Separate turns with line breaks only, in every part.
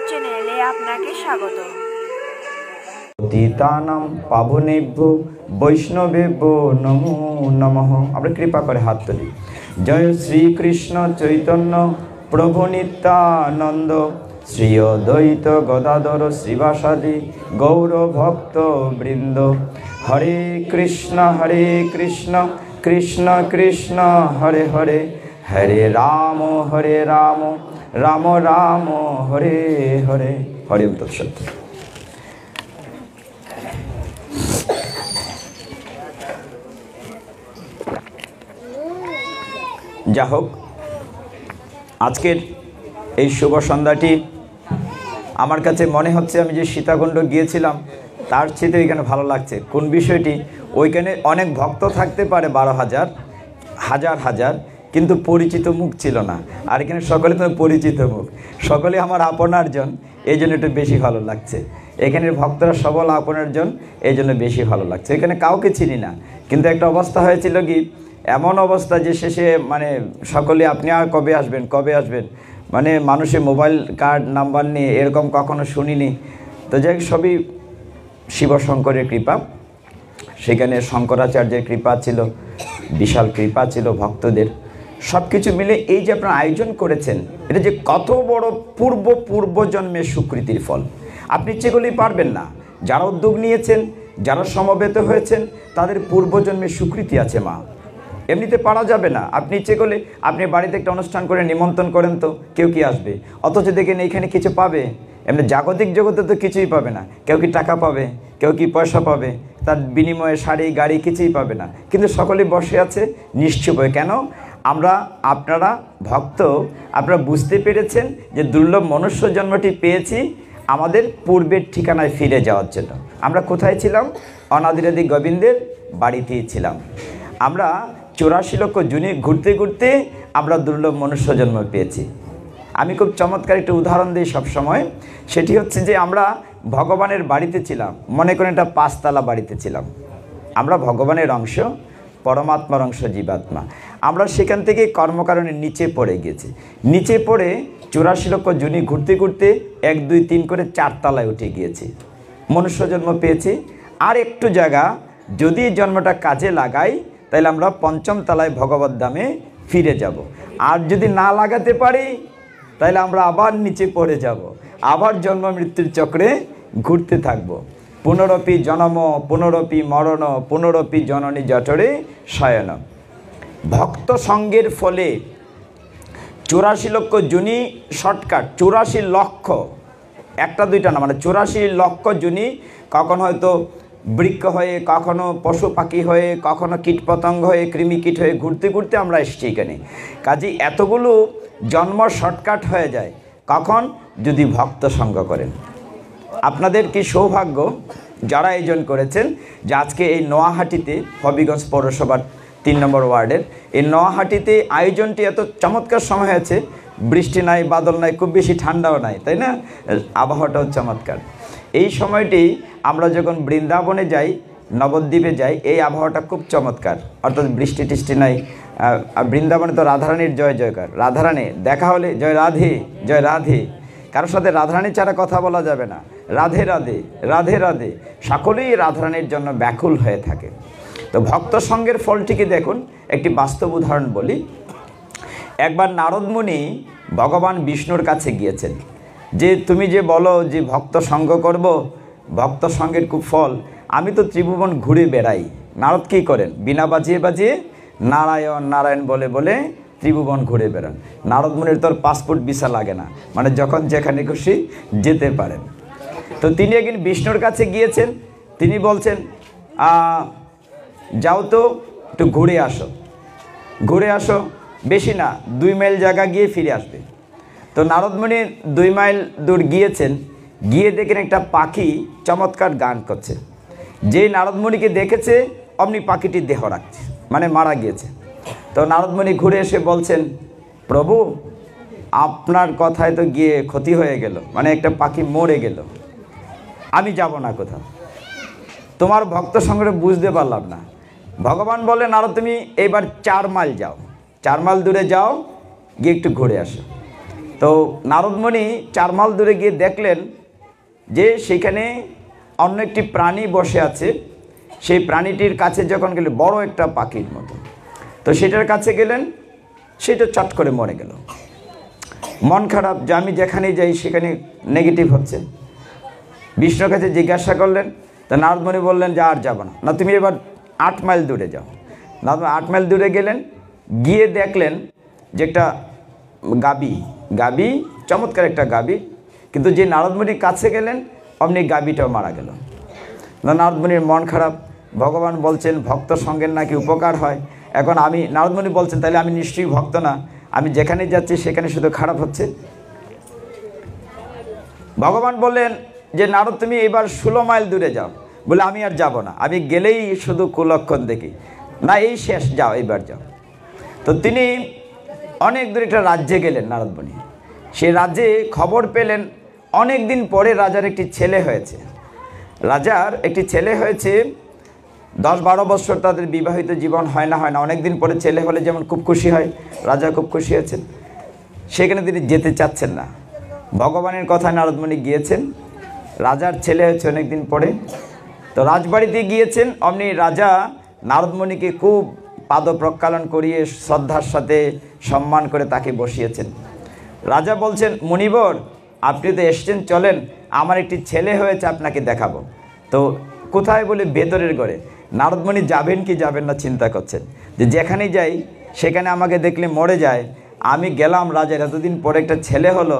চ্যানেলে আপনাকে স্বাগত।
পতিতানাং পাবনেভ্যো বৈষ্ণবেভ্যো নমো নমঃ। আমরা কৃপা করে হাত তুলি। জয় শ্রীকৃষ্ণ চৈতন্য প্রভু নিত্যানন্দ, শ্রী অদ্বৈত গদাধর শ্রীবাসাদি গৌর ভক্ত বৃন্দ। হরে কৃষ্ণ কৃষ্ণ কৃষ্ণ হরে হরে, হরে রাম রাম রাম হরে হরে। হরি ওম তৎসৎ। যা হোক, আজকের এই শুভ সন্ধ্যাটি আমার কাছে মনে হচ্ছে আমি যে সীতাকুণ্ড গিয়েছিলাম তার চেয়ে ওইখানে ভালো লাগছে। কোন বিষয়টি? ওইখানে অনেক ভক্ত থাকতে পারে, 12,000 হাজার, কিন্তু পরিচিত মুখ ছিল না। আর এখানে সকলে তো পরিচিত মুখ, সকলে আমার আপনারজন, এই জন্য একটু বেশি ভালো লাগছে। এখানের ভক্তরা সবল আপনারজন, এই জন্য বেশি ভালো লাগছে। এখানে কাউকে চিনি না, কিন্তু একটা অবস্থা হয়েছিল কি, এমন অবস্থা যে শেষে মানে সকলে আপনি আর কবে আসবেন, মানে মানুষের মোবাইল কার্ড নাম্বার নিয়ে এরকম কখনো শুনিনি। তো যাই সবই শিবশঙ্করের কৃপা, সেখানে শঙ্করাচার্যের কৃপা ছিল, বিশাল কৃপা ছিল ভক্তদের। সব কিছু মিলে এই যে আপনারা আয়োজন করেছেন, এটা যে কত বড় পূর্বজন্মের স্বীকৃতির ফল। আপনি যেগুলি পারবেন না, যারা উদ্যোগ নিয়েছেন, যারা সমবেত হয়েছেন, তাদের পূর্বজন্মের স্বীকৃতি আছে মা। এমনিতে পারা যাবে না। আপনি ইচ্ছে করলে আপনি বাড়িতে একটা অনুষ্ঠান করে নিমন্ত্রণ করেন, তো কেউ কি আসবে? অথচ দেখেন এইখানে কিছু পাবে, এমনি জাগতিক জগতে তো কিছুই পাবে না। কেউ কি টাকা পাবে, কেউ কি পয়সা পাবে, তার বিনিময়ে শাড়ি গাড়ি কিছুই পাবে না, কিন্তু সকলেই বসে আছে নিশ্চুপ হয়ে। কেন? আপনারা ভক্ত, আপনারা বুঝতে পেরেছেন যে দুর্লভ মনুষ্য জন্মটি পেয়েছি আমাদের পূর্বের ঠিকানায় ফিরে যাওয়ার জন্য। আমরা কোথায় ছিলাম? অনাদিরাদি গোবিন্দের বাড়িতেই ছিলাম। আমরা 84 লক্ষ জুনি ঘুরতে ঘুরতে আমরা দুর্লভ মনুষ্য জন্ম পেয়েছি। আমি খুব চমৎকার একটা উদাহরণ দিই সবসময়, সেটি হচ্ছে যে আমরা ভগবানের বাড়িতে ছিলাম, মনে করেন একটা 5 তলা বাড়িতে ছিলাম। আমরা ভগবানের অংশ, পরমাত্মার অংশ জীবাত্মা। আমরা সেখান থেকে কর্মকারণের নিচে পড়ে গেছি। নিচে পড়ে 84 লক্ষ জুনি ঘুরতে ঘুরতে 1, 2, 3 করে 4 তলায় উঠে গিয়েছি, মনুষ্য জন্ম পেয়েছি। আর একটু জায়গা যদি এই জন্মটা কাজে লাগাই, তাহলে আমরা 5ম তলায় ভগবত ধামে ফিরে যাব। আর যদি না লাগাতে পারি, তাহলে আমরা আবার নিচে পড়ে যাব, আবার জন্ম মৃত্যুর চক্রে ঘুরতে থাকব। পুনরপি জনম পুনরপি মরণ পুনরপি জননী জঠরে শয়ন। ভক্ত সঙ্গের ফলে 84 লক্ষ জুনি শর্টকাট, 84 লক্ষ, একটা দুইটা না, মানে 84 লক্ষ জুনি, কখন হয়তো বৃক্ষ হয়ে, কখনো পশু পাখি হয়ে, কখনো কীটপতঙ্গ হয়ে, কৃমিকীট হয়ে ঘুরতে ঘুরতে আমরা এসেছি এখানে। কাজেই এতগুলো জন্ম শর্টকাট হয়ে যায় কখন? যদি ভক্ত সঙ্গ করেন। আপনাদের কি সৌভাগ্য যারা আয়োজন করেছেন যে আজকে এই নোয়াহাটিতে, হবিগঞ্জ পৌরসভার 3 নম্বর ওয়ার্ডের এই নোয়াহাটিতে আয়োজনটি এত চমৎকার সময় হয়েছে। বৃষ্টি নাই, বাদল নাই, খুব বেশি ঠান্ডাও নাই, তাই না? আবহাওয়াটাও চমৎকার। এই সময়টি আমরা যখন বৃন্দাবনে যাই, নবদ্বীপে যাই, এই আবহাওয়াটা খুব চমৎকার, অর্থাৎ বৃষ্টি টিষ্টি নাই। বৃন্দাবনে তো রাধারানীর জয় জয়কার, রাধারানী দেখা হলে জয় রাধে জয় রাধে, কারোর সাথে রাধারানী ছাড়া কথা বলা যাবে না। রাধে রাধে রাধে রাধে, সকলেই রাধারানীর জন্য ব্যাকুল হয়ে থাকে। তো ভক্ত সঙ্গের ফলটিকে দেখুন, একটি বাস্তব উদাহরণ বলি। একবার নারদ মুনি ভগবান বিষ্ণুর কাছে গিয়েছেন যে তুমি যে বলো যে ভক্ত সঙ্গ করব, ভক্ত সঙ্গের খুব ফল, আমি তো ত্রিভুবন ঘুরে বেড়াই। নারদ কী করেন? বিনা বাজিয়ে বাজিয়ে নারায়ণ নারায়ণ বলে বলে ত্রিভুবন ঘুরে বেড়ান। নারদ মুনির তোর পাসপোর্ট ভিসা লাগে না, মানে যখন যেখানে খুশি যেতে পারেন। তো তিনি একদিন বিষ্ণুর কাছে গিয়েছেন, তিনি বলছেন যাও তো একটু ঘুরে আসো, বেশি না 2 মাইল জায়গা গিয়ে ফিরে আসবে। তো নারদ মুনি 2 মাইল দূর গিয়েছেন, গিয়ে দেখেন একটা পাখি চমৎকার গান করছে। যেই নারদ মুনিকে দেখেছে অমনি পাখিটির দেহ রাখছে, মানে মারা গিয়েছে। তো নারদ মুনি ঘুরে এসে বলছেন, প্রভু আপনার কথায় তো গিয়ে ক্ষতি হয়ে গেল, মানে একটা পাখি মরে গেল, আমি যাব না কোথাও, তোমার ভক্ত সঙ্গে বুঝতে পারলাম না। ভগবান বলে, নারদ তুমি এবার 4 মাইল যাও, 4 মাইল দূরে যাও, গিয়ে একটু ঘুরে আসো। তো তো নারদমণি 4 মাইল দূরে গিয়ে দেখলেন যে সেখানে অন্য একটি প্রাণী বসে আছে। সেই প্রাণীটির কাছে যখন গেলে বড় একটা পাখির মতো, তো সেটার কাছে গেলেন, সেটা চট করে মরে গেল। মন খারাপ যে আমি যেখানে যাই সেখানে নেগেটিভ হচ্ছে। বিষ্ণুর কাছে জিজ্ঞাসা করলেন, তা নারদমণি বললেন যে আর যাব না, তুমি এবার 8 মাইল দূরে যাও। নারদ 8 মাইল দূরে গেলেন, গিয়ে দেখলেন যে একটা গাবি, চমৎকার একটা গাবি, কিন্তু যে নারদমণির কাছে গেলেন অমনি গাবিটাও মারা গেল। নারদমণির মন খারাপ, ভগবান বলছেন ভক্ত সঙ্গের নাকি উপকার হয়। এখন নারদমণি বলছেন তাহলে আমি নিশ্চয়ই ভক্ত না, আমি যেখানে যাচ্ছি সেখানে শুধু খারাপ হচ্ছে। ভগবান বললেন যে নারদ তুমি এবার 16 মাইল দূরে যাও। বলে আমি আর যাব না, আমি গেলেই শুধু কুলক্ষণ দেখি, না এই শেষ, যাও এবার যাও। তো তিনি অনেক দূরে একটা রাজ্যে গেলেন নারদমণি। সেই রাজ্যে খবর পেলেন অনেক দিন পরে রাজার একটি ছেলে হয়েছে। 10-12 বছর তাদের বিবাহিত জীবন হয় না, অনেক দিন পরে ছেলে হলে যেমন খুব খুশি হয়, রাজা খুব খুশি হয়েছেন। সেখানে তিনি যেতে চাচ্ছেন না। ভগবানের কথায় নারদমণি গিয়েছেন, রাজার ছেলে হয়েছে অনেক দিন পরে। তো রাজবাড়িতে গিয়েছেন, অমনি রাজা নারদমণিকে খুব পাদ প্রক্ষালন করিয়ে শ্রদ্ধার সাথে সম্মান করে তাকে বসিয়েছেন। রাজা বলছেন, মুনিবর আপনি তো এসছেন, চলেন, আমার একটি ছেলে হয়েছে, আপনাকে দেখাবো। তো কোথায়? বলে ভেতরের ঘরে। নারদমণি যাবেন কি যাবেন না চিন্তা করছেন, যে যেখানেই যাই সেখানে আমাকে দেখলে মরে যায়। আমি গেলাম, রাজার এতদিন পরে একটা ছেলে হলো,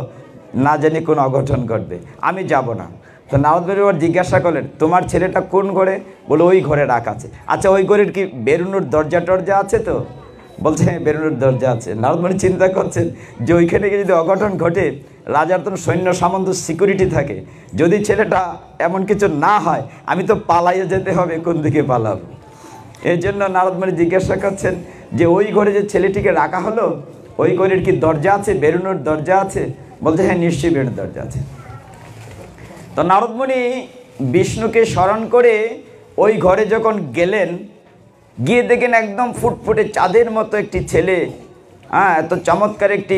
না জানি কোন অঘটন ঘটবে, আমি যাব না। তো নারদমণি ওর জিজ্ঞাসা করলেন, তোমার ছেলেটা কোন ঘরে? বলে ওই ঘরে রাখা আছে। আচ্ছা ওই ঘরের কি বেরোনোর দরজা আছে? তো বলছে হ্যাঁ বেরোনোর দরজা আছে। নারদমণি চিন্তা করছেন যে ওইখানে গিয়ে যদি অঘটন ঘটে, রাজার তো সৈন্য সামন্ত সিকিউরিটি থাকে, যদি ছেলেটা এমন কিছু না হয় আমি তো পালাইয়ে যেতে হবে, কোন দিকে পালাবো? এই জন্য নারদমণি জিজ্ঞাসা করছেন যে ওই ঘরে যে ছেলেটিকে রাখা হলো, ওই ঘরের কি দরজা আছে, বেরোনোর দরজা আছে? বলছে হ্যাঁ নিশ্চয়ই বেরোনোর দরজা আছে। তো নারদমণি বিষ্ণুকে স্মরণ করে ওই ঘরে যখন গেলেন, গিয়ে দেখেন একদম ফুটফুটে চাঁদের মতো একটি ছেলে, এত চমৎকার একটি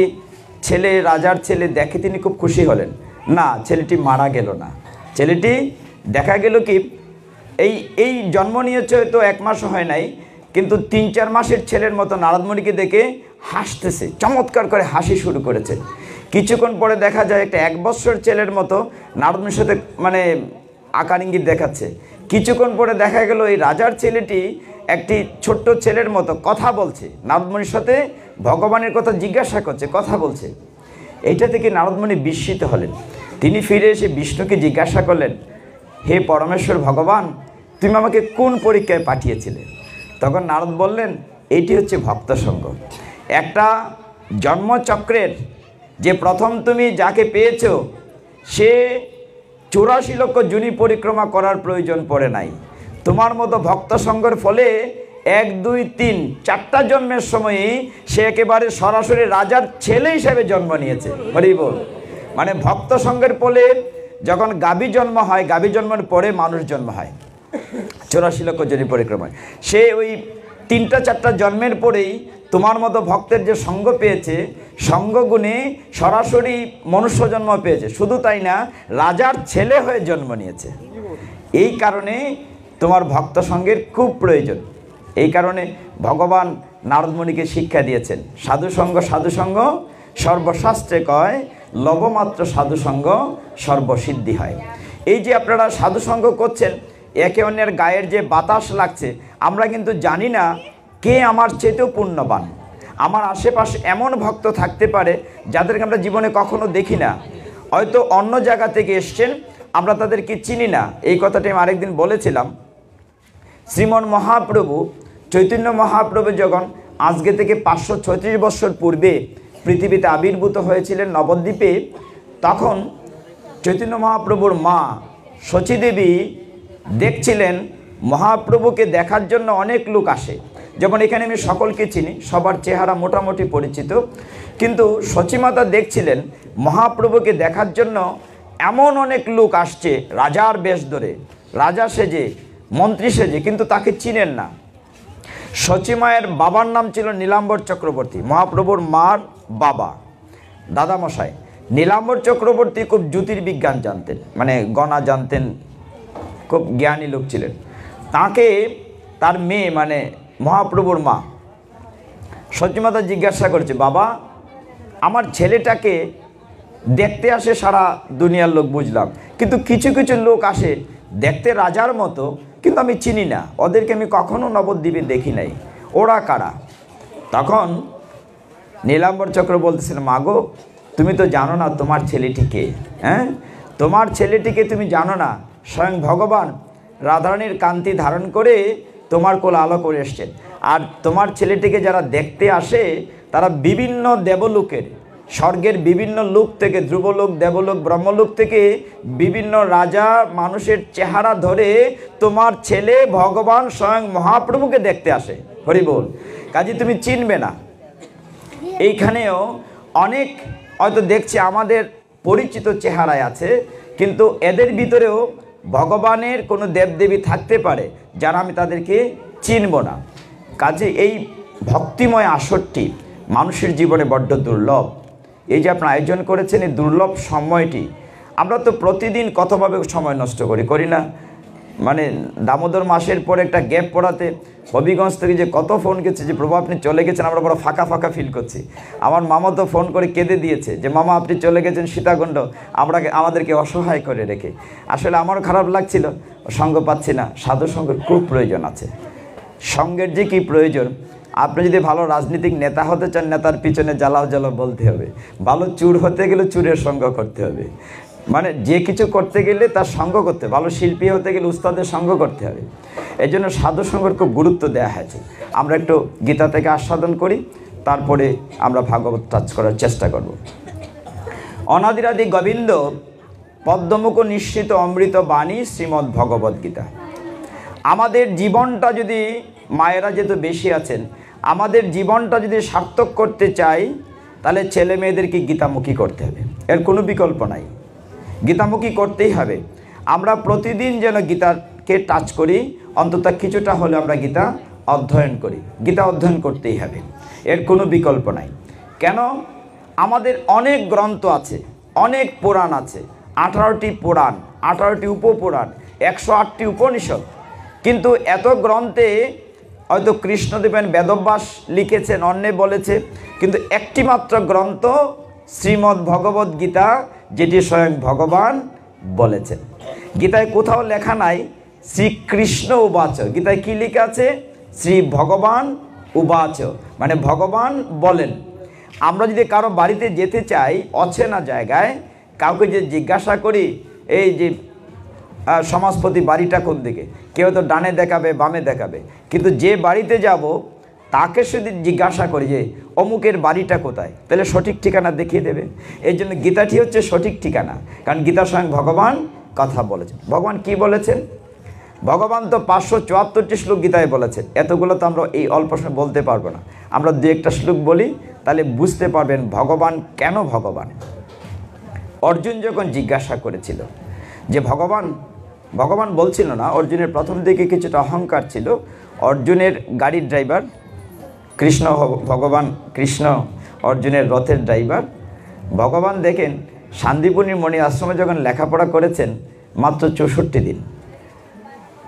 ছেলে, রাজার ছেলে দেখে তিনি খুব খুশি হলেন। না, ছেলেটি মারা গেল না। ছেলেটি দেখা গেল কি এই জন্ম নিয়েছে হয়তো 1 মাসও হয় নাই, কিন্তু 3-4 মাসের ছেলের মতো নারদমণিকে দেখে হাসতেছে, চমৎকার করে হাসি শুরু করেছে। কিছুক্ষণ পরে দেখা যায় একটা 1 বছর ছেলের মতো নারদমণির সাথে আকার ইঙ্গিত দেখাচ্ছে। কিছুক্ষণ পরে দেখা গেল এই রাজার ছেলেটি একটি ছোট্ট ছেলের মতো কথা বলছে, নারদমণির সাথে ভগবানের কথা জিজ্ঞাসা করছে, কথা বলছে। এইটা থেকে নারদমণি বিস্মিত হলেন। তিনি ফিরে এসে বিষ্ণুকে জিজ্ঞাসা করলেন, হে পরমেশ্বর ভগবান, তুমি আমাকে কোন পরীক্ষায় পাঠিয়েছিলে? তখন নারদ বললেন, এইটি হচ্ছে ভক্ত সঙ্গ। একটা জন্মচক্রের যে প্রথম তুমি যাকে পেয়েছো, সে 84 লক্ষ যোনি পরিক্রমা করার প্রয়োজন পড়ে নাই। তোমার মতো ভক্ত সঙ্গের ফলে 1, 2, 3, 4টা জন্মের সময়ই সে একেবারে সরাসরি রাজার ছেলে হিসেবে জন্ম নিয়েছে। হরি বল। মানে ভক্ত সঙ্গের ফলে যখন গাভী জন্ম হয়, গাভী জন্মের পরে মানুষ জন্ম হয় 84 লক্ষ যোনি পরিক্রমায়। সে ওই 3-4টা জন্মের পরেই তোমার মতো ভক্তের যে সঙ্গ পেয়েছে, সঙ্গগুণে সরাসরি মনুষ্য জন্ম পেয়েছে। শুধু তাই না, রাজার ছেলে হয়ে জন্ম নিয়েছে। এই কারণে তোমার ভক্ত সঙ্গের খুব প্রয়োজন। এই কারণে ভগবান নারদমণিকে শিক্ষা দিয়েছেন, সাধুসঙ্গ সর্বশাস্ত্রে কয়, লবমাত্র সাধুসঙ্গ সর্বসিদ্ধি হয়। এই যে আপনারা সাধুসঙ্গ করছেন, একে অন্যের গায়ের যে বাতাস লাগছে, আমরা কিন্তু জানি না কে আমার চেয়েও পুণ্যবান। আমার আশেপাশে এমন ভক্ত থাকতে পারে যাদেরকে আমরা জীবনে কখনো দেখি না, হয়তো অন্য জায়গা থেকে এসছেন, আমরা তাদেরকে চিনি না। এই কথাটি আমি আরেকদিন বলেছিলাম। শ্রীমন মহাপ্রভু চৈতন্য মহাপ্রভু যখন আজকে থেকে 536 বছর পূর্বে পৃথিবীতে আবির্ভূত হয়েছিলেন নবদ্বীপে, তখন চৈতন্য মহাপ্রভুর মা শচীদেবী দেখছিলেন মহাপ্রভুকে দেখার জন্য অনেক লোক আসে। যেমন এখানে আমি সকলকে চিনি, সবার চেহারা মোটামুটি পরিচিত, কিন্তু শচীমাতা দেখছিলেন মহাপ্রভুকে দেখার জন্য এমন অনেক লোক আসছে রাজার বেশ ধরে, রাজা সেজে, মন্ত্রী সেজে, কিন্তু তাকে চিনেন না। শচী মায়ের বাবার নাম ছিল নীলাম্বর চক্রবর্তী, মহাপ্রভুর মার বাবা। দাদামশাই নীলাম্বর চক্রবর্তী খুব জ্যোতির্বিজ্ঞান জানতেন, মানে গণা জানতেন, খুব জ্ঞানী লোক ছিলেন। তাকে তার মেয়ে মানে মহাপ্রভুর মা সত্যমাতা জিজ্ঞাসা করেছে, বাবা আমার ছেলেটাকে দেখতে আসে সারা দুনিয়ার লোক বুঝলাম, কিন্তু কিছু কিছু লোক আসে দেখতে রাজার মতো, কিন্তু আমি চিনি না, ওদেরকে আমি কখনো নবদ্বীপে দেখি নাই, ওরা কারা? তখন নীলাম্বর চক্র বলতেছেন, মাগো তুমি তো জানো না তোমার ছেলেটিকে, হ্যাঁ তোমার ছেলেটিকে তুমি জানো না, স্বয়ং ভগবান রাধারানীর কান্তি ধারণ করে তোমার কোল আলো করে এসছেন। আর তোমার ছেলেটিকে যারা দেখতে আসে তারা বিভিন্ন দেবলোকের, স্বর্গের বিভিন্ন লোক থেকে, ধ্রুবলোক, দেবলোক, ব্রহ্মলোক থেকে বিভিন্ন রাজা মানুষের চেহারা ধরে তোমার ছেলে ভগবান স্বয়ং মহাপ্রভুকে দেখতে আসে। হরি বল। কাজে তুমি চিনবে না। এইখানেও অনেক হয়তো দেখছি আমাদের পরিচিত চেহারায় আছে, কিন্তু এদের ভিতরেও ভগবানের কোনো দেবদেবী থাকতে পারে যারা আমি তাদেরকে চিনব না। কাজে এই ভক্তিময় আসরটি মানুষের জীবনে বড্ড দুর্লভ। এই যে আপনারা আয়োজন করেছেন, এই দুর্লভ সময়টি আমরা তো প্রতিদিন কতভাবে সময় নষ্ট করি না? মানে দামোদর মাসের পরে একটা গ্যাপ পড়াতে হবিগঞ্জ থেকে যে কত ফোন গেছে যে প্রভু আপনি চলে গেছেন, আমরা বড় ফাঁকা ফাঁকা ফিল করছি। আমার মামা তো ফোন করে কেঁদে দিয়েছে যে মামা আপনি চলে গেছেন সীতাকুণ্ড, আমাদেরকে অসহায় করে রেখে। আসলে আমারও খারাপ লাগছিল, সঙ্গ পাচ্ছি না। সাধু সঙ্গের খুব প্রয়োজন আছে। সঙ্গের যে কী প্রয়োজন, আপনি যদি ভালো রাজনীতিক নেতা হতে চান, নেতার পিছনে জ্বালাও জ্বালাও বলতে হবে। ভালো চুর হতে গেলে চুরের সঙ্গ করতে হবে। মানে যে কিছু করতে গেলে তার সঙ্গ করতে হবে। ভালো শিল্পী হতে গেলে উস্তাদের সঙ্গ করতে হবে। এই জন্য সাধু সঙ্গের খুব গুরুত্ব দেওয়া হয়েছে। আমরা একটু গীতা থেকে আস্বাদন করি, তারপরে আমরা ভাগবত টাচ করার চেষ্টা করব। অনাদিরাদি গোবিন্দ পদ্মমুখ নিশ্চিত অমৃত বাণী শ্রীমদ্ ভগবদ্ গীতা। আমাদের জীবনটা যদি, মায়েরা যেহেতু বেশি আছেন, আমাদের জীবনটা যদি সার্থক করতে চাই তাহলে ছেলে মেয়েদেরকে গীতামুখী করতে হবে, এর কোনো বিকল্প নাই। গীতামুখী করতেই হবে। আমরা প্রতিদিন যেন গীতাকে টাচ করি, অন্তত কিছুটা হলে আমরা গীতা অধ্যয়ন করি। গীতা অধ্যয়ন করতেই হবে, এর কোনো বিকল্প নাই। কেন? আমাদের অনেক গ্রন্থ আছে, অনেক পুরাণ আছে, 18টি পুরাণ, 18টি উপপুরাণ, 108টি উপনিষদ। কিন্তু এত গ্রন্থে হয়তো কৃষ্ণদেবেন বেদব্যাস লিখেছেন, অন্যে বলেছে, কিন্তু একটি মাত্র গ্রন্থ শ্রীমদ্ ভগবদ্ গীতা, যেটি স্বয়ং ভগবান বলেছেন। গীতায় কোথাও লেখা নাই শ্রীকৃষ্ণ উবাচ। গীতায় কি লেখা আছে? শ্রী ভগবান উবাচ, মানে ভগবান বলেন। আমরা যদি কারো বাড়িতে যেতে চাই, অচেনা জায়গায় কাউকে যে জিজ্ঞাসা করি এই যে সমাজপতি বাড়িটা কোন দিকে, কেউ তো ডানে দেখাবে, বামে দেখাবে, কিন্তু যে বাড়িতে যাব তাকে শুধু জিজ্ঞাসা করি যে অমুকের বাড়িটা কোথায়, তাহলে সঠিক ঠিকানা দেখিয়ে দেবে। এই জন্য গীতাটি হচ্ছে সঠিক ঠিকানা, কারণ গীতা স্বয়ং ভগবান কথা বলেছেন। ভগবান কি বলেছেন? ভগবান তো 574টি শ্লোক গীতায় বলেছেন। এতগুলো তো আমরা এই অল্প সময় বলতে পারবো না। আমরা দু একটা শ্লোক বলি, তাহলে বুঝতে পারবেন ভগবান কেন ভগবান। অর্জুন যখন জিজ্ঞাসা করেছিল যে ভগবান বলছিল না, অর্জুনের প্রথম দিকে কিছুটা অহংকার ছিল। অর্জুনের গাড়ির ড্রাইভার কৃষ্ণ, ভগবান কৃষ্ণ অর্জুনের রথের ড্রাইভার। ভগবান দেখেন শান্তিপুরীর মণি আশ্রমে যখন লেখাপড়া করেছেন মাত্র 64 দিন,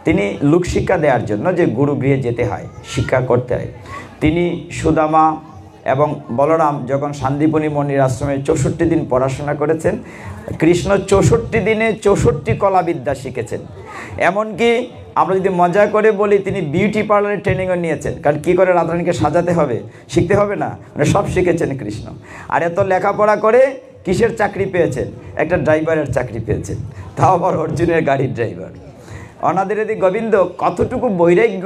তিনি লোকশিক্ষা দেওয়ার জন্য যে গুরুগৃহে যেতে হয়, শিক্ষা করতে হয়, তিনি সুদামা এবং বলরাম যখন শান্তিপুরী মণির আশ্রমে 64 দিন পড়াশোনা করেছেন, কৃষ্ণ 64 দিনে 64টি কলাবিদ্যা শিখেছেন। এমনকি আমরা যদি মজা করে বলি তিনি বিউটি পার্লারের ট্রেনিংও নিয়েছেন, কারণ কী করে রাধারানীকে সাজাতে হবে শিখতে হবে না, মানে সব শিখেছেন কৃষ্ণ। আর এত লেখাপড়া করে কিসের চাকরি পেয়েছেন? একটা ড্রাইভারের চাকরি পেয়েছেন, তাও আবার অর্জুনের গাড়ির ড্রাইভার। অনাদিরাদি গোবিন্দ কতটুকু বৈরাগ্য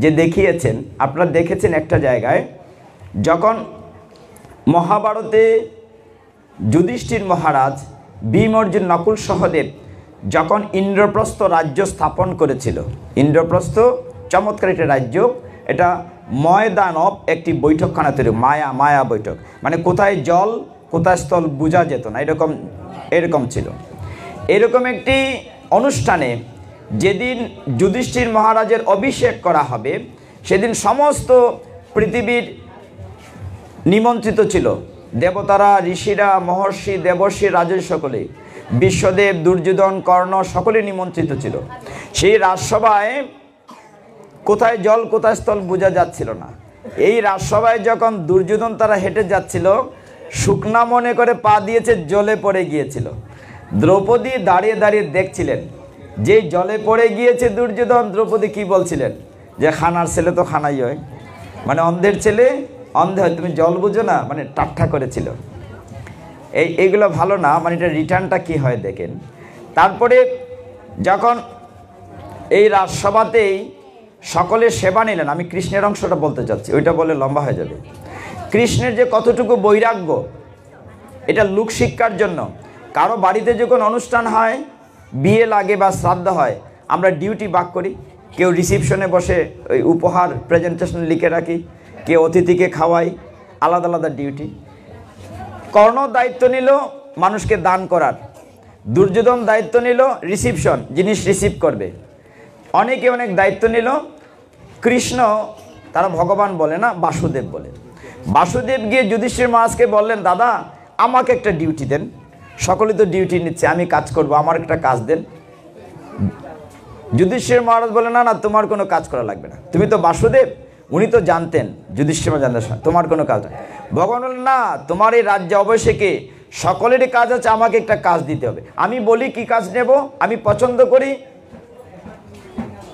যে দেখিয়েছেন। আপনারা দেখেছেন একটা জায়গায় যখন মহাভারতে যুধিষ্ঠির মহারাজ, ভীম, অর্জুন, নকুল, সহদেব যখন ইন্দ্রপ্রস্থ রাজ্য স্থাপন করেছিল, ইন্দ্রপ্রস্থ চমৎকার একটি রাজ্য, এটা ময়দানব একটি বৈঠকখানা তৈরি, মায়া বৈঠক, মানে কোথায় জল কোথায় স্থল বোঝা যেত না, এরকম ছিল। এরকম একটি অনুষ্ঠানে যেদিন যুধিষ্ঠির মহারাজের অভিষেক করা হবে, সেদিন সমস্ত পৃথিবীর নিমন্ত্রিত ছিল দেবতারা, ঋষিরা, মহর্ষি, দেবর্ষি, রাজর্ষি সকলে, বিশ্বদেব, দুর্যোধন, কর্ণ সকলে নিমন্ত্রিত ছিল। সেই রাজসভায় কোথায় জল কোথায় স্থল বোঝা যাচ্ছিল না। এই রাজসভায় যখন দুর্যোধন তারা হেঁটে যাচ্ছিল, শুকনা মনে করে পা দিয়েছে, জলে পড়ে গিয়েছিল। দ্রৌপদী দাঁড়িয়ে দাঁড়িয়ে দেখছিলেন। যে জলে পড়ে গিয়েছে দুর্যোধন, দ্রৌপদী কি বলছিলেন যে খানার ছেলে তো খানাই হয়, মানে অন্ধের ছেলে অন্ধে হয়, তুমি জল বুঝো না, মানে ঠাট্টা করেছিল। এইগুলো ভালো না, মানে এটা রিটার্নটা কি হয় দেখেন। তারপরে যখন এই রাজসভাতেই সকলে সেবা নিলেন, আমি কৃষ্ণের অংশটা বলতে চাচ্ছি, ওইটা বলে লম্বা হয়ে যাবে। কৃষ্ণের যে কতটুকু বৈরাগ্য, এটা লোক শিক্ষার জন্য। কারো বাড়িতে যখন অনুষ্ঠান হয়, বিয়ে লাগে বা শ্রাদ্ধ হয়, আমরা ডিউটি ভাগ করি। কেউ রিসিপশনে বসে ওই উপহার প্রেজেন্টেশন লিখে রাখি, কেউ অতিথিকে খাওয়াই, আলাদা আলাদা ডিউটি। কর্ণ দায়িত্ব নিল মানুষকে দান করার, দুর্যোধন দায়িত্ব নিল রিসিপশন, জিনিস রিসিভ করবে, অনেকে অনেক দায়িত্ব নিল। কৃষ্ণ তারা ভগবান বলে না, বাসুদেব বলে। বাসুদেব গিয়ে যুধিষ্ঠির মহারাজকে বললেন, দাদা আমাকে একটা ডিউটি দেন, সকলে তো ডিউটি নিচ্ছে, আমি কাজ করব, আমার একটা কাজ দেন। যুধিষ্ঠির মহারাজ বলে, না না, তোমার কোনো কাজ করা লাগবে না, তুমি তো বাসুদেব। উনি তো জানতেন, যুধিষ্ঠির জানতেন তোমার কোনো কাজ নেই। ভগবান বললেন, না, তোমার এই রাজ্য অভিষেকে সকলেরই কাজ আছে, আমাকে একটা কাজ দিতে হবে, আমি বলি কি কাজ নেব, আমি পছন্দ করি।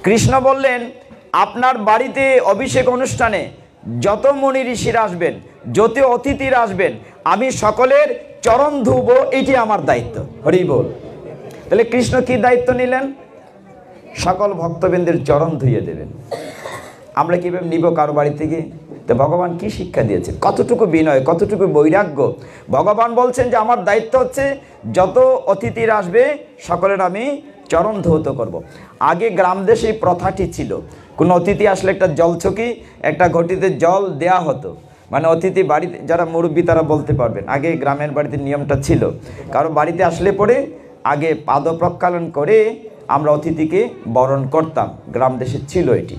কৃষ্ণ বললেন, আপনার বাড়িতে অভিষেক অনুষ্ঠানে যত মুনি ঋষিরা আসবেন, যত অতিথিরা আসবেন, আমি সকলের চরণ ধুব, এটি আমার দায়িত্ব। হরি বল। তাহলে কৃষ্ণ কি দায়িত্ব নিলেন? সকল ভক্তবৃন্দের চরণ ধুইয়ে দেবেন। আমরা কীভাবে নিব কারো বাড়ি থেকে? তো ভগবান কি শিক্ষা দিয়েছেন, কতটুকু বিনয়, কতটুকু বৈরাগ্য। ভগবান বলছেন যে আমার দায়িত্ব হচ্ছে যত অতিথিরা আসবে সকলের আমি চরণ ধৌত করব। আগে গ্রাম দেশে এই প্রথাটি ছিল, কোনো অতিথি আসলে একটা জলছকি, একটা ঘটিতে জল দেয়া হতো। মানে অতিথি বাড়িতে, যারা মুরব্বী তারা বলতে পারবেন, আগে গ্রামের বাড়িতে নিয়মটা ছিল। কারো বাড়িতে আসলে পরে আগে পাদ প্রক্ষালন করে আমরা অতিথিকে বরণ করতাম, গ্রাম দেশে ছিল এটি।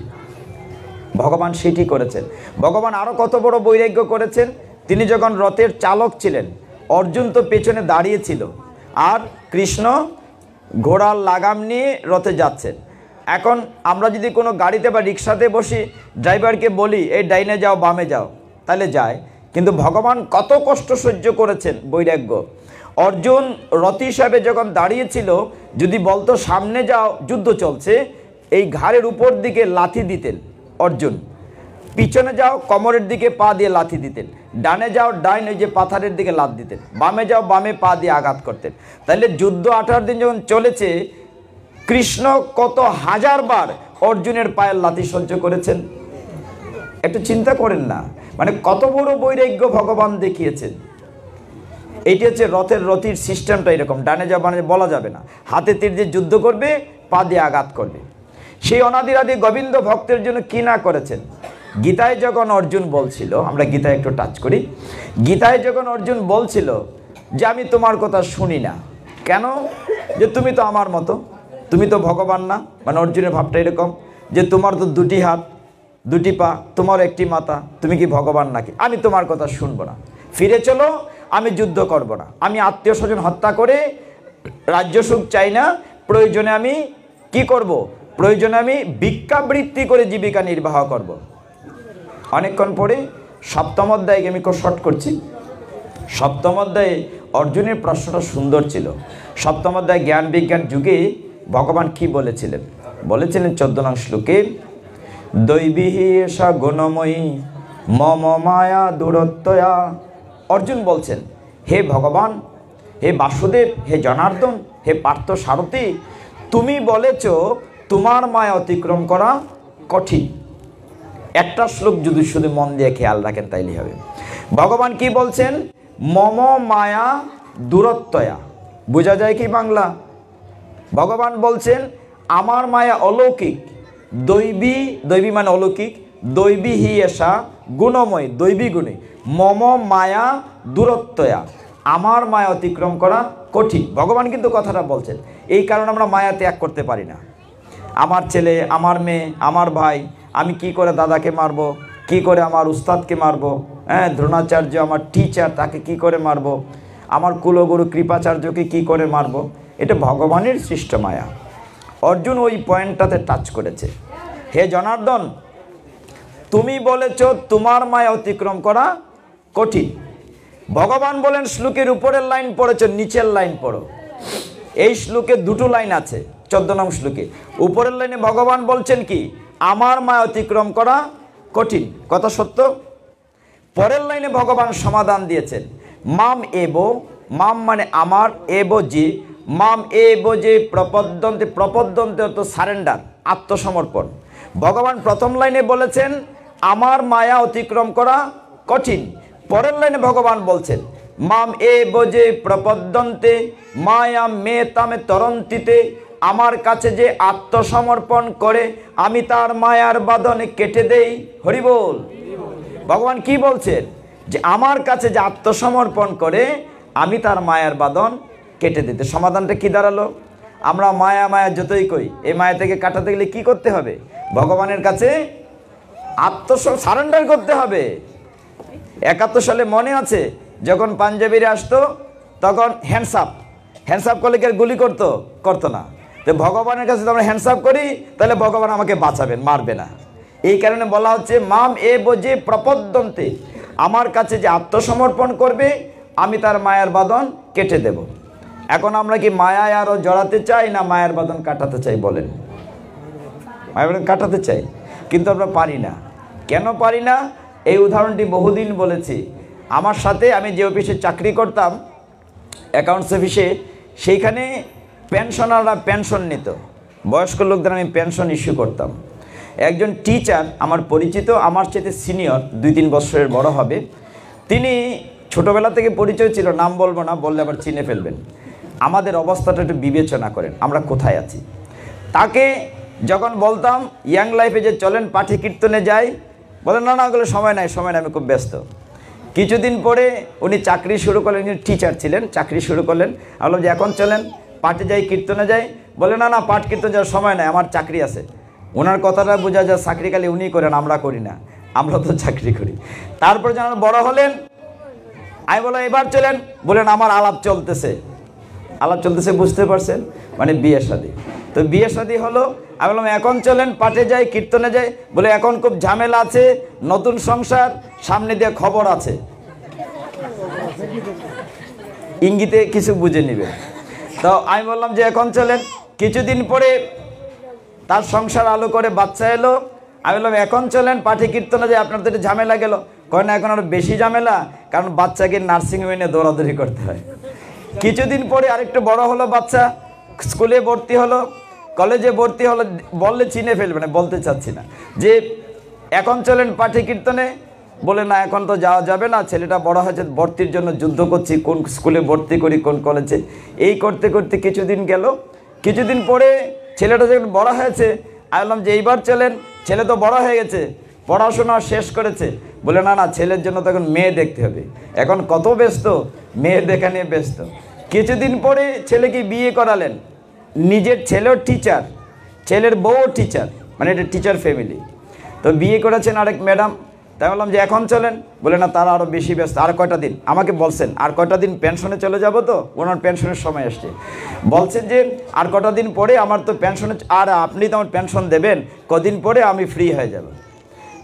ভগবান সেটি করেছেন। ভগবান আরও কত বড় বৈরাগ্য করেছেন। তিনি যখন রথের চালক ছিলেন, অর্জুন তো পেছনে দাঁড়িয়েছিল, আর কৃষ্ণ ঘোড়ার লাগাম নিয়ে রথে যাচ্ছেন। এখন আমরা যদি কোনো গাড়িতে বা রিক্সাতে বসি, ড্রাইভারকে বলি এই ডাইনে যাও বামে যাও, তাহলে যায়। কিন্তু ভগবান কত কষ্ট সহ্য করেছেন, বৈরাগ্য। অর্জুন রথ হিসাবে যখন দাঁড়িয়েছিল, যদি বলতো সামনে যাও যুদ্ধ চলছে, এই ঘাড়ের উপর দিকে লাথি দিতেন অর্জুন, পিছনে যাও কোমরের দিকে পা দিয়ে লাথি দিতেন, ডানে যাও ডাইন ওই যে পাথারের দিকে লাথ দিতেন, বামে যাও বামে পা দিয়ে আঘাত করতেন। তাহলে যুদ্ধ 18 দিন যখন চলেছে, কৃষ্ণ কত হাজারবার অর্জুনের পায়ের লাথি সহ্য করেছেন, একটু চিন্তা করেন না, মানে কত বড় বৈরাগ্য ভগবান দেখিয়েছেন। এইটি হচ্ছে রথের সিস্টেমটা এরকম, ডানে যাও বামে বলা যাবে না, হাতে তীর দিয়ে যুদ্ধ করবে, পা দিয়ে আঘাত করবে। সেই অনাদিরাদি গোবিন্দ ভক্তের জন্য কি না করেছেন। গীতায় যখন অর্জুন বলছিল, আমরা গীতায় একটু টাচ করি, গীতায় যখন অর্জুন বলছিল যে আমি তোমার কথা শুনি না, কেন? যে তুমি তো আমার মতো, তুমি তো ভগবান না। মানে অর্জুনের ভাবটা এরকম যে তোমার তো দুটি হাত দুটি পা, তোমার একটি মাথা, তুমি কি ভগবান নাকি? আমি তোমার কথা শুনবো না, ফিরে চলো, আমি যুদ্ধ করব না, আমি আত্মীয় স্বজন হত্যা করে রাজ্য সুখ চাই না, প্রয়োজনে আমি কি করব? প্রয়োজনে আমি ভিক্ষাবৃত্তি করে জীবিকা নির্বাহ করব। অনেকক্ষণ পরে 7ম অধ্যায়ে, আমি খুব শর্ট করছি, 7ম অধ্যায়ে অর্জুনের প্রশ্নটা সুন্দর ছিল। 7ম অধ্যায়ে জ্ঞান বিজ্ঞান যুগে ভগবান কি বলেছিলেন? বলেছিলেন 14 নং শ্লোকে, দৈবীহি এষা গুণময়ী মম মায়া দূরত্বয়া। অর্জুন বলছেন, হে ভগবান, হে বাসুদেব, হে জনার্দন, হে পার্থ সারথী, তুমি বলেছ তোমার মায়া অতিক্রম করা কঠিন। একটা শ্লোক যদি শুধু মন দিয়ে খেয়াল রাখেন তাইলে হবে। ভগবান কি বলছেন? মম মায়া দূরত্বয়া। বোঝা যায় কি বাংলা? ভগবান বলছেন আমার মায়া অলৌকিক, দৈবী মানে অলৌকিক, দৈবী হি এষা গুণময়, দৈবী গুণী, মম মায়া দূরত্বয়া, আমার মায়া অতিক্রম করা কঠিন। ভগবান কিন্তু কথাটা বলছেন, এই কারণে আমরা মায়া ত্যাগ করতে পারি না। আমার ছেলে, আমার মেয়ে, আমার ভাই, আমি কি করে দাদাকে মারবো, কি করে আমার উস্তাদকে মারবো, হ্যাঁ, দ্রোণাচার্য আমার টিচার, তাকে কি করে মারবো, আমার কুলগুরু কৃপাচার্যকে কি করে মারবো। এটা ভগবানের সৃষ্ট মায়া। অর্জুন ওই পয়েন্টটাতে টাচ করেছে। হে জনার্দন, তুমি বলেছ তোমার মায়া অতিক্রম করা কঠিন। ভগবান বলেন শ্লোকের উপরের লাইন পড়েছ, নিচের লাইন পড়ো। এই শ্লোকে দুটো লাইন আছে, 14 নং শ্লোকে। উপরের লাইনে ভগবান বলছেন কি, আমার মায়া অতিক্রম করা কঠিন, কথা সত্য। পরের লাইনে ভগবান সমাধান দিয়েছেন, মাম এব, মাম মানে আমার, এব যে, মাম এব যে প্রপদ্যন্তে, প্রপদ্যন্তে অর্থ সারেন্ডার, আত্মসমর্পণ। ভগবান প্রথম লাইনে বলেছেন আমার মায়া অতিক্রম করা কঠিন। পরের লাইনে ভগবান বলছেন মাম এব যে প্রপদ্যন্তে মায়া মে তামে তরন্তিতে, আমার কাছে যে আত্মসমর্পণ করে আমি তার মায়ার বাঁধনে কেটে দেই। হরি বল। ভগবান কি বলছেন, যে আমার কাছে যে আত্মসমর্পণ করে আমি তার মায়ার বাঁধন কেটে দিতে। সমাধানটা কি দাঁড়ালো, আমরা মায়া মায়া যতই কই, এই মায়া থেকে কাটাতে গেলে কি করতে হবে, ভগবানের কাছে সারেন্ডার করতে হবে। 71 সালে মনে আছে যখন পাঞ্জাবিরা আসতো তখন হ্যান্ডসাপ করলে কি আর গুলি করতো না। তো ভগবানের কাছে তো আমরা হ্যান্ডসাপ করি, তাহলে ভগবান আমাকে বাঁচাবেন, মারবে না। এই কারণে বলা হচ্ছে মাম এ বোঝে প্রপদ্যন্তে, আমার কাছে যে আত্মসমর্পণ করবে আমি তার মায়ার বাঁধন কেটে দেব। এখন আমরা কি মায়ায় আরও জড়াতে চাই না মায়ার বাঁধন কাটাতে চাই? বলেন, মায়ার বাঁধন কাটাতে চাই, কিন্তু আমরা পারি না। কেন পারি না? এই উদাহরণটি বহুদিন বলেছি। আমার সাথে আমি যে অফিসে চাকরি করতাম, অ্যাকাউন্টস অফিসে, সেইখানে পেনশনাররা পেনশন নিত, বয়স্ক লোকদের আমি পেনশন ইস্যু করতাম। একজন টিচার আমার পরিচিত, আমার চেয়ে সিনিয়র, 2-3 বছরের বড় হবে। তিনি ছোটোবেলা থেকে পরিচয় ছিল, নাম বলবো না, বললে আবার চিনে ফেলবেন। আমাদের অবস্থাটা একটু বিবেচনা করেন, আমরা কোথায় আছি। তাকে যখন বলতাম ইয়াং লাইফে যে চলেন পাঠে কীর্তনে যাই, বলেন না না, ওগুলো সময় নাই, আমি খুব ব্যস্ত। কিছুদিন পরে উনি চাকরি শুরু করলেন, উনি টিচার ছিলেন, চাকরি শুরু করলেন। আমি বললাম যে এখন চলেন পাঠে যাই, কীর্তনে যাই। বলে না না, পাঠ কীর্তন যাওয়ার সময় নাই, আমার চাকরি আছে। ওনার কথাটা বোঝা যায় চাকরি খালি উনি করেন, আমরা করি না, আমরা তো চাকরি করি। তারপর যখন বড় হলেন, আমি বললাম এবার চলেন, বলেন আমার আলাপ চলতেছে বুঝতে পারছেন, মানে বিয়ে শাদী। তো বিয়ে শাদী হলো, আমি বললাম এখন চলেন পাঠে যাই, কীর্তনে যাই। বলে এখন খুব ঝামেলা আছে, নতুন সংসার, সামনে দিয়ে খবর আছে। ইঙ্গিতে কিছু বুঝে নিবে। তো আমি বললাম যে এখন চলেন। কিছুদিন পরে তার সংসার আলো করে বাচ্চা এলো। আমি বললাম এখন চলেন পাঠে কীর্তনে যাই, আপনার তো একটু ঝামেলা গেল। কয় না, এখন আরো বেশি ঝামেলা, কারণ বাচ্চাকে নার্সিংহোমে নিয়ে দৌড়াদৌড়ি করতে হয়। কিছুদিন পরে আরেকটু বড় হলো বাচ্চা, স্কুলে ভর্তি হলো, কলেজে ভর্তি হলো। বললে চিনে ফেলবে না, বলতে চাচ্ছি না, যে এখন চলেন পাঠে কীর্তনে। বলে না এখন তো যাওয়া যাবে না, ছেলেটা বড় হয়েছে, ভর্তির জন্য যুদ্ধ করছি, কোন স্কুলে ভর্তি করি, কোন কলেজে। এই করতে করতে কিছুদিন গেল। কিছুদিন পরে ছেলেটা যখন বড় হয়েছে, আমি বললাম যে এইবার চলেন, ছেলে তো বড় হয়ে গেছে, পড়াশোনা শেষ করেছে। বলে না না, ছেলের জন্য তো এখন মেয়ে দেখতে হবে, এখন কত ব্যস্ত, মেয়ে দেখা নিয়ে ব্যস্ত। কিছুদিন পরে ছেলেকে বিয়ে করালেন। নিজের ছেলেও টিচার, ছেলের বউও টিচার, মানে এটা টিচার ফ্যামিলি। তো বিয়ে করেছেন আরেক ম্যাডাম। তাই বললাম যে এখন চলেন। বলে না, তারা আরও বেশি ব্যস্ত, আর কয়টা দিন। আমাকে বলছেন আর কয়টা দিন পেনশনে চলে যাব, তো ওনার পেনশনের সময় আসছে। বলছেন যে আর কটা দিন পরে আমার তো পেনশনে, আর আপনি তো আমার পেনশন দেবেন, কদিন পরে আমি ফ্রি হয়ে যাব।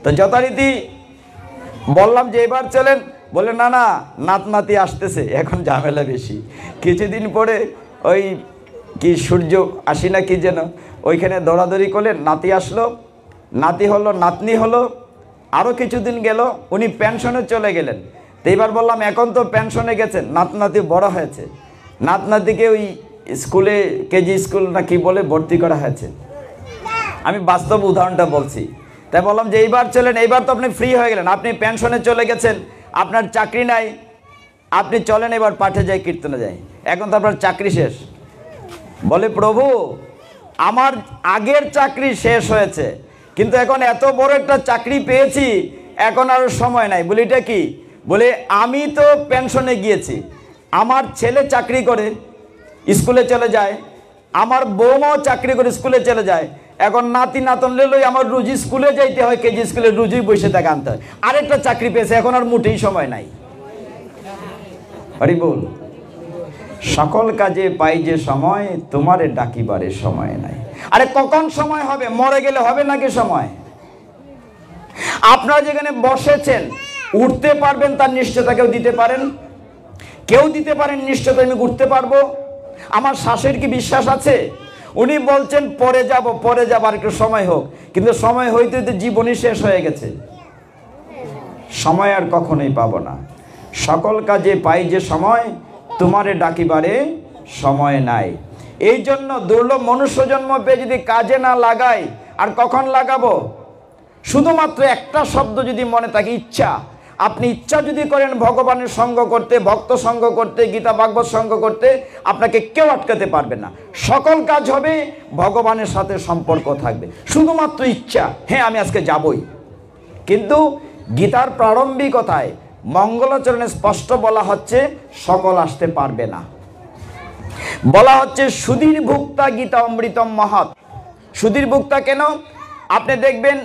তো যথারীতি বললাম যে এবার চলেন। বলে না না, নাত নাতি আসতেছে, এখন ঝামেলা বেশি। কিছুদিন পরে ওই কি সূর্য আসি না কি যেন, ওইখানে দৌড়াদৌড়ি করলেন, নাতি আসলো, নাতি হলো, নাতনি হলো। আরও কিছুদিন গেল, উনি পেনশনে চলে গেলেন। তো এবার বললাম এখন তো পেনশনে গেছেন, নাত নাতি বড় হয়েছে, নাত নাতিকে ওই স্কুলে, কেজি স্কুল না কি বলে ভর্তি করা হয়েছে। আমি বাস্তব উদাহরণটা বলছি। তাই বললাম যে এইবার চলেন, এইবার তো আপনি ফ্রি হয়ে গেলেন, আপনি পেনশনে চলে গেছেন, আপনার চাকরি নাই, আপনি চলেন এবার পাঠে যাই, কীর্তনে যাই, এখন তো আপনার চাকরি শেষ। বলে প্রভু, আমার আগের চাকরি শেষ হয়েছে, কিন্তু এখন এত বড় একটা চাকরি পেয়েছি, এখন আর সময় নাই। বলি এটা কি? বলে আমি তো পেনশনে গিয়েছি, আমার ছেলে চাকরি করে স্কুলে চলে যায়, আমার বৌমাও চাকরি করে স্কুলে চলে যায়, এখন নাতি নাতনলে লই আমার রুজি স্কুলে যাইতে হয়, কেজি স্কুলে রুজি বসে থাকে আনতে হয়। আরেকটা চাকরি পেয়েছে, এখন আর মোটেই সময় নাই। আরে বল, সকল কাজে পাই যে সময়, তোমারে ডাকিবারে সময় নাই। আরে কখন সময় হবে? মরে গেলে হবে নাকি সময়? আপনারা যেখানে বসেছেন উঠতে পারবেন তার নিশ্চয়তা কেউ দিতে পারেন? কেউ দিতে পারেন নিশ্চয়তা আমি উঠতে পারবো? আমার শ্বাসের কি বিশ্বাস আছে? উনি বলছেন পরে যাব আর একটু সময় হোক, কিন্তু সময় হইতে হইতে জীবনই শেষ হয়ে গেছে। সময় আর কখনোই পাবো না। সকল কাজে পাই যে সময়, তোমারে ডাকিবারে সময় নাই। এই জন্য দুর্লভ মনুষ্য জন্ম পেয়ে যদি কাজে না লাগাই আর কখন লাগাবো? শুধুমাত্র একটা শব্দ যদি মনে থাকে, ইচ্ছা। আপনি ইচ্ছা যদি করেন ভগবানের সঙ্গ করতে, ভক্ত সঙ্গ করতে, গীতা ভাগবত সঙ্গ করতে, আপনাকে কেউ আটকাতে পারবে না। সকল কাজ হবে, ভগবানের সাথে সম্পর্ক থাকবে, শুধুমাত্র ইচ্ছা। হ্যাঁ, আমি আজকে যাবই। কিন্তু গীতার প্রারম্ভিকতায় মঙ্গলাচরণে স্পষ্ট বলা হচ্ছে সকল আসতে পারবে না। বলা হচ্ছে সুধীর ভুক্তা গীতা অমৃতম মহৎ। সুধীর ভুক্তা কেন? আপনি দেখবেন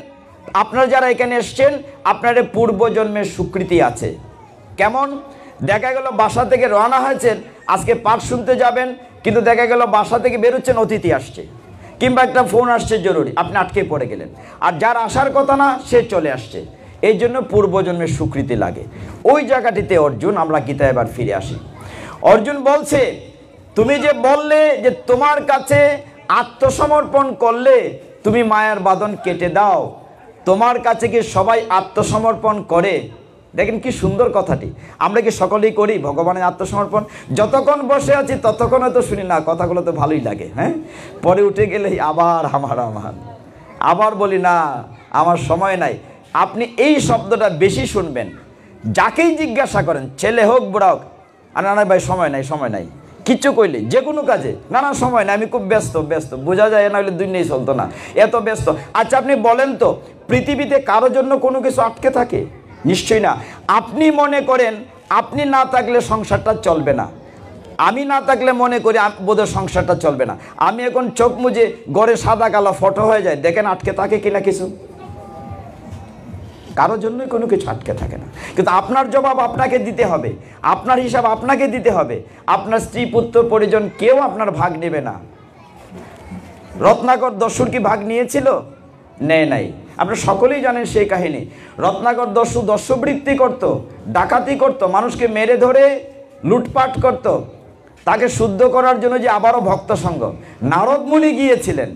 আপনারা যারা এখানে এসছেন আপনার পূর্বজন্মের স্বীকৃতি আছে। কেমন? দেখা গেল বাসা থেকে রওনা হয়েছেন, আজকে পাঠ শুনতে যাবেন, কিন্তু দেখা গেল বাসা থেকে বেরোচ্ছেন, অতিথি আসছে কিংবা একটা ফোন আসছে জরুরি, আপনি আটকে পড়ে গেলেন। আর যার আসার কথা না সে চলে আসছে। এই জন্য পূর্বজন্মের স্বীকৃতি লাগে। ওই জায়গাটিতে অর্জুন, আমরা গীতা এবার ফিরে আসি। অর্জুন বলছে, তুমি যে বললে যে তোমার কাছে আত্মসমর্পণ করলে তুমি মায়ার বাঁধন কেটে দাও, তোমার কাছে কি সবাই আত্মসমর্পণ করে? দেখেন কি সুন্দর কথাটি। আমরা কি সকলেই করি ভগবানের আত্মসমর্পণ? যতক্ষণ বসে আছি ততক্ষণ হয়তো শুনি না, কথাগুলো তো ভালোই লাগে, হ্যাঁ। পরে উঠে গেলে আবার আবার বলি না, আমার সময় নাই। আপনি এই শব্দটা বেশি শুনবেন। যাকেই জিজ্ঞাসা করেন, ছেলে হোক বুড়া হোক, আর না ভাই সময় নাই কিচ্ছু কইলে, যে কোনো কাজে না সময় নাই, আমি খুব ব্যস্ত। বোঝা যায় না হলে দুনিয়াই চলতো না, এত ব্যস্ত। আচ্ছা আপনি বলেন তো, পৃথিবীতে কারোর জন্য কোনো কিছু আটকে থাকে? নিশ্চয়ই না। আপনি মনে করেন আপনি না থাকলে সংসারটা চলবে না, আমি না থাকলে মনে করি বোধহয় সংসারটা চলবে না। আমি এখন চোখ মুজে ঘরে সাদা কালো ফটো হয়ে যায়, দেখেন আটকে থাকে কিনা কিছু? কারোর জন্যই কোনো কিছু আটকে থাকে না। কিন্তু আপনার জবাব আপনাকে দিতে হবে, আপনার হিসাব আপনাকে দিতে হবে। আপনার স্ত্রী পুত্র পরিজন কেউ আপনার ভাগ নেবে না। রত্নাকর দস্যুর কি ভাগ নিয়েছিল? নেয় নাই। আপনারা সকলেই জানেন সেই কাহিনী। রত্নাকর দস্যু দস্যুবৃত্তি করত, ডাকাতি করত, মানুষকে মেরে ধরে লুটপাট করত। তাকে শুদ্ধ করার জন্য যে আবারও ভক্ত সঙ্গ, নারদ মুনি গিয়েছিলেন।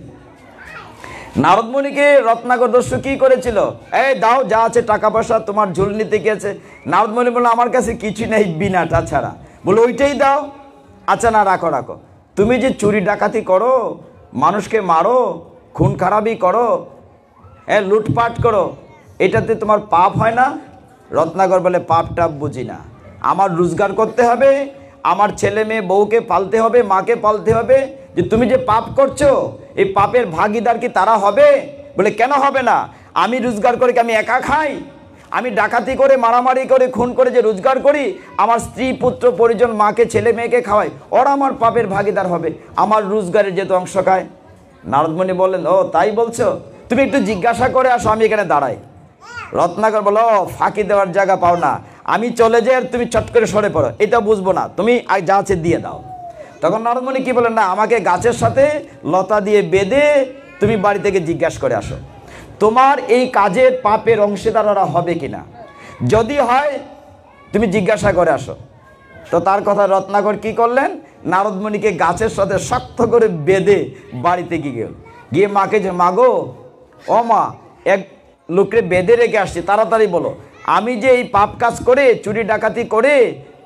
নারদ মুনিকে রত্নাকর দস্যু কি করেছিল? এই দাও, যা আছে টাকা পয়সা, তোমার ঝুল নিতে গিয়েছে। নারদ মুনি বললো আমার কাছে কিছু নেই বিনাটা ছাড়া। বলে ওইটাই দাও। আচ্ছা না, রাখো। তুমি যে চুরি ডাকাতি করো, মানুষকে মারো, খুন খারাপি করো, লুটপাট করো, এটাতে তোমার পাপ হয় না? রত্নাকর বলে পাপ টাপ বুঝি না, আমার রোজগার করতে হবে, আমার ছেলে মেয়ে বউকে পালতে হবে, মাকে পালতে হবে। যে তুমি যে পাপ করছো, এই পাপের ভাগীদার কি তারা হবে? বলে কেন হবে না? আমি রোজগার করে কি আমি একা খাই? আমি ডাকাতি করে, মারামারি করে, খুন করে যে রোজগার করি, আমার স্ত্রী পুত্র পরিজন, মাকে ছেলে মেয়েকে খাওয়াই, ওরা আমার পাপের ভাগীদার হবে, আমার রোজগারের যেহেতু অংশ খায়। নারদ মুনি বললেন, ও তাই বলছো? তুমি একটু জিজ্ঞাসা করে আসো, আমি এখানে দাঁড়াই। রত্নাকর বলো, ফাঁকি দেওয়ার জায়গা পাও না, আমি চলে যাই আর তুমি চট করে সরে পড়ো, এটা বুঝবো না, তুমি যা আছে দিয়ে দাও। তখন নারদ মুনি কি বলেন, না আমাকে গাছের সাথে লতা দিয়ে বেঁধে তুমি বাড়ি থেকে জিজ্ঞাসা করে আসো, তোমার এই কাজের পাপের অংশীদাররা হবে কিনা, যদি হয় তুমি জিজ্ঞাসা করে আসো। তো তার কথা রত্নাকর কি করলেন, নারদ মুনিকে গাছের সাথে শক্ত করে বেঁধে বাড়িতে গিয়ে মাকে যে, মাগো ও মা, এক লোককে বেঁধে রেখে আসছি, তাড়াতাড়ি বলো, আমি যে এই পাপ কাজ করে, চুরি ডাকাতি করে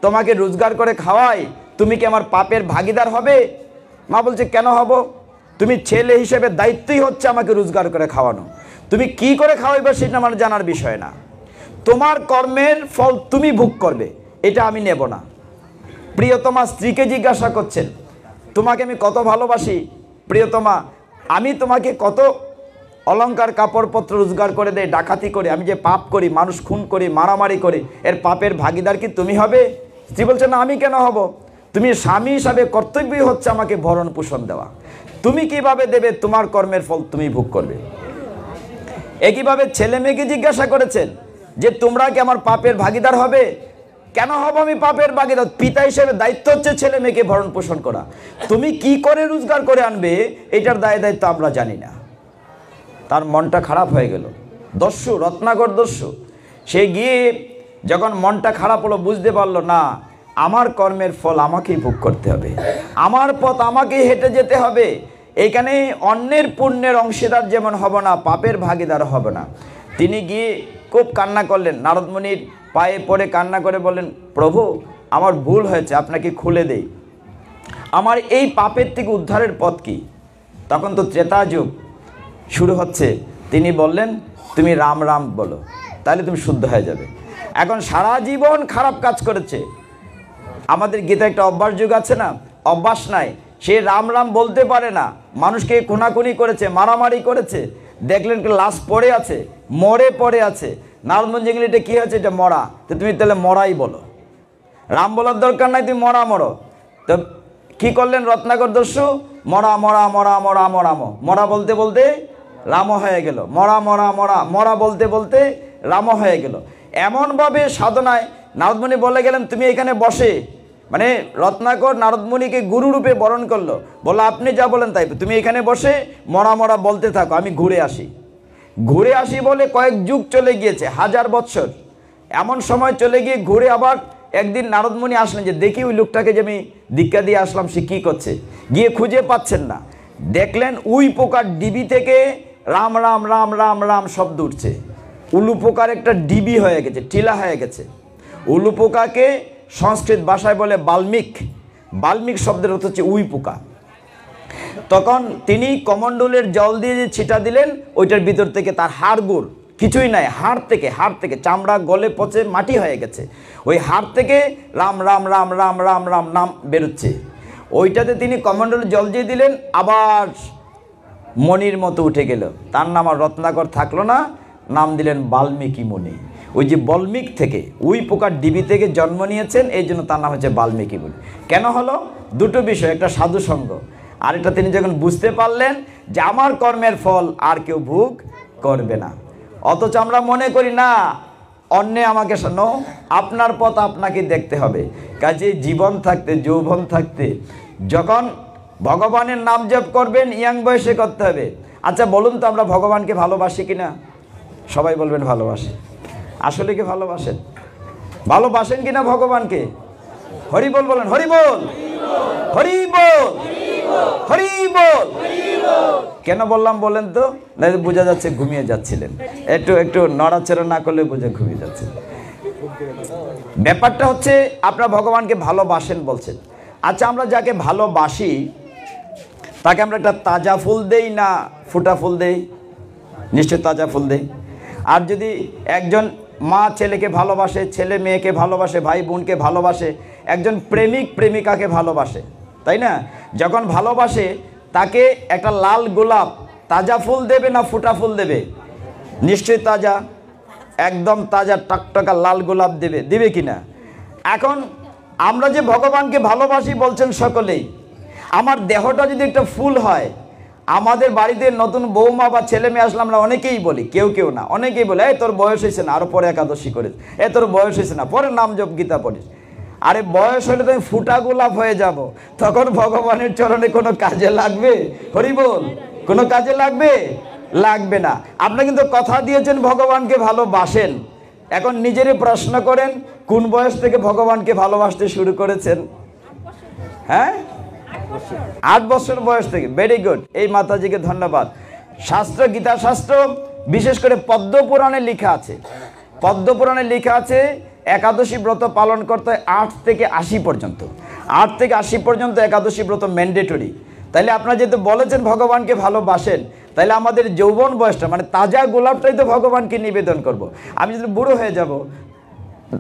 তোমাকে রোজগার করে খাওয়াই, তুমি কি আমার পাপের ভাগীদার হবে? মা বলছে, কেন হব? তুমি ছেলে হিসেবে দায়িত্বই হচ্ছে আমাকে রোজগার করে খাওয়ানো, তুমি কি করে খাওয়াইবে সেটা আমার জানার বিষয় না, তোমার কর্মের ফল তুমি ভোগ করবে, এটা আমি নেব না। প্রিয়তমা স্ত্রীকে জিজ্ঞাসা করছেন, তোমাকে আমি কত ভালোবাসি প্রিয়তমা, আমি তোমাকে কত অলংকার কাপড়পত্র রোজগার করে দেয়, ডাকাতি করে, আমি যে পাপ করি, মানুষ খুন করি, মারামারি করি, এর পাপের ভাগীদার কি তুমি হবে? স্ত্রী বলছে, না আমি কেন হব, তুমি স্বামী হিসাবে কর্তব্যই হচ্ছে আমাকে ভরণ পোষণ দেওয়া, তুমি কিভাবে দেবে? তোমার কর্মের ফল তুমি ভোগ করবে। একইভাবে ছেলে মেয়েকে জিজ্ঞাসা করেছেন যে তোমরা কি আমার পাপের ভাগিদার হবে? কেন হব আমি পাপের ভাগিদার? পিতা হিসেবে দায়িত্ব হচ্ছে ছেলে মেয়েকে ভরণ পোষণ করা। তুমি কি করে রোজগার করে আনবে এটার দায়িত্ব আমরা জানি না। তার মনটা খারাপ হয়ে গেল। দস্যু, রত্নাকর দস্যু, সে গিয়ে যখন মনটা খারাপ হলো, বুঝতে পারলো না আমার কর্মের ফল আমাকেই ভোগ করতে হবে, আমার পথ আমাকেই হেঁটে যেতে হবে। এখানে অন্যের পুণ্যের অংশীদার যেমন হব না, পাপের ভাগিদার হব না। তিনি গিয়ে খুব কান্না করলেন, নারদ মুনির পায়ে পড়ে কান্না করে বললেন, প্রভু আমার ভুল হয়েছে, আপনাকে খুলে দেই, আমার এই পাপের থেকে উদ্ধারের পথ কি? তখন তো ত্রেতা যুগ শুরু হচ্ছে। তিনি বললেন তুমি রাম রাম বলো, তাহলে তুমি শুদ্ধ হয়ে যাবে। এখন সারা জীবন খারাপ কাজ করেছে। আমাদের গীতা একটা অভ্যাস যুগ আছে না, অভ্যাস নাই, সে রাম রাম বলতে পারে না, মানুষকে খুনাখুনি করেছে, মারামারি করেছে, দেখলেন লাশ পড়ে আছে, মরে পড়ে আছে। নারদমুনি যেগুলো এটা কী হয়েছে? এটা মরা, তো তুমি তাহলে মরাই বলো, রাম বলার দরকার নাই, তুমি মরা মরো। তো কি করলেন রত্নাকর দস্যু? মরা মরা মরা মরা মরা মরা বলতে বলতে রাম হয়ে গেল, মরা মরা মরা মরা বলতে বলতে রাম হয়ে গেল। এমনভাবে সাধনায় নারদমুনি বলে গেলেন তুমি এখানে বসে, মানে রত্নাকর নারদমুনিকে গুরুরূপে বরণ করলো, বললো আপনি যা বলেন তাই, তুমি এখানে বসে মরা মরা বলতে থাকো, আমি ঘুরে আসি। ঘুরে আসি বলে কয়েক যুগ চলে গিয়েছে, 1000 বৎসর। এমন সময় চলে গিয়ে ঘুরে আবার একদিন নারদমুনি আসলেন যে দেখি ওই লোকটাকে যে আমি দীক্ষা দিয়ে আসলাম সে কী করছে। গিয়ে খুঁজে পাচ্ছেন না, দেখলেন উই পোকার ডিবি থেকে রাম রাম রাম রাম রাম শব্দ উঠছে। উলু পোকার একটা ডিবি হয়ে গেছে, টিলা হয়ে গেছে। উলু পোকাকে সংস্কৃত ভাষায় বলে বাল্মিক, বাল্মিক শব্দের অর্থ হচ্ছে উই পোকা। তখন তিনি কমণ্ডলের জল দিয়ে যে ছিটা দিলেন, ওইটার ভিতর থেকে তার হাড়গুড় কিছুই নাই, হাড় থেকে চামড়া গলে পচে মাটি হয়ে গেছে, ওই হাড় থেকে রাম রাম রাম রাম রাম রাম নাম বেরোচ্ছে। ওইটাতে তিনি কমণ্ডলের জল দিয়ে দিলেন, আবার মণির মতো উঠে গেল। তার নাম আর রত্নাকর থাকলো না, নাম দিলেন বাল্মীকি মুনি। ওই যে বল্মিক থেকে, উই পোকার ডিবি থেকে জন্ম নিয়েছেন, এই জন্য তার নাম হচ্ছে বাল্মীকি মুনি। কেন হলো? দুটো বিষয়, একটা সাধু সঙ্গ, আরেকটা তিনি যখন বুঝতে পারলেন যে আমার কর্মের ফল আর কেউ ভোগ করবে না। অথচ আমরা মনে করি না অন্যে আমাকে শোনো, আপনার পথ আপনাকে দেখতে হবে। কাজে জীবন থাকতে, যৌবন থাকতে যখন ভগবানের নাম জপ করবেন, ইয়াং বয়সে করতে হবে। আচ্ছা বলুন তো আমরা ভগবানকে ভালোবাসি কিনা? সবাই বলবেন ভালোবাসে। আসলে কি ভালোবাসেন? ভালোবাসেন কিনা ভগবানকে? হরি বল বলেন, হরি বল, হরি বল, হরি বল। কেন বললাম বলেন তো? না বোঝা যাচ্ছে ঘুমিয়ে যাচ্ছিলেন, একটু একটু নড়াচড়া না করলে বুঝে ঘুমিয়ে যাচ্ছেন। ব্যাপারটা হচ্ছে আপনারা ভগবানকে ভালোবাসেন বলছেন। আচ্ছা আমরা যাকে ভালোবাসি তাকে আমরা একটা তাজা ফুল দেই না ফুটা ফুল দেই? নিশ্চয় তাজা ফুল দেই। আর যদি একজন মা ছেলেকে ভালোবাসে, ছেলে মেয়েকে ভালোবাসে, ভাই বোনকে ভালোবাসে, একজন প্রেমিক প্রেমিকাকে ভালোবাসে, তাই না? যখন ভালোবাসে তাকে একটা লাল গোলাপ তাজা ফুল দেবে না ফুটা ফুল দেবে? নিশ্চয়ই তাজা, একদম তাজা টকটকা লাল গোলাপ দেবে, দিবে কিনা? এখন আমরা যে ভগবানকে ভালোবাসি বলছেন সকলেই, আমার দেহটা যদি একটা ফুল হয়, আমাদের বাড়িতে নতুন বৌমা বা ছেলে মেয়ে আসলে আমরা অনেকেই বলি, কেউ কেউ না, অনেকেই বলে এই তোর বয়স হয়েছে না, আরও পরে একাদশী করিস, এই তোর বয়স হয়েছে না, পরে নাম জপ গীতা পড়িস। আরে বয়স হলে তুমি ফুটা গোলাপ হয়ে যাব, তখন ভগবানের চরণে কোনো কাজে লাগবে? হরি বল, কোনো কাজে লাগবে? লাগবে না। আপনি কিন্তু কথা দিয়েছেন ভগবানকে ভালোবাসেন, এখন নিজেরই প্রশ্ন করেন কোন বয়স থেকে ভগবানকে ভালোবাসতে শুরু করেছেন? হ্যাঁ, 8 বছর বয়স থেকে। ভেরি গুড, এই মাতাজিকে ধন্যবাদ। শাস্ত্র, গীতা শাস্ত্র, বিশেষ করে পদ্মপুরাণে লেখা আছে, পদ্মপুরাণে লেখা আছে একাদশী ব্রত পালন করতে 8 থেকে 80 পর্যন্ত, 8 থেকে 80 পর্যন্ত একাদশী ব্রত ম্যান্ডেটরি। তাইলে আপনারা যেহেতু বলেছেন ভগবানকে ভালোবাসেন, তাইলে আমাদের যৌবন বয়সটা মানে তাজা গোলাপটাই তো ভগবানকে নিবেদন করব। আমি যদি বুড়ো হয়ে যাব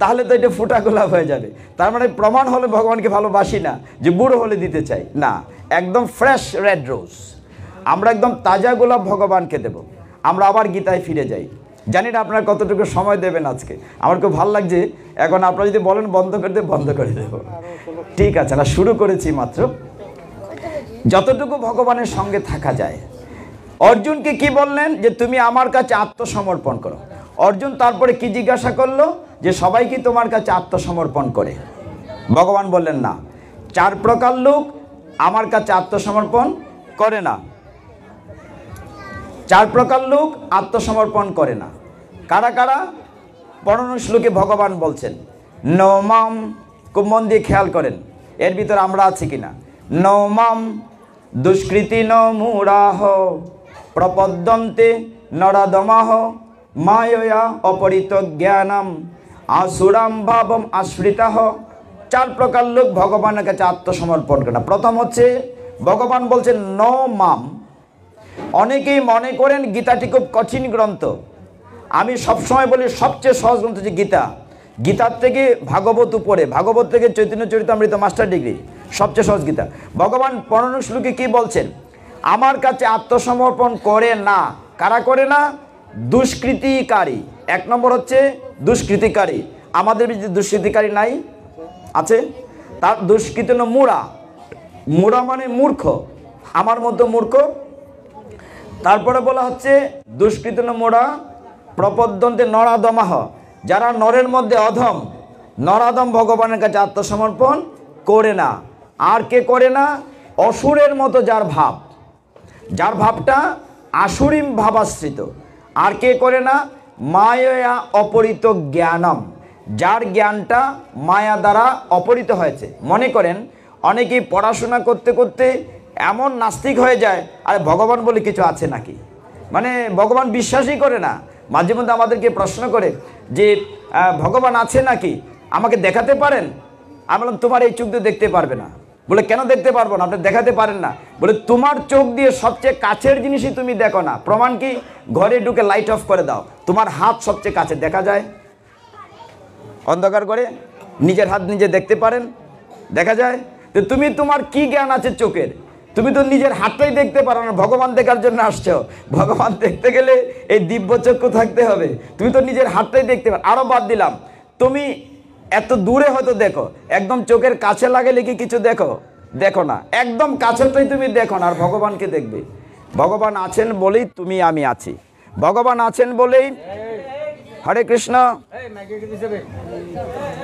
তাহলে তো এটা ফুটা গোলাপ হয়ে যাবে। তার মানে প্রমাণ হলে ভগবানকে ভালোবাসি না, যে বুড়ো হলে দিতে চাই না। একদম ফ্রেশ রেড রোজ, আমরা একদম তাজা গোলাপ ভগবানকে দেব। আমরা আবার গীতায় ফিরে যাই। জানি না আপনারা কতটুকু সময় দেবেন আজকে, আমার খুব ভালো লাগছে। এখন আপনারা যদি বলেন বন্ধ করে দেব, বন্ধ করে দেব। ঠিক আছে, না শুরু করেছি মাত্র। যতটুকু ভগবানের সঙ্গে থাকা যায়। অর্জুনকে কি বললেন? যে তুমি আমার কাছে আত্মসমর্পণ করো। অর্জুন তারপরে কি জিজ্ঞাসা করলো? যে সবাই কি তোমার কাছে আত্মসমর্পণ করে? ভগবান বললেন না, 4 প্রকার লোক আমার কাছে আত্মসমর্পণ করে না। 4 প্রকার লোক আত্মসমর্পণ করে না। কারা কারা? 15 শ্লোকে ভগবান বলছেন, নমাম, খুব মন দিয়ে খেয়াল করেন এর ভিতরে আমরা আছি কিনা। নমাম দুষ্কৃতি ন মূঢ়াহ প্রপদ্যন্তে নরাদমাহ মায়য়া অপরিত জ্ঞানম আসুরাম ভাবম আশ্রিতাহ। 4 প্রকার লোক ভগবানের কাছে আত্মসমর্পণ করে না। প্রথম হচ্ছে ভগবান বলছেন ন মাম। অনেকেই মনে করেন গীতাটি খুব কঠিন গ্রন্থ। আমি সবসময় বলি সবচেয়ে সহজ গ্রন্থ হচ্ছে গীতা। গীতার থেকে ভাগবত উপরে, ভাগবত থেকে চৈতন্য চরিতামৃত মাস্টার ডিগ্রি, সবচেয়ে সহজ গীতা। ভগবান 15 শ্লোকে কি বলছেন? আমার কাছে আত্মসমর্পণ করে না। কারা করে না? দুষ্কৃতিকারী। 1 নম্বর হচ্ছে দুষ্কৃতিকারী। আমাদের যে দুষ্কৃতিকারী নাই আছে, তার দুষ্কৃতি না মূঢ়া। মূঢ়া মানে মূর্খ, আমার মতো মূর্খ। তারপরে বলা হচ্ছে দুষ্কৃতি না মূঢ়া প্রপদ্যন্তে নরাদমাহ, যারা নরের মধ্যে অধম, নরাদম ভগবানের কাছে আত্মসমর্পণ করে না। আর কে করে না? অসুরের মতো যার ভাব, যার ভাবটা আসুরিম ভাবাশ্রিত। আর কে করে না? মায়া অপরিত জ্ঞানম, যার জ্ঞানটা মায়া দ্বারা অপরিত হয়েছে। মনে করেন অনেকেই পড়াশোনা করতে করতে এমন নাস্তিক হয়ে যায়, আর ভগবান বলে কিছু আছে নাকি, মানে ভগবান বিশ্বাসই করে না। মাঝে মধ্যে আমাদেরকে প্রশ্ন করে যে ভগবান আছে নাকি, আমাকে দেখাতে পারেন? আমি বললাম তোমার এই চোখ দিয়ে দেখতে পারবে না। বলে কেন দেখতে পারবো না? আপনি দেখাতে পারেন না? বলে তোমার চোখ দিয়ে সবচেয়ে কাছের জিনিসই তুমি দেখো না। প্রমাণ কি? ঘরে ঢুকে লাইট অফ করে দাও, তোমার হাত সবচেয়ে কাছে দেখা যায়। অন্ধকার করে নিজের হাত নিজে দেখতে পারেন? দেখা যায়। তো তুমি, তোমার কি জ্ঞান আছে চোখের? তুমি তো নিজের হাতটাই দেখতে পারো না, ভগবান দেখার জন্য আসছো। ভগবান দেখতে গেলে এই দিব্য চক্ষু থাকতে হবে। তুমি তো নিজের হাতটাই দেখতে পারো। আরো বাদ দিলাম, তুমি এত দূরে হয়তো দেখো, একদম চোখের কাছে লাগালে কি কিছু দেখো? দেখো না। একদম কাছেরটাই তুমি দেখো না, আর ভগবানকে দেখবে। ভগবান আছেন বলেই তুমি আমি আছি। ভগবান আছেন বলেই হরে কৃষ্ণ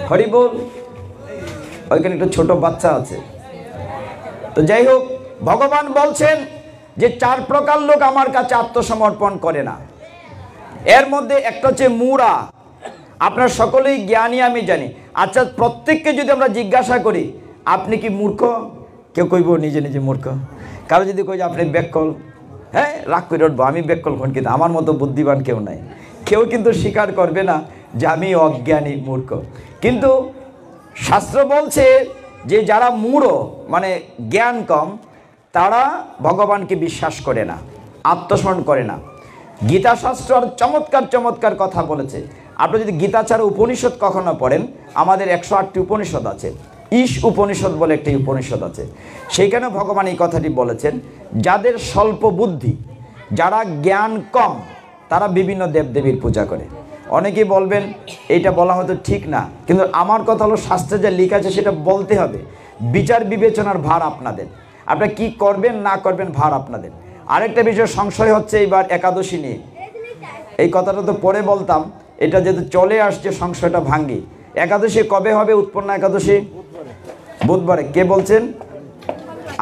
হরি বল। ওইখানে একটা ছোট বাচ্চা আছে। তো যাই হোক, ভগবান বলছেন যে 4 প্রকার লোক আমার কাছে আত্মসমর্পণ করে না। এর মধ্যে একটা হচ্ছে মূঢ়া। আপনার সকলেই জ্ঞানী আমি জানি। আচ্ছা, প্রত্যেককে যদি আমরা জিজ্ঞাসা করি আপনি কি মূর্খ, কেউ কইব নিজে নিজে মূর্খ। কারো যদি কই যে আপনি বেকল, হ্যাঁ রাগ করে উঠবো, আমি বেকল কোন, কিন্তু আমার মতো বুদ্ধিমান কেউ নাই। কেউ কিন্তু স্বীকার করবে না যে আমি অজ্ঞানী মূর্খ। কিন্তু শাস্ত্র বলছে যে যারা মূঢ় মানে জ্ঞান কম, তারা ভগবানকে বিশ্বাস করে না, আত্মসমর্পণ করে না। গীতা শাস্ত্র আর চমৎকার চমৎকার কথা বলেছে। আপনি যদি গীতা ছাড়া উপনিষদ কখনো পড়েন, আমাদের 108টি উপনিষদ আছে। ঈশ উপনিষদ বলে একটি উপনিষদ আছে, সেইখানে ভগবান এই কথাটি বলেছেন, যাদের স্বল্প বুদ্ধি, যারা জ্ঞান কম, তারা বিভিন্ন দেবদেবীর পূজা করে। অনেকেই বলবেন এইটা বলা হয়তো ঠিক না, কিন্তু আমার কথা হলো শাস্ত্রে যা লেখা আছে সেটা বলতে হবে। বিচার বিবেচনার ভার আপনাদের, আপনারা কি করবেন না করবেন ভার আপনাদের। আরেকটা বিষয় সংশয় হচ্ছে এইবার একাদশী নিয়ে। এই কথাটা তো পরে বলতাম, এটা যেহেতু চলে আসছে সংশয়টা ভাঙ্গি। একাদশী কবে হবে? উৎপন্ন একাদশী বুধবারে। কে বলছেন?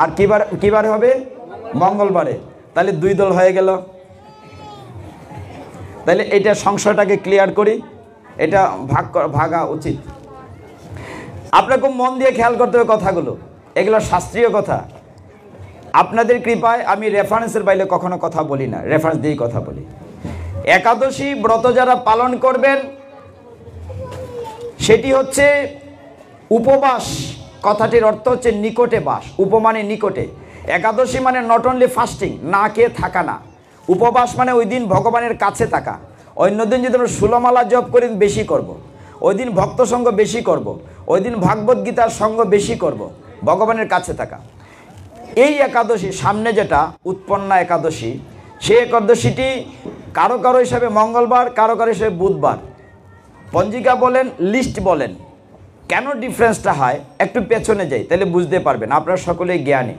আর কিবারে হবে? মঙ্গলবারে। তাহলে 2 দল হয়ে গেল। তাহলে এটা সংশয়টাকে ক্লিয়ার করি, এটা ভাগা উচিত। আপনার খুব মন দিয়ে খেয়াল করতে হবে কথাগুলো, এগুলো শাস্ত্রীয় কথা। আপনাদের কৃপায় আমি রেফারেন্সের বাইরে কখনো কথা বলি না, রেফারেন্স দিয়েই কথা বলি। একাদশী ব্রত যারা পালন করবেন সেটি হচ্ছে উপবাস। কথাটির অর্থ হচ্ছে নিকটে বাস। উপমানে নিকটে। একাদশী মানে নট অনলি ফাস্টিং, না খেয়ে থাকা না। উপবাস মানে ওই দিন ভগবানের কাছে থাকা। অন্য দিন যদি আমরা ষোলমালা জপ করি বেশি করব, ওই দিন ভক্ত সঙ্গ বেশি করব, ওই দিন ভাগবত গীতার সঙ্গ বেশি করব, ভগবানের কাছে থাকা। এই একাদশী সামনে যেটা উৎপন্না একাদশী, সেই একাদশীটি কারো কারো হিসাবে মঙ্গলবার, কারো কারো হিসাবে বুধবার। পঞ্জিকা বলেন, লিস্ট বলেন, কেন ডিফারেন্সটা হয় একটু পেছনে যাই, তাহলে বুঝতে পারবেন। আপনারা সকলেই জ্ঞানী।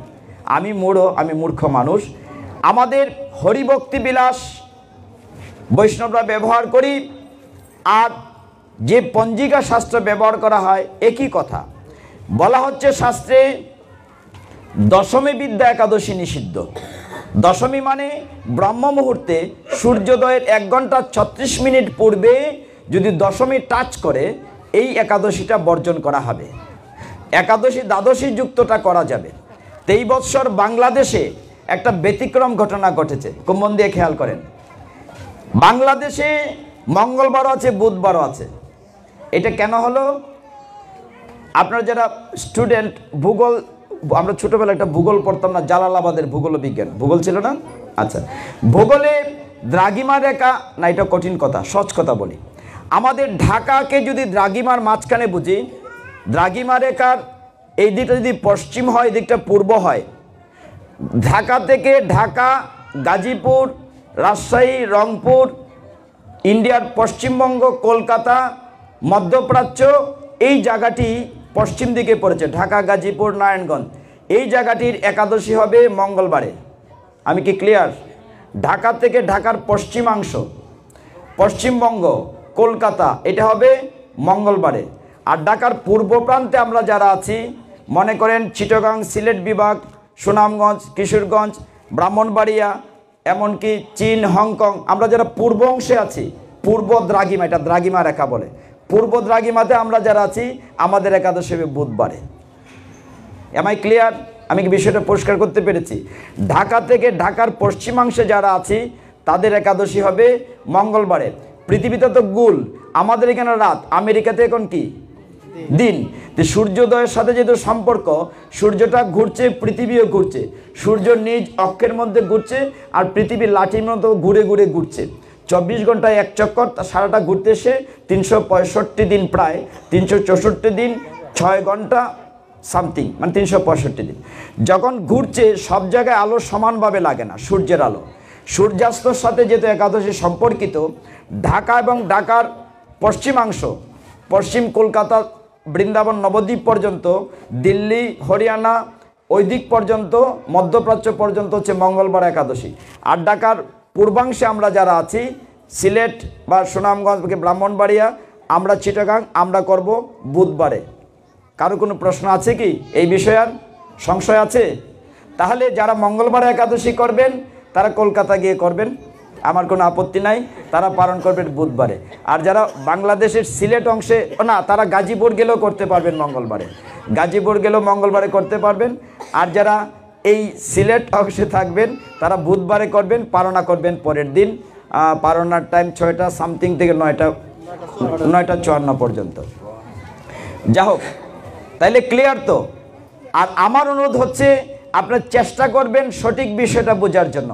আমি মূঢ়, আমি মূর্খ মানুষ। আমাদের হরিভক্তি বিলাস বৈষ্ণবরা ব্যবহার করি, আর যে পঞ্জিকা শাস্ত্র ব্যবহার করা হয় একই কথা। বলা হচ্ছে শাস্ত্রে দশমী বিদ্যা একাদশী নিষিদ্ধ। দশমী মানে ব্রহ্ম মুহূর্তে সূর্যোদয়ের 1 ঘন্টা 36 মিনিট পূর্বে যদি দশমী টাচ করে এই একাদশীটা বর্জন করা হবে। একাদশী দ্বাদশী যুক্তটা করা যাবে। 23 বৎসর বাংলাদেশে একটা ব্যতিক্রম ঘটনা ঘটেছে, খুব মন দিয়ে খেয়াল করেন। বাংলাদেশে মঙ্গলবারও আছে, বুধবারও আছে। এটা কেন হলো? আপনারা যারা স্টুডেন্ট, ভূগোল, আমরা ছোটবেলা একটা ভূগোল পড়তাম না, জালালাবাদের ভূগোল বিজ্ঞান, ভূগোল ছিল না? আচ্ছা, ভূগোলে দ্রাঘিমা রেখা, না এটা কঠিন কথা, সহজ কথা বলি। আমাদের ঢাকাকে যদি দ্রাঘিমার মাঝখানে বুঝি, দ্রাঘিমা রেখার এই দিকটা যদি পশ্চিম হয়, এই দিকটা পূর্ব হয়। ঢাকা থেকে ঢাকা, গাজীপুর, রাজশাহী, রংপুর, ইন্ডিয়ার পশ্চিমবঙ্গ, কলকাতা, মধ্যপ্রাচ্য, এই জায়গাটি পশ্চিম দিকে পড়েছে। ঢাকা, গাজীপুর, নারায়ণগঞ্জ, এই জায়গাটির একাদশী হবে মঙ্গলবারে। আমি কি ক্লিয়ার? ঢাকা থেকে ঢাকার পশ্চিমাংশ, পশ্চিমবঙ্গ, কলকাতা, এটা হবে মঙ্গলবারে। আর ঢাকার পূর্ব প্রান্তে আমরা যারা আছি, মনে করেন চিটাগাং, সিলেট বিভাগ, সুনামগঞ্জ, কিশোরগঞ্জ, ব্রাহ্মণবাড়িয়া, এমনকি চীন, হংকং, আমরা যারা পূর্ব অংশে আছি, পূর্ব দ্রাঘিমা, এটা দ্রাঘিমা রেখা বলে, পূর্ব দ্রাঘিমাতে আমরা যারা আছি, আমাদের একাদশী হবে বুধবারে। Am I clear? আমি কি বিষয়টা পরিষ্কার করতে পেরেছি? ঢাকা থেকে ঢাকার পশ্চিমাংশে যারা আছি, তাদের একাদশী হবে মঙ্গলবারে। পৃথিবীতে তো গোল, আমাদের এখানে রাত, আমেরিকাতে এখন কি দিন। তো সূর্যোদয়ের সাথে যেহেতু সম্পর্ক, সূর্যটা ঘুরছে, পৃথিবীও ঘুরছে, সূর্য নিজ অক্ষের মধ্যে ঘুরছে, আর পৃথিবী লাঠির মতো ঘুরে ঘুরে ঘুরছে। 24 ঘন্টায় এক চক্কর, সারাটা ঘুরতে এসে 365 দিন, প্রায় 364 দিন, 6 ঘন্টা সামথিং, মানে 365 দিন যখন ঘুরছে, সব জায়গায় আলো সমানভাবে লাগে না, সূর্যের আলো। সূর্যাস্তর সাথে যেহেতু একাদশী সম্পর্কিত, ঢাকা এবং ঢাকার পশ্চিমাংশ, পশ্চিম কলকাতা, বৃন্দাবন, নবদ্বীপ পর্যন্ত, দিল্লি, হরিয়ানা, ওই দিক পর্যন্ত, মধ্যপ্রাচ্য পর্যন্ত হচ্ছে মঙ্গলবার একাদশী। আর ঢাকার পূর্বাংশে আমরা যারা আছি, সিলেট বা সুনামগঞ্জ, ব্রাহ্মণবাড়িয়া, আমরা চিটাগাং, আমরা করব বুধবারে। কারো কোনো প্রশ্ন আছে কি এই বিষয়ে? আর সংশয় আছে? তাহলে যারা মঙ্গলবার একাদশী করবেন তারা কলকাতা গিয়ে করবেন, আমার কোনো আপত্তি নাই, তারা পালন করবেন বুধবারে। আর যারা বাংলাদেশের সিলেট অংশে, না, তারা গাজীপুর গেলেও করতে পারবেন মঙ্গলবারে, গাজীপুর গেলেও মঙ্গলবারে করতে পারবেন। আর যারা এই সিলেট অংশে থাকবেন তারা বুধবারে করবেন, পালনা করবেন পরের দিন। পালনার টাইম 6টা সামথিং থেকে 9টা 54 পর্যন্ত। যা হোক, তাইলে ক্লিয়ার তো? আর আমার অনুরোধ হচ্ছে, আপনার চেষ্টা করবেন সঠিক বিষয়টা বোঝার জন্য,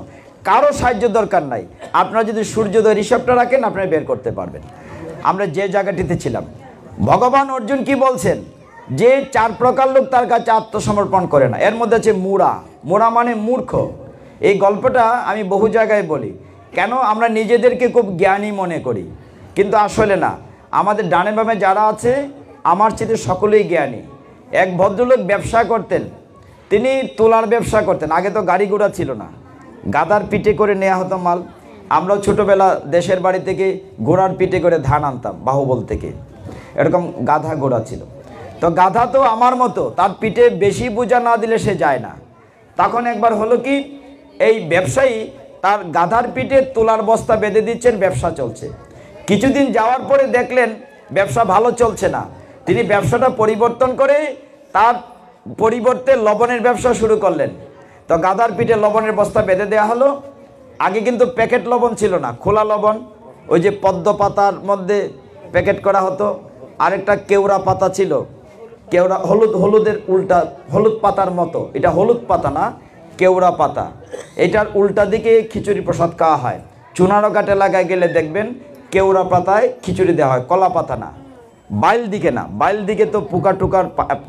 কারো সাহায্য দরকার নাই। আপনারা যদি সূর্যোদয় হিসাবটা রাখেন, আপনারা বের করতে পারবেন। আমরা যে জায়গাটিতে ছিলাম, ভগবান অর্জুন কি বলছেন? যে 4 প্রকার লোক তার কাছে আত্মসমর্পণ করে না, এর মধ্যে আছে মুড়া। মুড়া মানে মূর্খ। এই গল্পটা আমি বহু জায়গায় বলি। কেন? আমরা নিজেদেরকে খুব জ্ঞানী মনে করি, কিন্তু আসলে না। আমাদের ডানে বামে যারা আছে, আমার চেয়ে সকলেই জ্ঞানী। এক ভদ্রলোক ব্যবসা করতেন, তিনি তোলার ব্যবসা করতেন। আগে তো গাড়ি ঘোড়া ছিল না, গাধার পিঠে করে নেওয়া হতো মাল। আমরাও ছোটোবেলা দেশের বাড়ি থেকে ঘোড়ার পিঠে করে ধান আনতাম, বাহুবল থেকে, এরকম গাধা ঘোড়া ছিল। তো গাধা তো আমার মতো, তার পিঠে বেশি বোঝা না দিলে সে যায় না। তখন একবার হলো কি, এই ব্যবসায়ী তার গাধার পিঠে তোলার বস্তা বেঁধে দিচ্ছেন, ব্যবসা চলছে। কিছুদিন যাওয়ার পরে দেখলেন ব্যবসা ভালো চলছে না। তিনি ব্যবসাটা পরিবর্তন করে তার পরিবর্তে লবণের ব্যবসা শুরু করলেন। তো গাধার পিঠে লবণের বস্তা বেঁধে দেওয়া হলো। আগে কিন্তু প্যাকেট লবণ ছিল না, খোলা লবণ, ওই যে পদ্ম পাতার মধ্যে প্যাকেট করা হতো। আরেকটা কেওড়া পাতা ছিল, কেওড়া, হলুদের উল্টা, হলুদ পাতার মতো, এটা হলুদ পাতা না, কেওড়া পাতা। এটার উল্টা দিকে খিচুড়ি প্রসাদ খাওয়া হয়। চুনারঘাট এলাকায় গেলে দেখবেন কেওড়া পাতায় খিচুড়ি দেওয়া হয়, কলা পাতা না। বাইল দিকে না, বাইল দিকে তো পোকা টুকার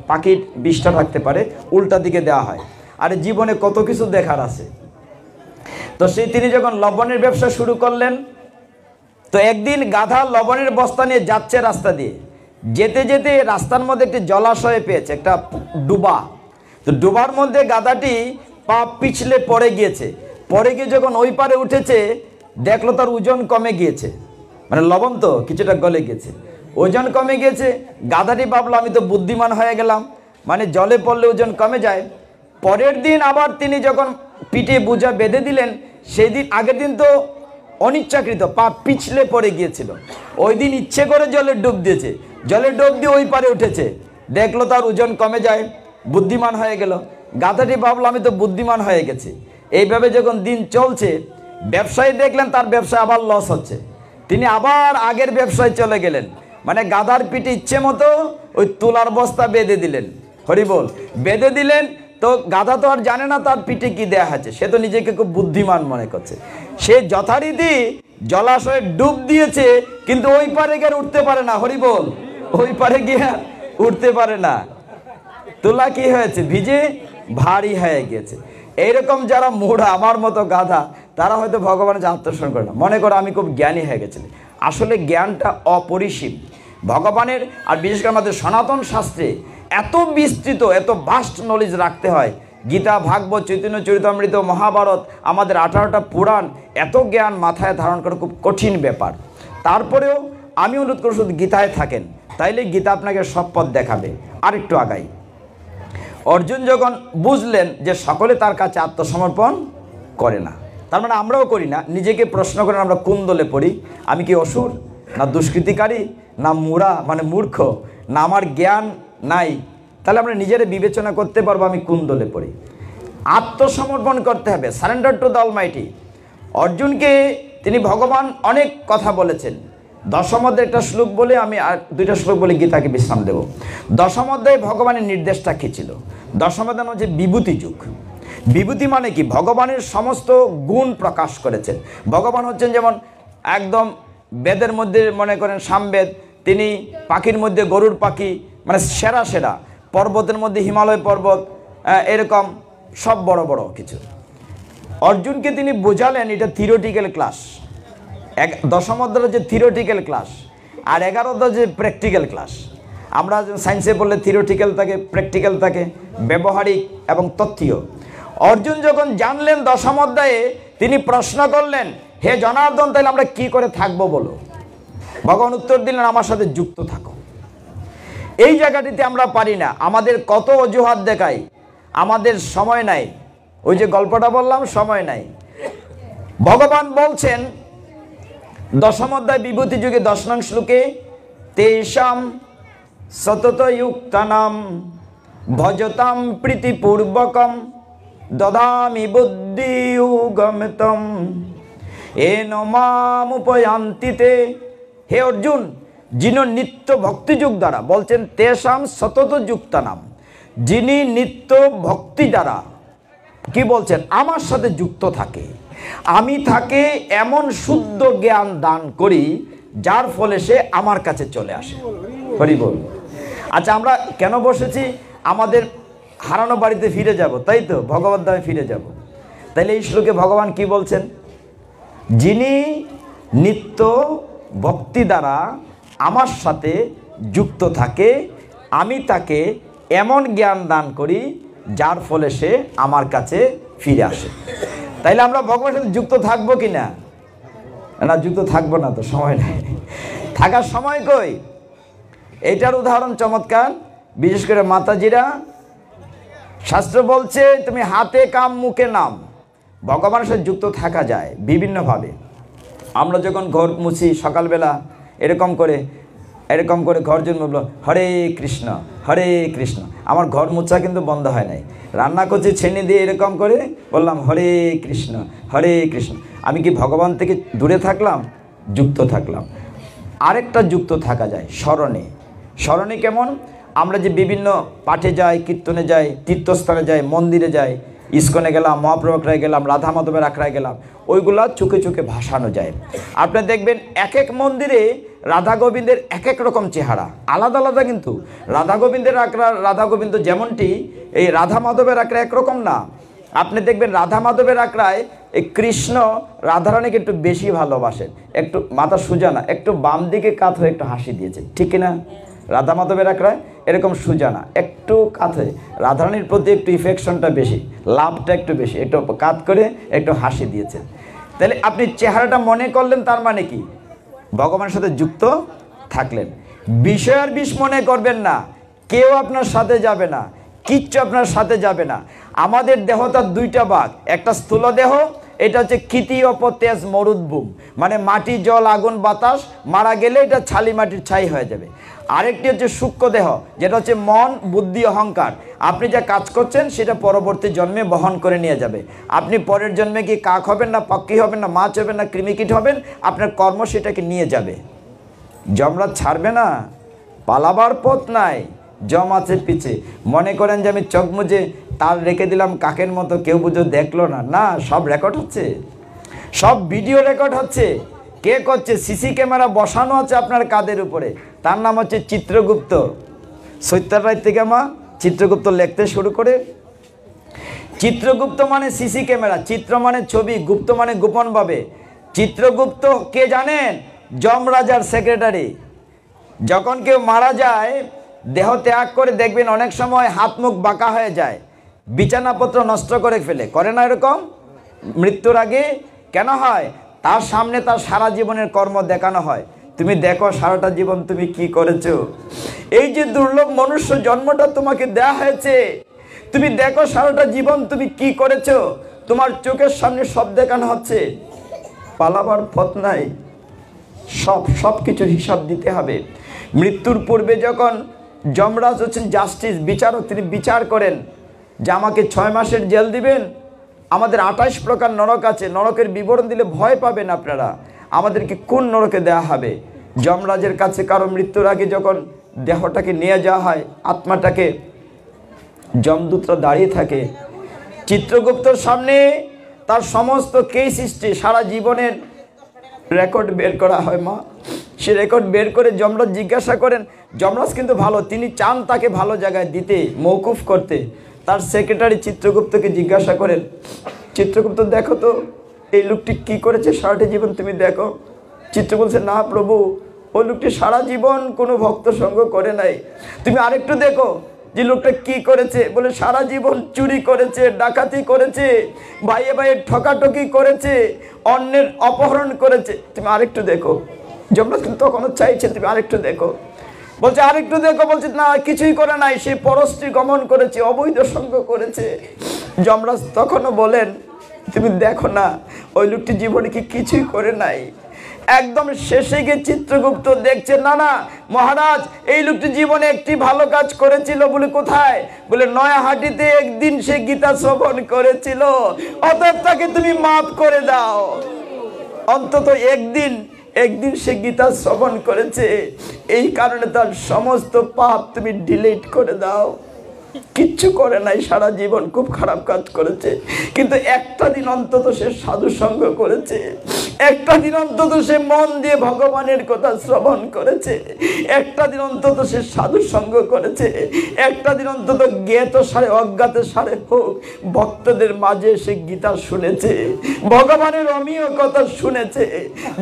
পাখির বিষটা থাকতে পারে, উল্টা দিকে দেওয়া হয়। আর জীবনে কত কিছু দেখার আছে। তো তিনি যখন লবণের ব্যবসা শুরু করলেন, তো একদিন গাধা লবণের বস্তা নিয়ে যাচ্ছে রাস্তা দিয়ে, যেতে যেতে রাস্তার মধ্যে একটি জলাশয় পেয়েছে, একটা ডুবা। তো ডুবার মধ্যে গাধাটি পা পিছলে পড়ে গিয়েছে। পড়ে গিয়ে যখন ওই পারে উঠেছে, দেখলো তার ওজন কমে গিয়েছে, মানে লবণ তো কিছুটা গলে গেছে, ওজন কমে গিয়েছে। গাধাটি ভাবলো আমি তো বুদ্ধিমান হয়ে গেলাম, মানে জলে পড়লে ওজন কমে যায়। পরের দিন আবার তিনি যখন পিঠে বোঝা বেঁধে দিলেন, সেই দিন আগের দিন তো অনিচ্ছাকৃত পা পিছলে পড়ে গিয়েছিল, ওই দিন ইচ্ছে করে জলে ডুব দিয়েছে। জলে ডুব দিয়ে ওই পারে উঠেছে, দেখলো তার ওজন কমে যায়, বুদ্ধিমান হয়ে গেল। গাধাটি ভাবলো আমি তো বুদ্ধিমান হয়ে গেছি। এইভাবে যখন দিন চলছে, ব্যবসায়ী দেখলেন তার ব্যবসায় আবার লস হচ্ছে, তিনি আবার আগের ব্যবসায় চলে গেলেন। মানে গাধার পিঠে ইচ্ছে মতো ওই তুলার বস্তা বেঁধে দিলেন, হরিবল বেঁধে দিলেন। তো গাধা তো আর জানে না তার পিঠে কি দেয়া আছে, সে তো নিজেকে খুব বুদ্ধিমান মনে করছে। সে যথারীতি জলাশয়ে ডুব দিয়েছে, কিন্তু ওই পারে গিয়ে উঠতে পারে না, হরিবল ওই পারে গিয়ে উঠতে পারে না। তুলা কি হয়েছে, ভিজে ভারী হয়ে গিয়েছে। এইরকম যারা মোড়া আমার মতো গাধা, তারা হয়তো ভগবানের আত্মসমর্পণ করে না, মনে করো আমি খুব জ্ঞানী হয়ে গেছিলাম। আসলে জ্ঞানটা অপরিসীম ভগবানের। আর বিশেষ করে আমাদের সনাতন শাস্ত্রে এত বিস্তৃত, এত ভাস্ট নলেজ রাখতে হয়। গীতা, ভাগবত, চৈতন্য চরিতামৃত, মহাভারত, আমাদের 18টা পুরাণ, এত জ্ঞান মাথায় ধারণ করা খুব কঠিন ব্যাপার। তারপরেও আমি অনুরোধ করি শুধু গীতায় থাকেন, তাইলে গীতা আপনাকে সব পথ দেখাবে। আরেকটু আগাই, অর্জুন যখন বুঝলেন যে সকলে তার কাছে আত্মসমর্পণ করে না, তার মানে আমরাও করি না, নিজেকে প্রশ্ন করেন আমরা কোন দলে পড়ি? আমি কি অসুর, না দুষ্কৃতিকারী, না মুড়া মানে মূর্খ, না আমার জ্ঞান নাই? তাহলে আমরা নিজেরা বিবেচনা করতে পারবো আমি কোন দলে পড়ি। আত্মসমর্পণ করতে হবে, সারেন্ডার টু দ্য অলমাইটি। অর্জুনকে তিনি ভগবান অনেক কথা বলেছেন। দশম অধ্যায় একটা শ্লোক বলে আমি আর দুইটা শ্লোক বলে গীতাকে বিশ্রাম দেব। দশম অধ্যায়ে ভগবানের নির্দেশটা কী ছিল? দশম অধ্যায় হচ্ছে বিভূতি যুগ। বিভূতি মানে কি? ভগবানের সমস্ত গুণ প্রকাশ করেছেন। ভগবান হচ্ছেন যেমন একদম বেদের মধ্যে মনে করেন সামবেদ, তিনি পাখির মধ্যে গরুর পাখি, মানে সেরা সেরা, পর্বতের মধ্যে হিমালয় পর্বত, এরকম সব বড় বড় কিছু। অর্জুনকে তিনি বোঝালেন এটা থিওরিটিক্যাল ক্লাস। দশম অধ্যায় হচ্ছে থিওরিটিক্যাল ক্লাস, আর 11 অধ্যায় হচ্ছে প্র্যাকটিক্যাল ক্লাস। আমরা সায়েন্সে বললে থিওরিটিক্যাল থাকে, প্র্যাকটিক্যাল থাকে, ব্যবহারিক এবং তথ্যীয়। অর্জুন যখন জানলেন দশম অধ্যায়ে, তিনি প্রশ্ন করলেন, হে জনার্দন, তাহলে আমরা কি করে থাকবো বলো? ভগবান উত্তর দিলেন, আমার সাথে যুক্ত থাকো। এই জায়গাটিতে আমরা পারি না, আমাদের কত অজুহাত দেখাই, আমাদের সময় নাই। ওই যে গল্পটা বললাম, সময় নাই। ভগবান বলছেন দশম অধ্যায় বিভূতি যুগে 10 নং শ্লোকে, তেষাম সততযুক্তানাম ভজতাম প্রীতিপূর্বকম দদামি বুদ্ধিযুগমতম এন মামুপয়ান্তিতে। হে অর্জুন, যিনি নিত্য ভক্তিযুগ দ্বারা, বলছেন তেষাম সততযুক্তানাম, যিনি নিত্য ভক্তি দ্বারা কি বলছেন আমার সাথে যুক্ত থাকে, আমি তাকে এমন শুদ্ধ জ্ঞান দান করি যার ফলে সে আমার কাছে চলে আসে। হরি বল। আচ্ছা, আমরা কেন বসেছি? আমাদের হারানো বাড়িতে ফিরে যাব, তাই তো, ভগবত ধামে ফিরে যাব। তাইলে এই শ্লোকে ভগবান কি বলছেন? যিনি নিত্য ভক্তি দ্বারা আমার সাথে যুক্ত থাকে, আমি তাকে এমন জ্ঞান দান করি যার ফলে সে আমার কাছে ফিরে আসে। তাইলে আমরা ভগবানের সাথে যুক্ত থাকবো কি না? না, যুক্ত থাকবো না, তো সময় নেই, থাকার সময় কই? এইটার উদাহরণ চমৎকার। বিশেষ করে মাতাজিরা, শাস্ত্র বলছে তুমি হাতে কাম মুখে নাম। ভগবানের সাথে যুক্ত থাকা যায় বিভিন্নভাবে। আমরা যখন ঘর মুছি সকালবেলা, এরকম করে ঘর জন্য বললো হরে কৃষ্ণ হরে কৃষ্ণ। আমার ঘর মুছা কিন্তু বন্ধ হয় নাই, রান্না করছি ছেনি দিয়ে এরকম করে বললাম হরে কৃষ্ণ হরে কৃষ্ণ। আমি কি ভগবান থেকে দূরে থাকলাম? যুক্ত থাকলাম। আরেকটা যুক্ত থাকা যায় স্মরণে। স্মরণে কেমন? আমরা যে বিভিন্ন পাঠে যাই, কীর্তনে যাই, তীর্থস্থানে যাই, মন্দিরে যাই, ইস্কনে গেলাম, মহাপ্রভু আখড়ায় গেলাম, রাধা মাধবের আখড়ায় গেলাম, ওইগুলা চোখে চোখে ভাসানো যায়। আপনি দেখবেন এক এক মন্দিরে রাধা গোবিন্দের এক এক রকম চেহারা, আলাদা আলাদা, কিন্তু রাধা গোবিন্দের আখড়া, রাধা গোবিন্দ যেমনটি, এই রাধা মাধবের আখড়া একরকম না। আপনি দেখবেন রাধা মাধবের আখড়ায় এই কৃষ্ণ রাধারানীকে একটু বেশি ভালোবাসেন, একটু মাথা সোজা না, একটু বাম দিকে কাত হয়ে একটু হাসি দিয়েছে, ঠিক কিনা? রাধা মাধবের একরায় এরকম সোজা না, একটু কাঁধে, রাধারানীর প্রতি একটু ইফেকশনটা বেশি, লাভটা একটু বেশি, একটু কাত করে একটু হাসি দিয়েছেন। তাহলে আপনি চেহারাটা মনে করলেন, তার মানে কি ভগবানের সাথে যুক্ত থাকলেন। বিষয় আর বিষ মনে করবেন না, কেউ আপনার সাথে যাবে না, কিচ্ছু আপনার সাথে যাবে না। আমাদের দেহটার দুইটা ভাগ, একটা স্থূল দেহ, এটা হচ্ছে ক্ষিতি অপর তেজ মরুদ্ভূম, মানে মাটি জল আগুন বাতাস, মারা গেলে এটা ছালি মাটির ছাই হয়ে যাবে। আরেকটি হচ্ছে সূক্ষ্ম দেহ, যেটা হচ্ছে মন বুদ্ধি অহংকার। আপনি যা কাজ করছেন সেটা পরবর্তী জন্মে বহন করে নিয়ে যাবে। আপনি পরের জন্মে কি কাক হবেন না পাখি হবেন না মাছ হবেন না কৃমিকীট হবেন, আপনার কর্ম সেটাকে নিয়ে যাবে। যমরাজ ছাড়বে না, পালাবার পথ নাই, জম আছে পিছে। মনে করেন যে আমি চোখ মুজে তার রেখে দিলাম কাকের মতো, কেউ বুঝো দেখলো না, না, সব রেকর্ড হচ্ছে, সব ভিডিও রেকর্ড হচ্ছে। কে করছে? সিসি ক্যামেরা বসানো আছে আপনার কাঁধের উপরে, তার নাম হচ্ছে চিত্রগুপ্ত। সৈত্যার রায় থেকে মা চিত্রগুপ্ত লিখতে শুরু করে। চিত্রগুপ্ত মানে সিসি ক্যামেরা, চিত্র মানে ছবি, গুপ্ত মানে গোপনভাবে। চিত্রগুপ্ত কে জানেন? যমরাজার সেক্রেটারি। যখন কেউ মারা যায়, দেহ ত্যাগ করে, দেখবেন অনেক সময় হাত মুখ বাঁকা হয়ে যায়, বিছানাপত্র নষ্ট করে ফেলে, করে না এরকম? মৃত্যুর আগে কেন হয়? তার সামনে তার সারা জীবনের কর্ম দেখানো হয়। তুমি দেখো সারাটা জীবন তুমি কি করেছো, এই যে দুর্লভ মনুষ্য জন্মটা তোমাকে দেয়া হয়েছে, তুমি দেখো সারাটা জীবন তুমি কি করেছো। তোমার চোখের সামনে সব দেখানো হচ্ছে, পালাবার পথ নাই, সব কিছুর হিসাব দিতে হবে। মৃত্যুর পূর্বে যখন যমরাজ হচ্ছেন জাস্টিস, বিচারক, তিনি বিচার করেন যে আমাকে 6 মাসের জেল দিবেন। আমাদের 28 প্রকার নরক আছে, নরকের বিবরণ দিলে ভয় পাবেন আপনারা। আমাদেরকে কোন নরকে দেয়া হবে? যমরাজের কাছে কারো মৃত্যুর আগে যখন দেহটাকে নিয়ে যাওয়া হয়, আত্মাটাকে, যমদূতরা দাঁড়িয়ে থাকে। চিত্রগুপ্তর সামনে তার সমস্ত কেস হিস্ট্রি, সারা জীবনের রেকর্ড বের করা হয় মা। সে রেকর্ড বের করে যমরাজ জিজ্ঞাসা করেন। যমরাজ কিন্তু ভালো, তিনি চান তাকে ভালো জায়গায় দিতে, মৌকুফ করতে। তার সেক্রেটারি চিত্রগুপ্তকে জিজ্ঞাসা করেন, চিত্রগুপ্ত দেখো তো এই লোকটি কি করেছে সারাটি জীবন, তুমি দেখো। চিত্র বলছে, না প্রভু, ওই লোকটি সারা জীবন কোনো ভক্ত সঙ্গ করে নাই, তুমি আরেকটু দেখো যে লোকটা কি করেছে। বলে সারা জীবন চুরি করেছে, ডাকাতি করেছে, ভাইয়ে ভাইয়ে ঠকাঠকি করেছে, অন্যের অপহরণ করেছে, তুমি আরেকটু দেখো। যমরাজ কিন্তু তখনও চাইছে তুমি আরেকটু দেখো। বলছে আরেকটু দেখো, বলছে না কিছুই করে নাই, সে পরস্ত্রী গমন করেছে, অবৈধ সঙ্গ করেছে। যমরাজ তখনও বলেন তুমি দেখো না, ওই লোকটি জীবনে কি কিছুই করে নাই। একদম শেষে গিয়ে চিত্রগুপ্ত দেখছে, না না মহারাজ, এই লোকটি জীবনে একটি ভালো কাজ করেছিল। বলে কোথায়? বলে নয়াহাটিতে একদিন সে গীতা শ্রবণ করেছিল, অতএব তাকে তুমি মাফ করে দাও। অন্তত একদিন সে গীতা শ্রবণ করেছে, এই কারণে তার সমস্ত পাপ তুমি ডিলিট করে দাও। কিচ্ছু করে নাই, সারা জীবন খুব খারাপ কাজ করেছে, কিন্তু একটা দিন অন্তত সে সাধু সঙ্গ করেছে, একটা দিন অন্তত সে মন দিয়ে ভগবানের কথা শ্রবণ করেছে, একটা দিন অন্তত সে সাধু সঙ্গ করেছে, একটা দিন অন্তত জ্ঞাত সারে অজ্ঞাত সারে হোক ভক্তদের মাঝে সে গীতা শুনেছে, ভগবানের অমীয় কথা শুনেছে।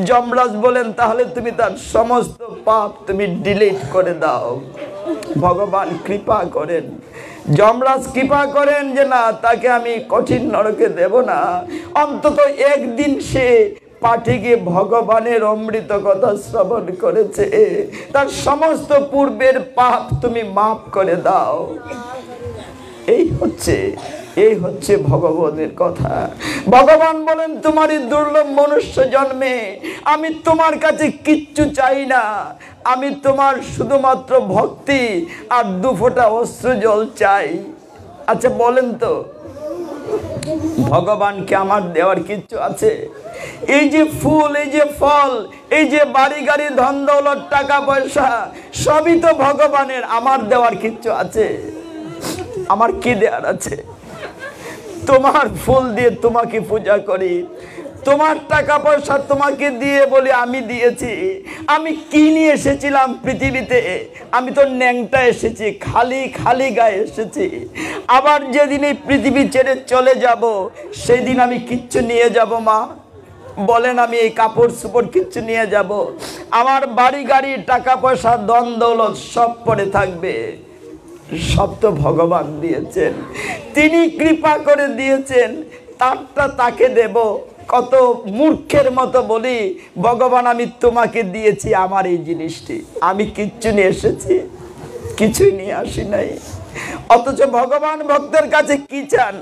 যমরাজ বলেন তাহলে তুমি তার সমস্ত পাপ তুমি ডিলিট করে দাও। ভগবান কৃপা করেন, যমরাজ কৃপা করেন যে না, তাকে আমি কঠিন নরকে দেব না, অন্তত একদিন সে পাঠে গিয়ে ভগবানের অমৃত কথা শ্রবণ করেছে, তার সমস্ত পূর্বের পাপ তুমি মাফ করে দাও। এই হচ্ছে ভগবানের কথা। ভগবান বলেন তোমার এই দুর্লভ মনুষ্য জন্মে আমি তোমার কাছে কিচ্ছু চাই না, আমি তোমার শুধুমাত্র ভক্তি আর 2 ফোঁটা অশ্রু জল চাই। আচ্ছা বলেন তো, ভগবানকে আমার দেওয়ার কিচ্ছু আছে? এই যে ফুল, এই যে ফল, এই যে বাড়ি গাড়ি ধন দৌলত টাকা পয়সা সবই তো ভগবানের, আমার দেওয়ার কিচ্ছু আছে? আমার কি দেওয়ার আছে? তোমার ফুল দিয়ে তোমাকে পূজা করি, তোমার টাকা পয়সা তোমাকে দিয়ে বলে আমি দিয়েছি। আমি কি নিয়ে এসেছিলাম পৃথিবীতে? আমি তো ন্যাংটা এসেছি, খালি গায়ে এসেছি। আবার যেদিন এই পৃথিবী ছেড়ে চলে যাব, সেদিন আমি কিচ্ছু নিয়ে যাব মা? বলেন আমি এই কাপড় চোপড় কিচ্ছু নিয়ে যাব? আমার বাড়ি গাড়ি টাকা পয়সা ধন দৌলত সব পড়ে থাকবে, সব তো ভগবান দিয়েছেন, তিনি কৃপা করে দিয়েছেন, তারটা তাকে দেব। কত মূর্খের মতো বলি, ভগবান আমি তোমাকে দিয়েছি আমার এই জিনিসটি, আমি কিচ্ছু নিয়ে এসেছি? কিছুই নিয়ে আসি নাই। অথচ ভগবান ভক্তের কাছে কি চান?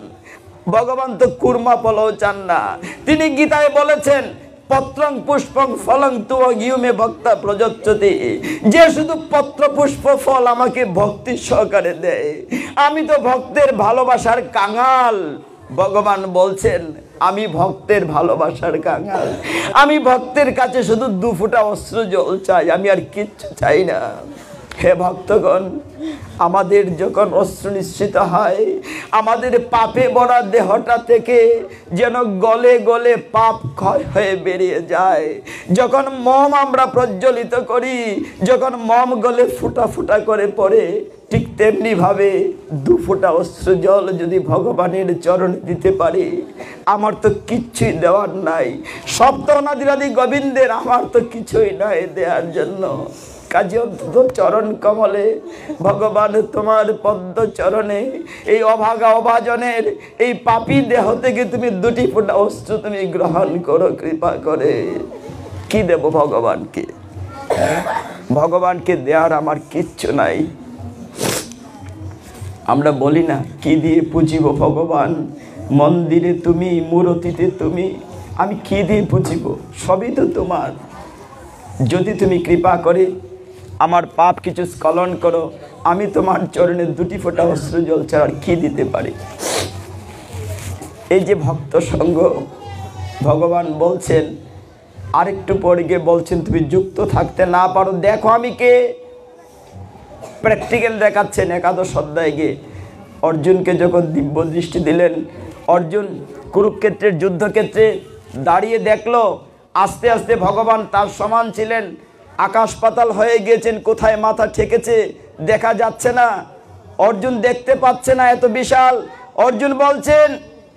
ভগবান তো কুরমা ফলও চান না। তিনি গীতায় বলেছেন, পত্রং পুষ্পং ফলং তুয়ং ইউমে ভক্তা প্রযচ্ছতি, যে শুধু পত্র পুষ্প ফল আমাকে ভক্তি সহকারে দেয়, আমি তো ভক্তের ভালোবাসার কাঙাল। ভগবান বলছেন, আমি ভক্তের ভালোবাসার কাঙাল, আমি ভক্তের কাছে শুধু 2 ফোঁটা অশ্রু জল চাই, আমি আর কিচ্ছু চাই না। হে ভক্তগণ, আমাদের যখন অশ্রু নিঃসৃত হয়, আমাদের পাপে ভরা দেহটা থেকে যেন গলে গলে পাপ ক্ষয় হয়ে বেরিয়ে যায়। যখন মম আমরা প্রজ্বলিত করি, যখন মম গলে ফুটা ফুটা করে পড়ে, ঠিক তেমনি ভাবে 2 ফোঁটা অশ্রু জল যদি ভগবানের চরণে দিতে পারি, আমার তো কিচ্ছুই দেওয়ার নাই। সপ্তনাদিরাদি গোবিন্দের আমার তো কিছুই নাই দেওয়ার জন্য। কাজে অন্তত চরণ কমলে, ভগবান তোমার পদ্ম চরণে এই অভাগা অভাজনের এই পাপী দেহ থেকে তুমি 2টি ফোঁটা অশ্রু তুমি গ্রহণ করো কৃপা করে। কি দেব ভগবানকে? ভগবানকে দেওয়ার আমার কিচ্ছু নাই। আমরা বলি না, কি দিয়ে পুজিব ভগবান? মন্দিরে তুমি, মূরতিতে তুমি, আমি কি দিয়ে পুজিব? সবই তো তোমার। যদি তুমি কৃপা করে আমার পাপ কিছু স্খলন করো, আমি তোমার চরণে 2টি ফোঁটা অশ্রু জল ছাড়া আর কি দিতে পারি? এই যে ভক্ত সঙ্গ, ভগবান বলছেন, আরেকটু পরে গিয়ে বলছেন, তুমি যুক্ত থাকতে না পারো, দেখো আমি কে। প্র্যাকটিক্যাল দেখাচ্ছেন। একাদশ অধ্যায়ে গিয়ে অর্জুনকে যখন দিব্য দৃষ্টি দিলেন, অর্জুন কুরুক্ষেত্রের যুদ্ধক্ষেত্রে দাঁড়িয়ে দেখলো আস্তে আস্তে ভগবান তার সমান ছিলেন, আকাশ পাতাল হয়ে গিয়েছেন, কোথায় মাথা ঠেকেছে দেখা যাচ্ছে না। অর্জুন দেখতে পাচ্ছে না, এত বিশাল। অর্জুন বলছেন,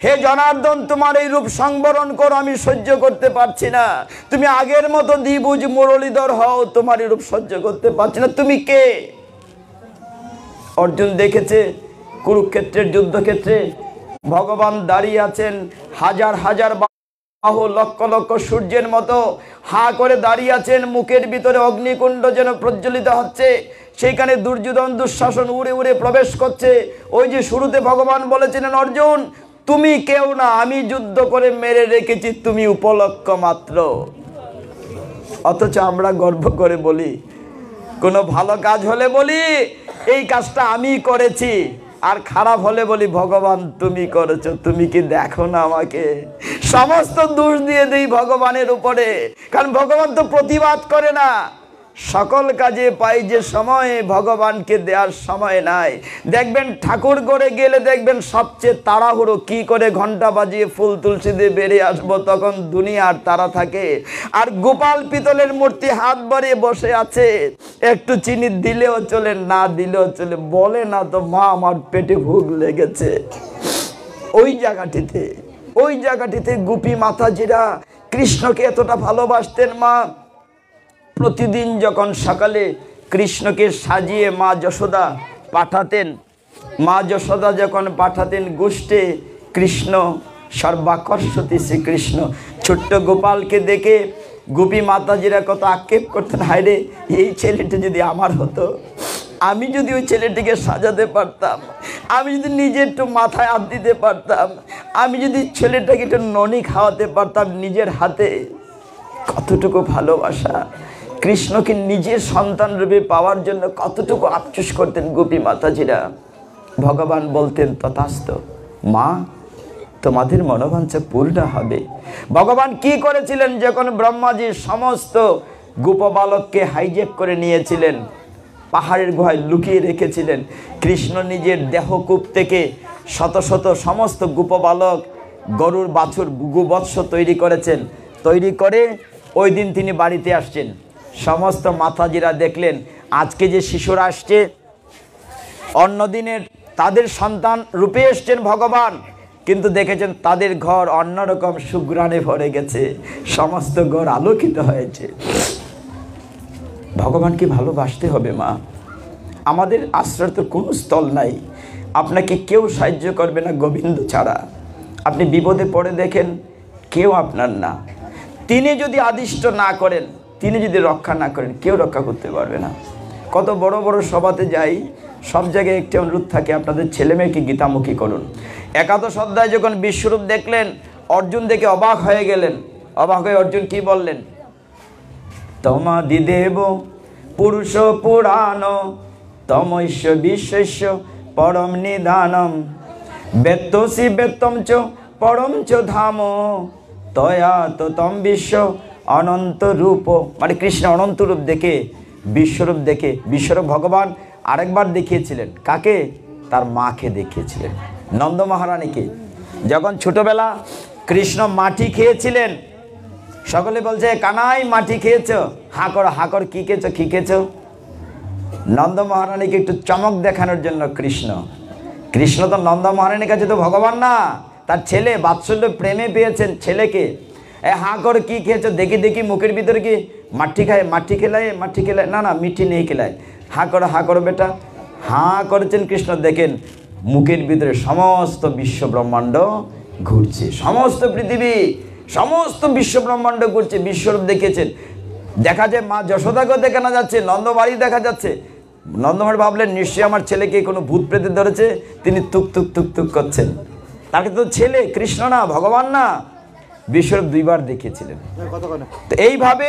হে জনার্দন, তোমার এই রূপ সংবরণ করো, আমি সহ্য করতে পারছি না। তুমি আগের মতো দ্বিভুজ মুরলীধর হও, তোমার এই রূপ সহ্য করতে পারছি না। তুমি কে? অর্জুন দেখেছে কুরুক্ষেত্রের যুদ্ধক্ষেত্রে ভগবান দাঁড়িয়ে আছেন, হাজার হাজার বাহু, লক্ষ লক্ষ সূর্যের মতো হা করে দাঁড়িয়ে আছেন, মুখের ভিতরে অগ্নিকুণ্ড যেন প্রজ্বলিত হচ্ছে। সেইখানে দুর্যোধন দুঃশাসন উড়ে উড়ে প্রবেশ করছে। ওই যে শুরুতে ভগবান বলেছিলেন, অর্জুন তুমি কেউ না, আমি যুদ্ধ করে মেরে রেখেছি, তুমি উপলক্ষ মাত্র। অথচ আমরা গর্ব করে বলি, কোনো ভালো কাজ হলে বলি এই কাজটা আমি করেছি, আর খারাপ হলে বলি ভগবান তুমি করেছো, তুমি কি দেখো না আমাকে? সমস্ত দোষ দিয়ে দিই ভগবানের উপরে, কারণ ভগবান তো প্রতিবাদ করে না। সকল কাজে পাই যে সময়, ভগবানকে দেওয়ার সময় নাই। দেখবেন ঠাকুর ঘরে গেলে দেখবেন সবচেয়ে তাড়াহুড়ো, কি করে ঘন্টা বাজিয়ে ফুল তুলসী দিয়ে বেরিয়ে আসবো, তখন দুনিয়ার তারা থাকে। আর গোপাল পিতলের মূর্তি হাত বাড়িয়ে বসে আছে, একটু চিনি দিলেও চলে, না দিলেও চলে, বলে না তো মা আমার পেটে ভুগ লেগেছে। ওই জায়গাটিতে গোপী মাতাজিরা কৃষ্ণকে এতটা ভালোবাসতেন। মা প্রতিদিন যখন সকালে কৃষ্ণকে সাজিয়ে মা যশোদা পাঠাতেন, মা যশোদা যখন পাঠাতেন গোষ্ঠে, কৃষ্ণ সর্বাকর্ষতি শ্রীকৃষ্ণ, ছোট্ট গোপালকে দেখে গোপী মাতাজিরা কত আক্ষেপ করতেন, হায়রে এই ছেলেটি যদি আমার হতো, আমি যদি ওই ছেলেটিকে সাজাতে পারতাম, আমি যদি নিজে একটু মাথায় হাত দিতে পারতাম, আমি যদি ছেলেটাকে একটু ননি খাওয়াতে পারতাম নিজের হাতে। কতটুকু ভালোবাসা! কৃষ্ণকে নিজের সন্তান রূপে পাওয়ার জন্য কতটুকু আফসোস করতেন গোপী মাতাজিরা। ভগবান বলতেন, তথাস্তু মা, তোমাদের মনোবাঞ্ছা পূর্ণ হবে। ভগবান কি করেছিলেন? যখন ব্রহ্মাজি সমস্ত গোপবালককে হাইজ্যাক করে নিয়েছিলেন, পাহাড়ের গুহায় লুকিয়ে রেখেছিলেন, কৃষ্ণ নিজের দেহকূপ থেকে শত শত সমস্ত গোপবালক, গরুর বাছুর, গোবৎস তৈরি করেছেন। তৈরি করে ওই দিন তিনি বাড়িতে আসছেন। সমস্ত মাতাজিরা দেখলেন আজকে যে শিশুরা আসছে, অন্যদিনের তাদের সন্তান রূপে এসছেন ভগবান, কিন্তু দেখেছেন তাদের ঘর অন্যরকম সুঘ্রাণে ভরে গেছে, সমস্ত ঘর আলোকিত হয়েছে। ভগবানকে ভালোবাসতে হবে মা। আমাদের আশ্রয় তো কোনো স্থল নাই, আপনাকে কেউ সাহায্য করবে না গোবিন্দ ছাড়া। আপনি বিপদে পড়ে দেখেন, কেউ আপনার না। তিনি যদি আদিষ্ট না করেন, তিনি যদি রক্ষা না করেন, কেউ রক্ষা করতে পারবে না। কত বড় বড় সভাতে যাই, সব জায়গায় একটি অনুরোধ থাকে, আপনাদের ছেলে মেয়েকে গীতামুখী করুন। একাদশ অধ্যায় যখন বিশ্বরূপ দেখলেন, অর্জুন দেখে অবাক হয়ে গেলেন। অবাক হয়ে অর্জুন কি বললেন? তমাদিদেব পুরুষ পুরাণ তমৈশ্য বিশ্বস্য পরম নিধানম বেত্তসি বেত্তম চ পরম চ ধাম তয়া তো তম বিশ্ব অনন্ত রূপ। মানে কৃষ্ণ অনন্ত রূপ দেখে, বিশ্বরূপ দেখে, বিশ্বরূপ ভগবান আরেকবার দেখিয়েছিলেন। কাকে? তার মাকে দেখিয়েছিলেন, নন্দ মহারানীকে। যখন ছোটবেলা কৃষ্ণ মাটি খেয়েছিলেন, সকলে বলছে কানাই মাটি খেয়েছ, হাকর হাকর কি খেয়েছ, কি খেয়েছ? নন্দ মহারানীকে একটু চমক দেখানোর জন্য কৃষ্ণ তো নন্দ মহারানীর কাছে তো ভগবান না, তার ছেলে, বাৎসল্য প্রেমে পেয়েছেন ছেলেকে। হাঁ করে কি খেয়েছো, দেখি দেখি মুখের ভিতরে কি মাটি খায়, মাটি খেলায়, মাটি খেলায়, না না মিঠি নেই খেলায়, হাঁ করো বেটা। হাঁ করেছেন কৃষ্ণ, দেখেন মুখের ভিতরে সমস্ত বিশ্ব ব্রহ্মাণ্ড ঘুরছে, সমস্ত পৃথিবী, সমস্ত বিশ্ব ব্রহ্মাণ্ড ঘুরছে। বিশ্বরূপ দেখিয়েছেন। দেখা যায় মা যশোদাকেও দেখানো যাচ্ছে, নন্দবাড়ি দেখা যাচ্ছে। নন্দবাড়ি ভাবলেন নিশ্চয়ই আমার ছেলেকে কোনো ভূত প্রেতে ধরেছে, তিনি তুক তুক তুক তুক করছেন। তাকে তো ছেলে, কৃষ্ণ না, ভগবান না। বিশ্বরূপ দুইবার দেখিয়েছিলেন। তো এইভাবে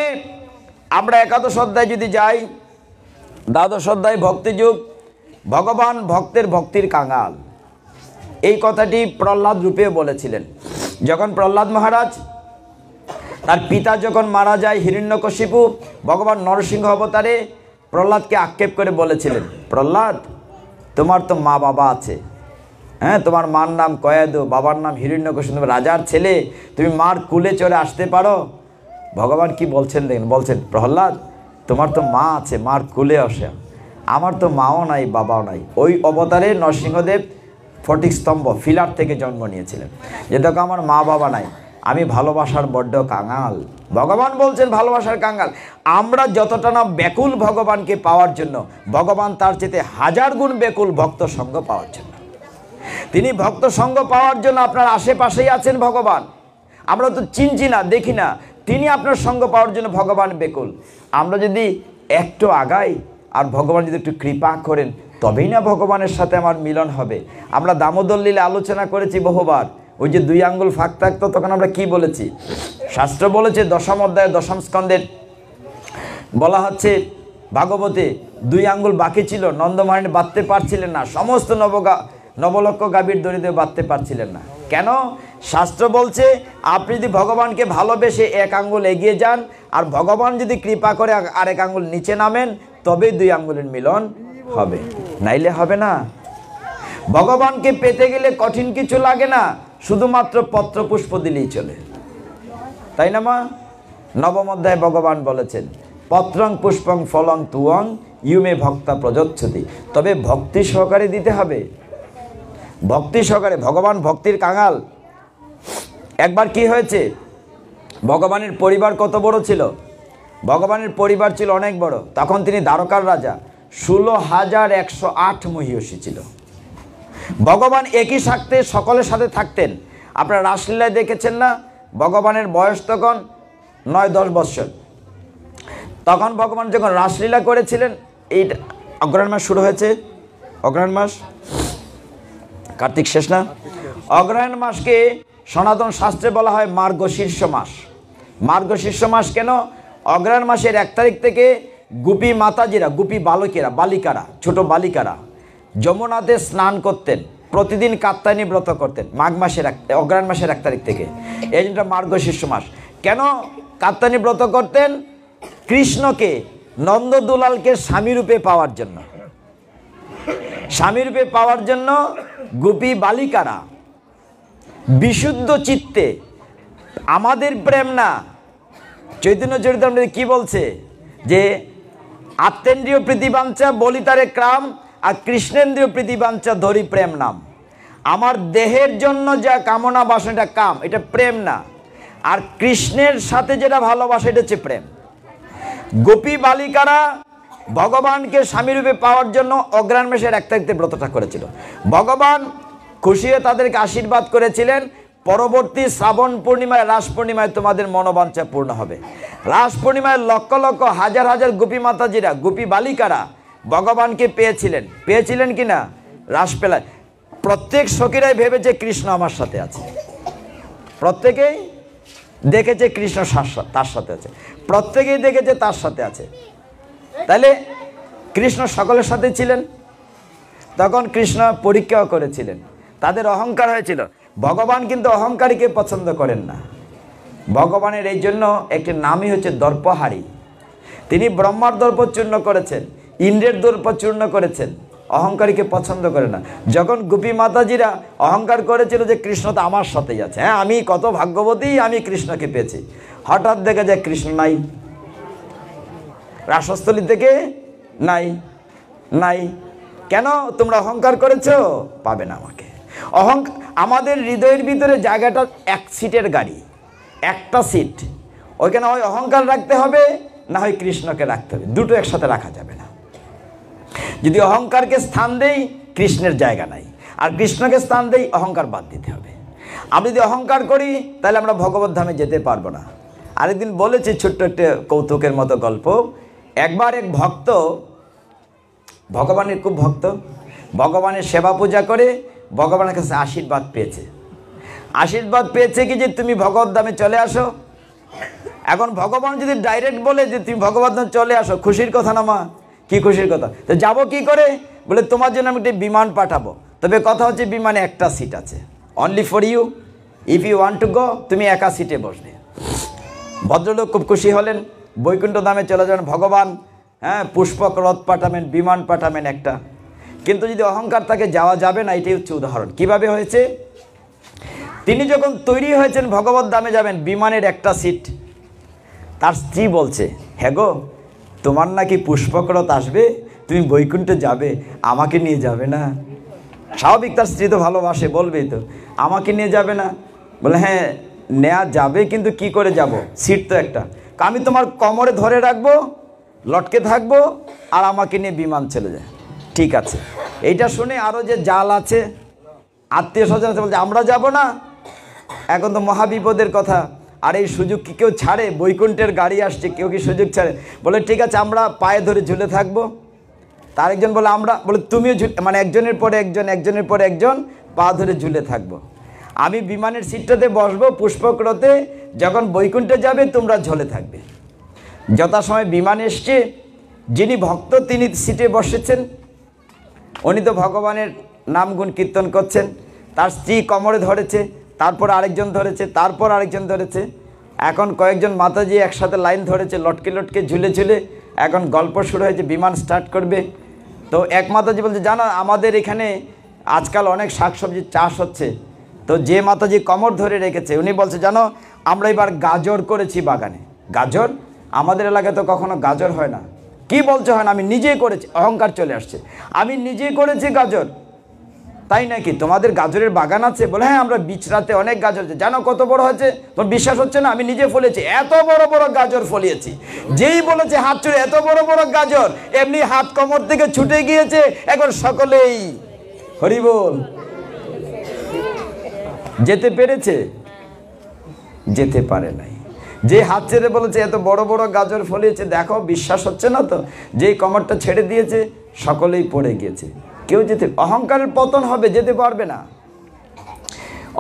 আমরা একাদশ অধ্যায় যদি যাই, দ্বাদশ অধ্যায় ভক্তিযুগ, ভগবান ভক্তের ভক্তির কাঙাল, এই কথাটি প্রহ্লাদ রূপে বলেছিলেন। যখন প্রহ্লাদ মহারাজ, তার পিতা যখন মারা যায় হিরণ্যকশিপু, ভগবান নরসিংহ অবতারে প্রহ্লাদকে আক্ষেপ করে বলেছিলেন, প্রহ্লাদ তোমার তো মা বাবা আছে, হ্যাঁ, তোমার মার নাম কয়েদ, বাবার নাম হিরণ্যকশিপু, তুমি রাজার ছেলে, তুমি মার কুলে চড়ে আসতে পারো? ভগবান কি বলছেন দেখেন, বলছেন প্রহ্লাদ তোমার তো মা আছে, মার কুলে আসে, আমার তো মাও নাই বাবাও নাই। ওই অবতারে নরসিংহদেব ফটিক স্তম্ভ ফিলার থেকে জন্ম নিয়েছিলেন, যে দেখো আমার মা বাবা নাই, আমি ভালোবাসার বড্ড কাঙাল। ভগবান বলছেন ভালোবাসার কাঙাল। আমরা যতটা না ব্যাকুল ভগবানকে পাওয়ার জন্য, ভগবান তার চেয়ে হাজার গুণ ব্যাকুল ভক্ত সঙ্গ পাওয়ার জন্য। তিনি ভক্ত সঙ্গ পাওয়ার জন্য আপনার আশেপাশেই আছেন ভগবান, আমরা তো চিনছি না, দেখি না। তিনি আপনার সঙ্গ পাওয়ার জন্য ভগবান ব্যাকুল। আমরা যদি একটু আগাই আর ভগবান যদি একটু কৃপা করেন, তবেই না ভগবানের সাথে আমার মিলন হবে। আমরা দামোদর লীলা আলোচনা করেছি বহুবার। ওই যে 2 আঙ্গুল ফাঁক থাকতো, তখন আমরা কি বলেছি? শাস্ত্র বলেছে, দশম অধ্যায় দশম স্কন্ধের বলা হচ্ছে ভাগবতে, 2 আঙ্গুল বাকি ছিল, নন্দমহারানী বাঁধতে পারছিলেন না, সমস্ত নবলক্ষ গাভীর দড়িতে বাঁধতে পারছিলেন না। কেন? শাস্ত্র বলছে আপনি যদি ভগবানকে ভালোবেসে 1 আঙ্গুল এগিয়ে যান, আর ভগবান যদি কৃপা করে আরেক আঙ্গুল নিচে নামেন, তবেই 2 আঙ্গুলের মিলন হবে, নাইলে হবে না। ভগবানকে পেতে গেলে কঠিন কিছু লাগে না, শুধুমাত্র পত্র পুষ্প দিলেই চলে, তাই না মা? নবম অধ্যায়ে ভগবান বলেছেন পত্রং পুষ্পং ফলং তুয়ং ইউমে ভক্তা প্রযচ্ছতি। তবে ভক্তি সহকারে দিতে হবে, ভক্তি সহকারে। ভগবান ভক্তির কাঙাল। একবার কি হয়েছে, ভগবানের পরিবার কত বড় ছিল? ভগবানের পরিবার ছিল অনেক বড়। তখন তিনি দ্বারকার রাজা, 16,108 মহিষী ছিল। ভগবান একই সাথে সকলের সাথে থাকতেন। আপনারা রাসলীলায় দেখেছেন না, ভগবানের বয়স তখন 9-10 বৎসর। তখন ভগবান যখন রাসলীলা করেছিলেন, এই অগ্রহায়ণ মাস শুরু হয়েছে, অগ্রহায়ণ মাস, কার্তিক শেষ না? অগ্রহায়ণ মাসকে সনাতন শাস্ত্রে বলা হয় মার্গশীর্ষ মাস। মার্গশীর্ষ মাস কেন? অগ্রহায়ণ মাসের 1 তারিখ থেকে গোপী মাতাজিরা, গোপী বালিকারা, ছোট বালিকারা যমুনাতে স্নান করতেন, প্রতিদিন কাত্যায়নী ব্রত করতেন মাঘ মাসের অগ্রহায়ণ মাসের 1 তারিখ থেকে। এই জন্য মার্গশীর্ষ মাস। কেন কাত্যায়নী ব্রত করতেন? কৃষ্ণকে, নন্দদুলালকে স্বামীরূপে পাওয়ার জন্য। স্বামীরূপে পাওয়ার জন্য গোপী বালিকারা বিশুদ্ধ চিত্তে, আমাদের প্রেম না, চৈতন্য চরিতামৃতে কি বলছে যে আত্মেন্দ্রিয় প্রীতিবাঞ্ছা বলিতারে ক্রাম, আর কৃষ্ণেন্দ্রীয় প্রীতিবাঞ্ছা ধরি প্রেম নাম। আমার দেহের জন্য যা কামনা বাসনা, এটা কাম, এটা প্রেম না। আর কৃষ্ণের সাথে যেটা ভালোবাসা, এটা হচ্ছে প্রেম। গোপী বালিকারা ভগবানকে স্বামীরূপে পাওয়ার জন্য অগ্রহায়ণ মাসের 1 তারিখে ব্রতটা করেছিল। ভগবান খুশি হয়ে তাদেরকে আশীর্বাদ করেছিলেন, পরবর্তী শ্রাবণ পূর্ণিমায়, রাস পূর্ণিমায় তোমাদের মনোবাঞ্ছা পূর্ণ হবে। রাস পূর্ণিমায় লক্ষ লক্ষ হাজার হাজার গোপী মাতাজিরা, গোপী বালিকারা ভগবানকে পেয়েছিলেন কিনা? রাসবেলায় প্রত্যেক সখীরাই ভেবেছে কৃষ্ণ আমার সাথে আছে, প্রত্যেকেই দেখেছে কৃষ্ণ তার সাথে আছে, প্রত্যেকেই দেখেছে তার সাথে আছে। তাহলে কৃষ্ণ সকলের সাথে ছিলেন। তখন কৃষ্ণ পরীক্ষাও করেছিলেন, তাদের অহংকার হয়েছিল। ভগবান কিন্তু অহংকারীকে পছন্দ করেন না। ভগবানের এই জন্য একটি নামই হচ্ছে দর্পহারী। তিনি ব্রহ্মার দর্প চূর্ণ করেছেন, ইন্দ্রের দর্প চূর্ণ করেছেন, অহংকারীকে পছন্দ করে না। যখন গোপী মাতাজিরা অহংকার করেছিল যে কৃষ্ণ তো আমার সাথেই আছে, হ্যাঁ আমি কত ভাগ্যবতী, আমি কৃষ্ণকে পেয়েছি, হঠাৎ দেখা যায় কৃষ্ণ নাই, রাসস্থলী থেকে নাই। কেন? তোমরা অহংকার করেছো, পাবে না আমাকে। আমাদের হৃদয়ের ভিতরে জায়গাটা 1 সিটের গাড়ি, একটা সিট, ওইখানে হয় অহংকার রাখতে হবে, না হয় কৃষ্ণকে রাখতে হবে, দুটো একসাথে রাখা যাবে না। যদি অহংকারকে স্থান দেই, কৃষ্ণের জায়গা নাই, আর কৃষ্ণকে স্থান দেই, অহংকার বাদ দিতে হবে। আমি যদি অহংকার করি তাহলে আমরা ভগবত ধামে যেতে পারবো না। আরেকদিন বলেছি ছোট্ট একটা কৌতুকের মতো গল্প। একবার এক ভক্ত, ভগবানের খুব ভক্ত, ভগবানের সেবা পূজা করে ভগবানের কাছে আশীর্বাদ পেয়েছে কি যে তুমি ভগবত ধামে চলে আসো। এখন ভগবান যদি ডাইরেক্ট বলে যে তুমি ভগবত ধামে চলে আসো, খুশির কথা না মা? কি খুশির কথা? তো যাবো কি করে? বলে তোমার জন্য আমি একটা বিমান পাঠাবো, তবে কথা হচ্ছে বিমানে একটা সিট আছে, only for you, if you want to go, তুমি একা সিটে বসবে। ভদ্রলোক খুব খুশি হলেন, বৈকুণ্ঠ ধামে চলে যাবেন। ভগবান পুষ্পক রথ পাঠাবেন, বিমান পাঠাবেন একটা। কিন্তু যদি অহংকার তাকে যাওয়া যাবে না, এটাই হচ্ছে উদাহরণ। কিভাবে হয়েছে? তিনি যখন তৈরি হয়েছেন ভগবত ধামে যাবেন, বিমানের একটা সিট, তার স্ত্রী বলছে, হ্যাঁ গো তোমার নাকি পুষ্পক রথ আসবে, তুমি বৈকুণ্ঠে যাবে, আমাকে নিয়ে যাবে না? স্বাভাবিক, তার স্ত্রী তো ভালোবাসে, বলবেই তো আমাকে নিয়ে যাবে না? বলে হ্যাঁ নেওয়া যাবে, কিন্তু কি করে যাব, সিট তো একটা। আমি তোমার কোমরে ধরে রাখবো, লটকে থাকবো, আর আমাকে নিয়ে বিমান চলে যায়। ঠিক আছে। এইটা শুনে আরও যে জাল আছে, আত্মীয় স্বজন আছে, বলছে আমরা যাব না, এখন তো মহাবিপদের কথা। আর এই সুযোগ কি কেউ ছাড়ে? বৈকুণ্ঠের গাড়ি আসছে, কেউ কি সুযোগ ছাড়ে? বলে ঠিক আছে আমরা পায়ে ধরে ঝুলে থাকবো। তার একজন বলে বলে তুমিও মানে একজনের পরে একজন পা ধরে ঝুলে থাকবো। আমি বিমানের সিটটাতে বসবো, পুষ্পক রথে যখন বৈকুণ্ঠে যাবে তোমরা ঝুলে থাকবে। যথাসময় বিমান এসছে, যিনি ভক্ত তিনি সিটে বসেছেন, উনি তো ভগবানের নাম গুণ কীর্তন করছেন, তার স্ত্রী কোমরে ধরেছে, তারপর আরেকজন ধরেছে, তারপর আরেকজন ধরেছে, এখন কয়েকজন মাতাজি একসাথে লাইন ধরেছে, লটকে লটকে ঝুলে ঝুলে। এখন গল্প শুরু হয়েছে, বিমান স্টার্ট করবে। তো এক মাতাজি বলছে, জানো আমাদের এখানে আজকাল অনেক শাকসবজির চাষ হচ্ছে। তো যে মাতাজি কোমর ধরে রেখেছে উনি বলছে, জানো আমরা এবার গাজর করেছি বাগানে। গাজর? আমাদের এলাকায় তো কখনো গাজর হয় না। কি বলছে হয় না? আমি নিজেই করেছি। অহংকার চলে আসছে, আমি নিজেই করেছি গাজর। তাই নাকি? তোমাদের গাজরের বাগান আছে? বলে হ্যাঁ আমরা বিচরাতে অনেক গাজর আছে। জানো কত বড় হয়েছে? তোমার বিশ্বাস হচ্ছে না? আমি নিজে ফলিয়েছি, এত বড় বড় গাজর ফলিয়েছি। যেই বলেছে হাত ছুড়ে, এত বড় বড় গাজর, এমনি হাত কোমর থেকে ছুটে গিয়েছে। এখন সকলেই হরি বল। যেতে পেরেছে? যেতে পারে নাই। যে হাত ছেড়ে বলেছে এত বড় বড় গাজর ফলিয়েছে, দেখো বিশ্বাস হচ্ছে না তো, যেই কোমরটা ছেড়ে দিয়েছে সকলেই পড়ে গিয়েছে। কেউ অহংকারের পতন হবে, যেতে পারবে না।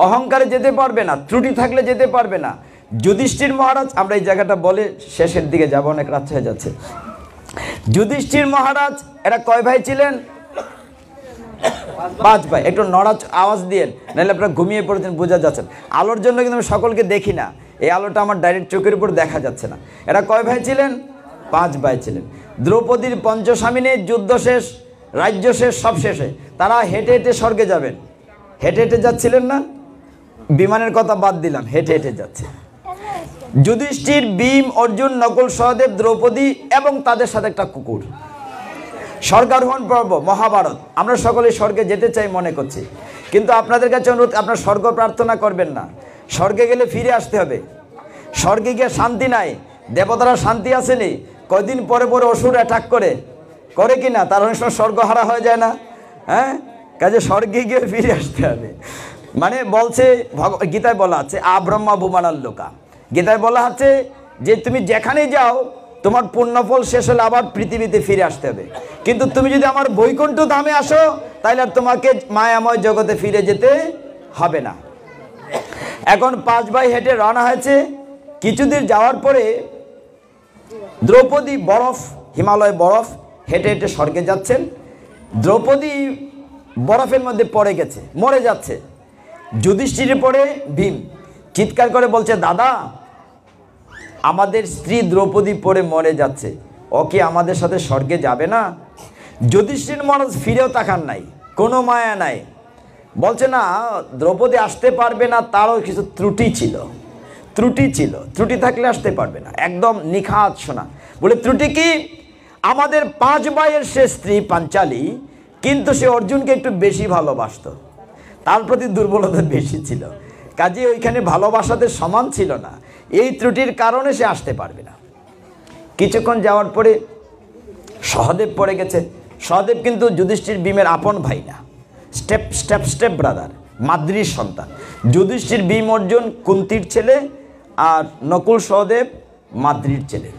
অহংকারে যেতে পারবে না, ত্রুটি থাকলে যেতে পারবে না। যুধিষ্ঠির মহারাজ, আমরা এই জায়গাটা বলে শেষের দিকে যাব, অনেক রাত হয়ে যাচ্ছে। যুধিষ্ঠির মহারাজ এরা কয় ভাই ছিলেন? 5 ভাই। একটু নড়াচ আওয়াজ দিয়ে, নাহলে আপনারা ঘুমিয়ে পড়েছেন, বোঝা যাচ্ছেন। আলোর জন্য কিন্তু আমি সকলকে দেখি না, এই আলোটা আমার ডাইরেক্ট চোখের উপর দেখা যাচ্ছে না। এরা কয় ভাই ছিলেন? 5 ভাই ছিলেন। দ্রৌপদীর পঞ্চস্বামিনী, যুদ্ধ শেষ, রাজ্য শেষ, সব শেষে তারা হেঁটে হেঁটে স্বর্গে যাবেন। হেঁটে হেঁটে যাচ্ছিলেন না? বিমানের কথা বাদ দিলাম, হেঁটে হেঁটে যাচ্ছে। যুধিষ্ঠির, ভীম, অর্জুন, নকুল, সহদেব, দ্রৌপদী এবং তাদের সাথে একটা কুকুর। স্বর্গারোহণ পর্ব, মহাভারত। আমরা সকলে স্বর্গে যেতে চাই মনে করছি, কিন্তু আপনাদের কাছে অনুরোধ, আপনার স্বর্গ প্রার্থনা করবেন না। স্বর্গে গেলে ফিরে আসতে হবে। স্বর্গে গিয়ে শান্তি নাই, দেবতারা শান্তি আসেনি, কয়দিন পরে পরে অসুর অ্যাটাক করে কি না? তার অনেক সময় স্বর্গহারা হয়ে যায় না? হ্যাঁ, কাজে স্বর্গে গিয়ে ফিরে আসতে হবে। মানে বলছে, গীতায় বলা আছে আব্রহ্মা বুমানার লোকা, গীতায় বলা আছে যে তুমি যেখানে যাও তোমার পুণ্যফল শেষ হলে আবার পৃথিবীতে ফিরে আসতে হবে, কিন্তু তুমি যদি আমার বৈকুণ্ঠ ধামে আসো তাহলে আর তোমাকে মায়াময় জগতে ফিরে যেতে হবে না। এখন 5 ভাই হেঁটে রওনা হয়েছে। কিছুদিন যাওয়ার পরে দ্রৌপদী হিমালয় বরফ হেঁটে হেঁটে স্বর্গে যাচ্ছেন। দ্রৌপদী বরফের মধ্যে পড়ে গেছে, মরে যাচ্ছে। যুধিষ্ঠিরের পরে ভীম চিৎকার করে বলছে, দাদা আমাদের স্ত্রী দ্রৌপদী পড়ে মরে যাচ্ছে, ও কি আমাদের সাথে স্বর্গে যাবে না? যুধিষ্ঠির মহারাজ ফিরেও তাকান নাই, কোনো মায়া নাই। বলছে না, দ্রৌপদী আসতে পারবে না, তারও কিছু ত্রুটি ছিল। ত্রুটি থাকলে আসতে পারবে না, একদম নিখাত শোনা। বলে ত্রুটি কি? আমাদের 5 ভাইয়ের সে স্ত্রী পাঞ্চালী, কিন্তু সে অর্জুনকে একটু বেশি ভালোবাসত, তার প্রতি দুর্বলতা বেশি ছিল, কাজে ওইখানে ভালোবাসাতে সমান ছিল না। এই ত্রুটির কারণে সে আসতে পারবে না। কিছুক্ষণ যাওয়ার পরে সহদেব পড়ে গেছে। সহদেব কিন্তু যুধিষ্ঠির ভীমের আপন ভাই না, স্টেপ ব্রাদার, মাদ্রির সন্তান। যুধিষ্ঠির ভীম অর্জুন কুন্তির ছেলে, আর নকুল সহদেব মাদ্রির ছেলে।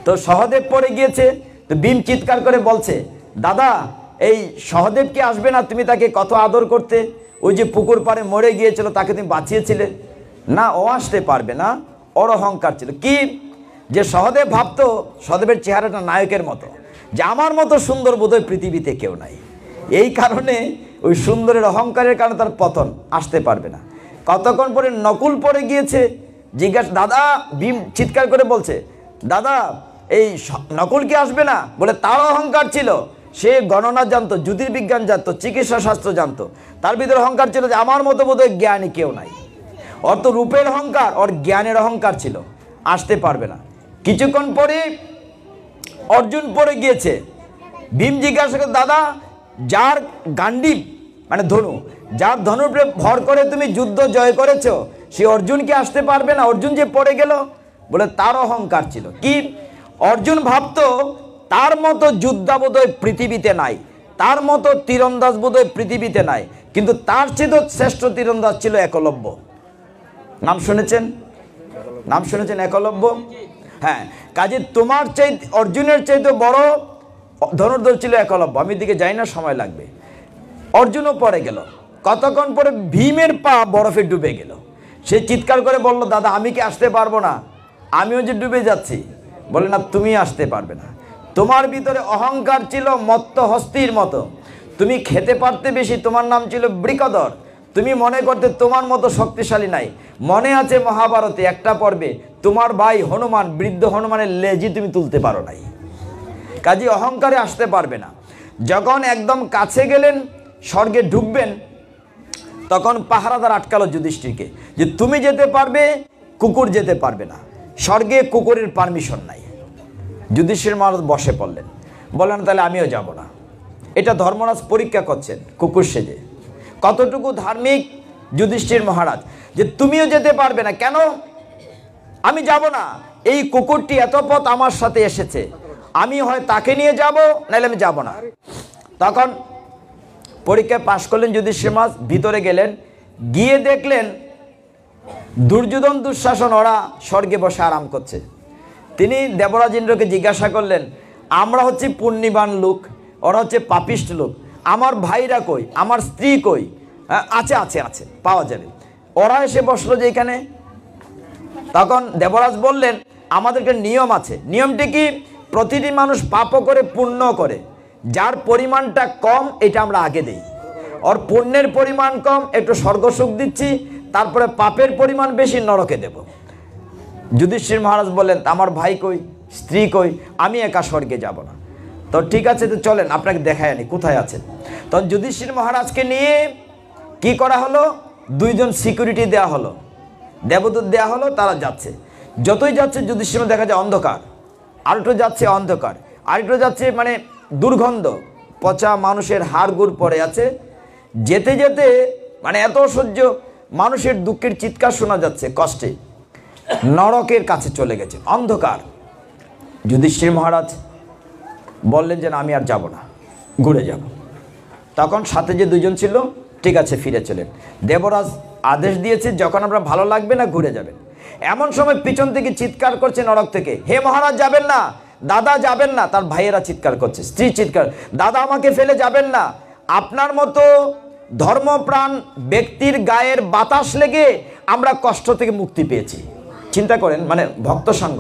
তো সহদেব পড়ে গিয়েছে। তো ভীম চিৎকার করে বলছে, দাদা এই সহদেব কি আসবে না? তুমি তাকে কত আদর করতে, ওই যে পুকুর পাড়ে মরে গিয়েছিল তাকে তুমি বাঁচিয়েছিলে না, ও আসতে পারবে না। ওর অহংকার ছিল কি, যে সহদেব ভাবতো, সহদেবের চেহারাটা নায়কের মতো, যে আমার মতো সুন্দর বোধহয় পৃথিবীতে কেউ নাই। এই কারণে ওই সুন্দরের অহংকারের কারণে তার পতন, আসতে পারবে না। কতক্ষণ পরে নকুল পড়ে গিয়েছে, জিজ্ঞাসা, দাদা ভীম চিৎকার করে বলছে, দাদা এই নকুল কি আসবে না? বলে তার অহংকার ছিল, সে গণনা জানতো, জ্যোতির্বিজ্ঞান জানতো, চিকিৎসা শাস্ত্র জানতো, তার ভিতরে অহংকার ছিল যে আমার মতো বোধহয় জ্ঞানী কেউ নাই। ওর তো রূপের অহংকার, ওর জ্ঞানের অহংকার ছিল, আসতে পারবে না। কিছুক্ষণ পরে অর্জুন পড়ে গিয়েছে। ভীম জিজ্ঞাসা করে, দাদা যার গান্ডীব মানে ধনু, যার ধনুর উপরে ভর করে তুমি যুদ্ধ জয় করেছো, সে অর্জুন কি আসতে পারবে না? অর্জুন যে পড়ে গেল। বলে তার অহংকার ছিল কি, অর্জুন ভাবতো তার মতো যোদ্ধা বোধহয় পৃথিবীতে নাই, তার মতো তীরন্দাজ বোধহয় পৃথিবীতে নাই, কিন্তু তার চেয়ে শ্রেষ্ঠ তীরন্দাজ ছিল একলব্য। নাম শুনেছেন? একলব্য? হ্যাঁ, কাজে তোমার চাইতে, অর্জুনের চাইতে বড় ধনুর্ধর ছিল একলব্য। আমি দিকে যাই না, সময় লাগবে। অর্জুনও পড়ে গেল। কতক্ষণ পরে ভীমের পা বরফে ডুবে গেল। সে চিৎকার করে বলল, দাদা আমি কি আসতে পারবো না? আমিও যে ডুবে যাচ্ছি। বলে না, তুমি আসতে পারবে না। তোমার ভিতরে অহংকার ছিল মত্ত হস্তির মতো, তুমি খেতে পারতে বেশি, তোমার নাম ছিল বৃকদর, তুমি মনে করতে তোমার মতো শক্তিশালী নাই। মনে আছে মহাভারতে একটা পর্বে তোমার ভাই হনুমান, বৃদ্ধ হনুমানের লেজি তুমি তুলতে পারো নাই। কাজে অহংকারে আসতে পারবে না। যখন একদম কাছে গেলেন, স্বর্গে ঢুকবেন, তখন পাহারাদার আটকালো যুধিষ্ঠিরকে, যে তুমি যেতে পারবে, কুকুর যেতে পারবে না, স্বর্গে কুকুরের পারমিশন নাই। যুধিষ্ঠির মহারাজ বসে পড়লেন, বললেন তাহলে আমিও যাব না। এটা ধর্মরাজ পরীক্ষা করছেন কুকুর সেজে, কতটুকু ধার্মিক যুধিষ্ঠির মহারাজ, যে তুমিও যেতে পারবে না। কেন? আমি যাব না, এই কুকুরটি এত পথ আমার সাথে এসেছে, আমি হয় তাকে নিয়ে যাব, নাহলে আমি যাব না। তখন পরীক্ষায় পাশ করলেন যুধিষ্ঠির মহারাজ, ভিতরে গেলেন, গিয়ে দেখলেন দুর্যোধন দুঃশাসন ওরা স্বর্গে বসে আরাম করছে। তিনি দেবরাজ ইন্দ্রকে জিজ্ঞাসা করলেন, আমরা হচ্ছে পুণ্যবান লোক, ওরা হচ্ছে পাপিষ্ঠ লোক, আমার ভাইরা কই, আমার স্ত্রী কই? আছে আছে আছে, পাওয়া যাবে। ওরা এসে বসলো যে এখানে। তখন দেবরাজ বললেন, আমাদেরকে নিয়ম আছে। নিয়মটি কি? প্রতিটি মানুষ পাপও করে পুণ্য করে, যার পরিমাণটা কম এটা আমরা আগে দেই। ওর পুণ্যের পরিমাণ কম, একটু স্বর্গসুখ দিচ্ছি, তারপরে পাপের পরিমাণ বেশি, নরকে দেব। যুধিষ্ঠির মহারাজ বললেন, আমার ভাই কই, স্ত্রী কই, আমি একা স্বর্গে যাব না। তো ঠিক আছে, তো চলেন আপনাকে দেখায় আনি কোথায় আছেন। তখন যুধিষ্ঠির মহারাজকে নিয়ে কি করা হলো, 2 জন সিকিউরিটি দেওয়া হলো, দেবদূত দেওয়া হলো, তারা যাচ্ছে। যতই যাচ্ছে যুধিষ্ঠির দেখা যায় অন্ধকার, আরেকটু যাচ্ছে অন্ধকার, আরেকটু যাচ্ছে মানে দুর্গন্ধ, পচা মানুষের হাড় গুড় পড়ে আছে। যেতে যেতে মানে এত সহ্য, মানুষের দুঃখের চিৎকার শোনা যাচ্ছে, কষ্টে। নরকের কাছে চলে গেছে, অন্ধকার। যুধিষ্ঠির মহারাজ বললেন যে আমি আর যাব না, ঘুরে যাব। তখন সাথে যে দুজন ছিল, ঠিক আছে ফিরে চলেন। দেবরাজ আদেশ দিয়েছে যখন আমরা ভালো লাগবে না ঘুরে যাবেন। এমন সময় পিছন থেকে চিৎকার করছে নরক থেকে, হে মহারাজ যাবেন না, দাদা যাবেন না। তার ভাইয়েরা চিৎকার করছে, স্ত্রী চিৎকার, দাদা আমাকে ফেলে যাবেন না। আপনার মতো ধর্মপ্রাণ ব্যক্তির গায়ের বাতাস লেগে আমরা কষ্ট থেকে মুক্তি পেয়েছি। চিন্তা করেন, মানে ভক্ত সঙ্গ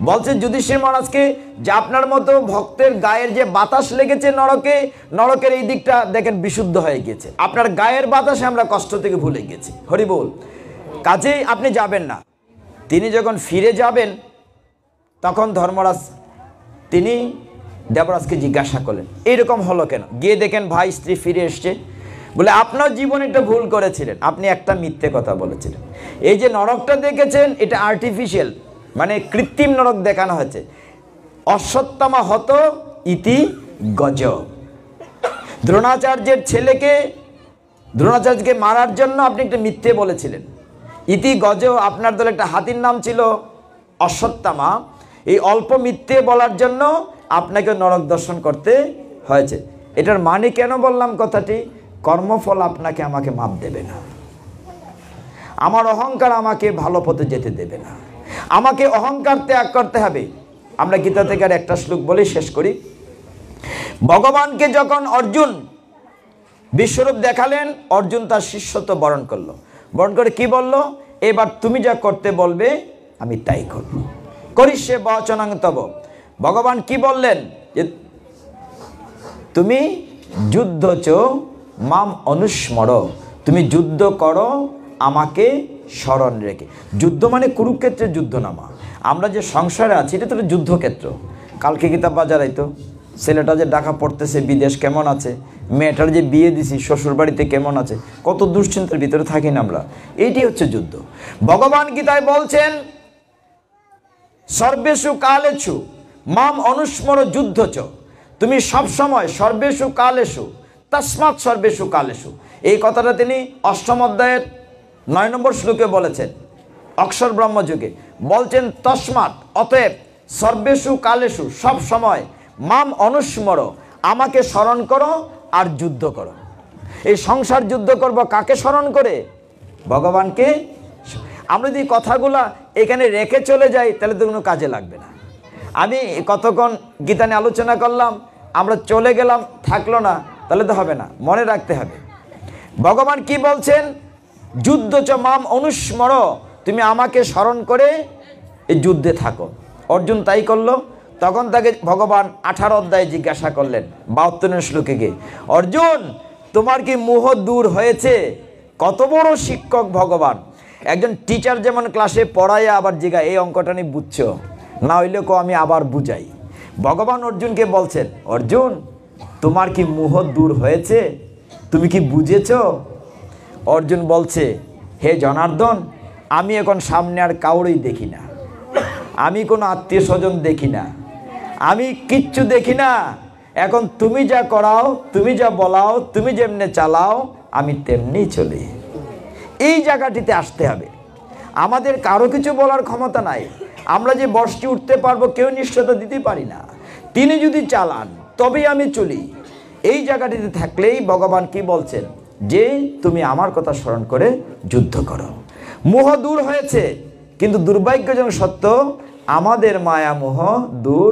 বলছে যুধিষ্ঠির মহারাজকে যে আপনার মতো ভক্তের গায়ের যে বাতাস লেগেছে নরকের এই দিকটা দেখেন বিশুদ্ধ হয়ে গেছে, আপনার গায়ের বাতাসে আমরা কষ্ট থেকে ভুলে গেছি, হরি বল। কাজেই আপনি যাবেন না। তিনি যখন ফিরে যাবেন তখন ধর্মরাজ তিনি দেবরাজকে জিজ্ঞাসা করলেন এইরকম হলো কেন। গিয়ে দেখেন ভাই স্ত্রী ফিরে এসছে। বলে আপনার জীবনে একটা ভুল করেছিলেন, আপনি একটা মিথ্যে কথা বলেছিলেন। এই যে নরকটা দেখেছেন এটা আর্টিফিশিয়াল, মানে কৃত্রিম নরক দেখানো হয়েছে। অশ্বত্থামা হত ইতি গজ, দ্রোণাচার্যের ছেলেকে দ্রোণাচার্যকে মারার জন্য আপনি একটা মিথ্যে বলেছিলেন। ইতি গজ, আপনার দলে একটা হাতির নাম ছিল অশ্বত্থামা। এই অল্প মিথ্যে বলার জন্য আপনাকে নরক দর্শন করতে হয়েছে। এটার মানে কেন বললাম কথাটি, কর্মফল আপনাকে আমাকে মাপ দেবে না, আমার অহংকার আমাকে ভালো পথে যেতে দেবে না, আমাকে অহংকার ত্যাগ করতে হবে। আমরা গীতা থেকে আর একটা শ্লোক বলে শেষ করি। ভগবানকে যখন অর্জুন বিশ্বরূপ দেখালেন, অর্জুন তার শিষ্যত্ব বরণ করলো। বরণ করে কি বলল, এবার তুমি যা করতে বলবে আমি তাই করব, করিষ্যে বচনং তব। ভগবান কি বললেন যে তুমি যুদ্ধ চ মাম অনুস্মর, তুমি যুদ্ধ করো আমাকে স্মরণ রেখে। যুদ্ধ মানে কুরুক্ষেত্রের যুদ্ধ নামা। আমরা যে সংসারে আছি এটা তো যুদ্ধক্ষেত্র। কালকে গীতা বাজার আইতো, ছেলেটা যে ঢাকা পড়তেছে বিদেশ কেমন আছে, মেয়েটার যে বিয়ে দিছি শ্বশুর বাড়িতে কেমন আছে, কত দুশ্চিন্তার ভিতরে থাকি না আমরা। এইটি হচ্ছে যুদ্ধ। ভগবান গীতায় বলছেন সর্বেষু কালেষু মাম অনুস্মর যুদ্ধ চ, তুমি সবসময় সর্বেষু কালেষু তস্মাৎ সর্বেষু কালেষু। এই কথাটা তিনি অষ্টম অধ্যায়ের 9 নম্বর শ্লোকে বলেছেন, অক্ষর ব্রহ্মযুগে বলছেন তস্মাৎ, অতএব সর্বেষু কালেষু সব সময়, মাম অনুস্মর আমাকে স্মরণ করো আর যুদ্ধ করো। এই সংসার যুদ্ধ করব কাকে স্মরণ করে, ভগবানকে। আমরা যদি কথাগুলা এখানে রেখে চলে যাই তাহলে তো কোনো কাজে লাগবে না। আমি কতক্ষণ গীতা নিয়ে আলোচনা করলাম, আমরা চলে গেলাম থাকলো না, তাহলে তো হবে না। মনে রাখতে হবে ভগবান কি বলছেন, যুদ্ধ চ মাম অনুস্মর, তুমি আমাকে স্মরণ করে এই যুদ্ধে থাকো। অর্জুন তাই করলো। তখন তাকে ভগবান 18 অধ্যায়ে জিজ্ঞাসা করলেন 52 শ্লোকে গিয়ে, অর্জুন তোমার কি মোহ দূর হয়েছে? কত বড় শিক্ষক ভগবান। একজন টিচার যেমন ক্লাসে পড়ায় আবার জিজ্ঞাসা এই অঙ্কটা নিয়ে বুঝছো না, হইলে কো আমি আবার বুঝাই। ভগবান অর্জুনকে বলছেন, অর্জুন তোমার কি মোহ দূর হয়েছে, তুমি কি বুঝেছ? অর্জুন বলছে, হে জনার্দন আমি এখন সামনে আর কাউরেই দেখি না, আমি কোনো আত্মীয় স্বজন দেখি না, আমি কিচ্ছু দেখি না। এখন তুমি যা করাও, তুমি যা বলাও, তুমি যেমনে চালাও আমি তেমনি চলি। এই জায়গাটিতে আসতে হবে। আমাদের কারো কিছু বলার ক্ষমতা নাই। আমরা যে বর্ষটি উঠতে পারবো কেউ নিশ্চয়তা দিতে পারি না। তিনি যদি চালান তবেই আমি চলি। এই জায়গাটিতে থাকলেই ভগবান কি বলছেন, যে তুমি আমার কথা স্মরণ করে যুদ্ধ করো। মোহ দূর হয়েছে, কিন্তু দুর্ভাগ্যজনক সত্য আমাদের মায়া মোহ দূর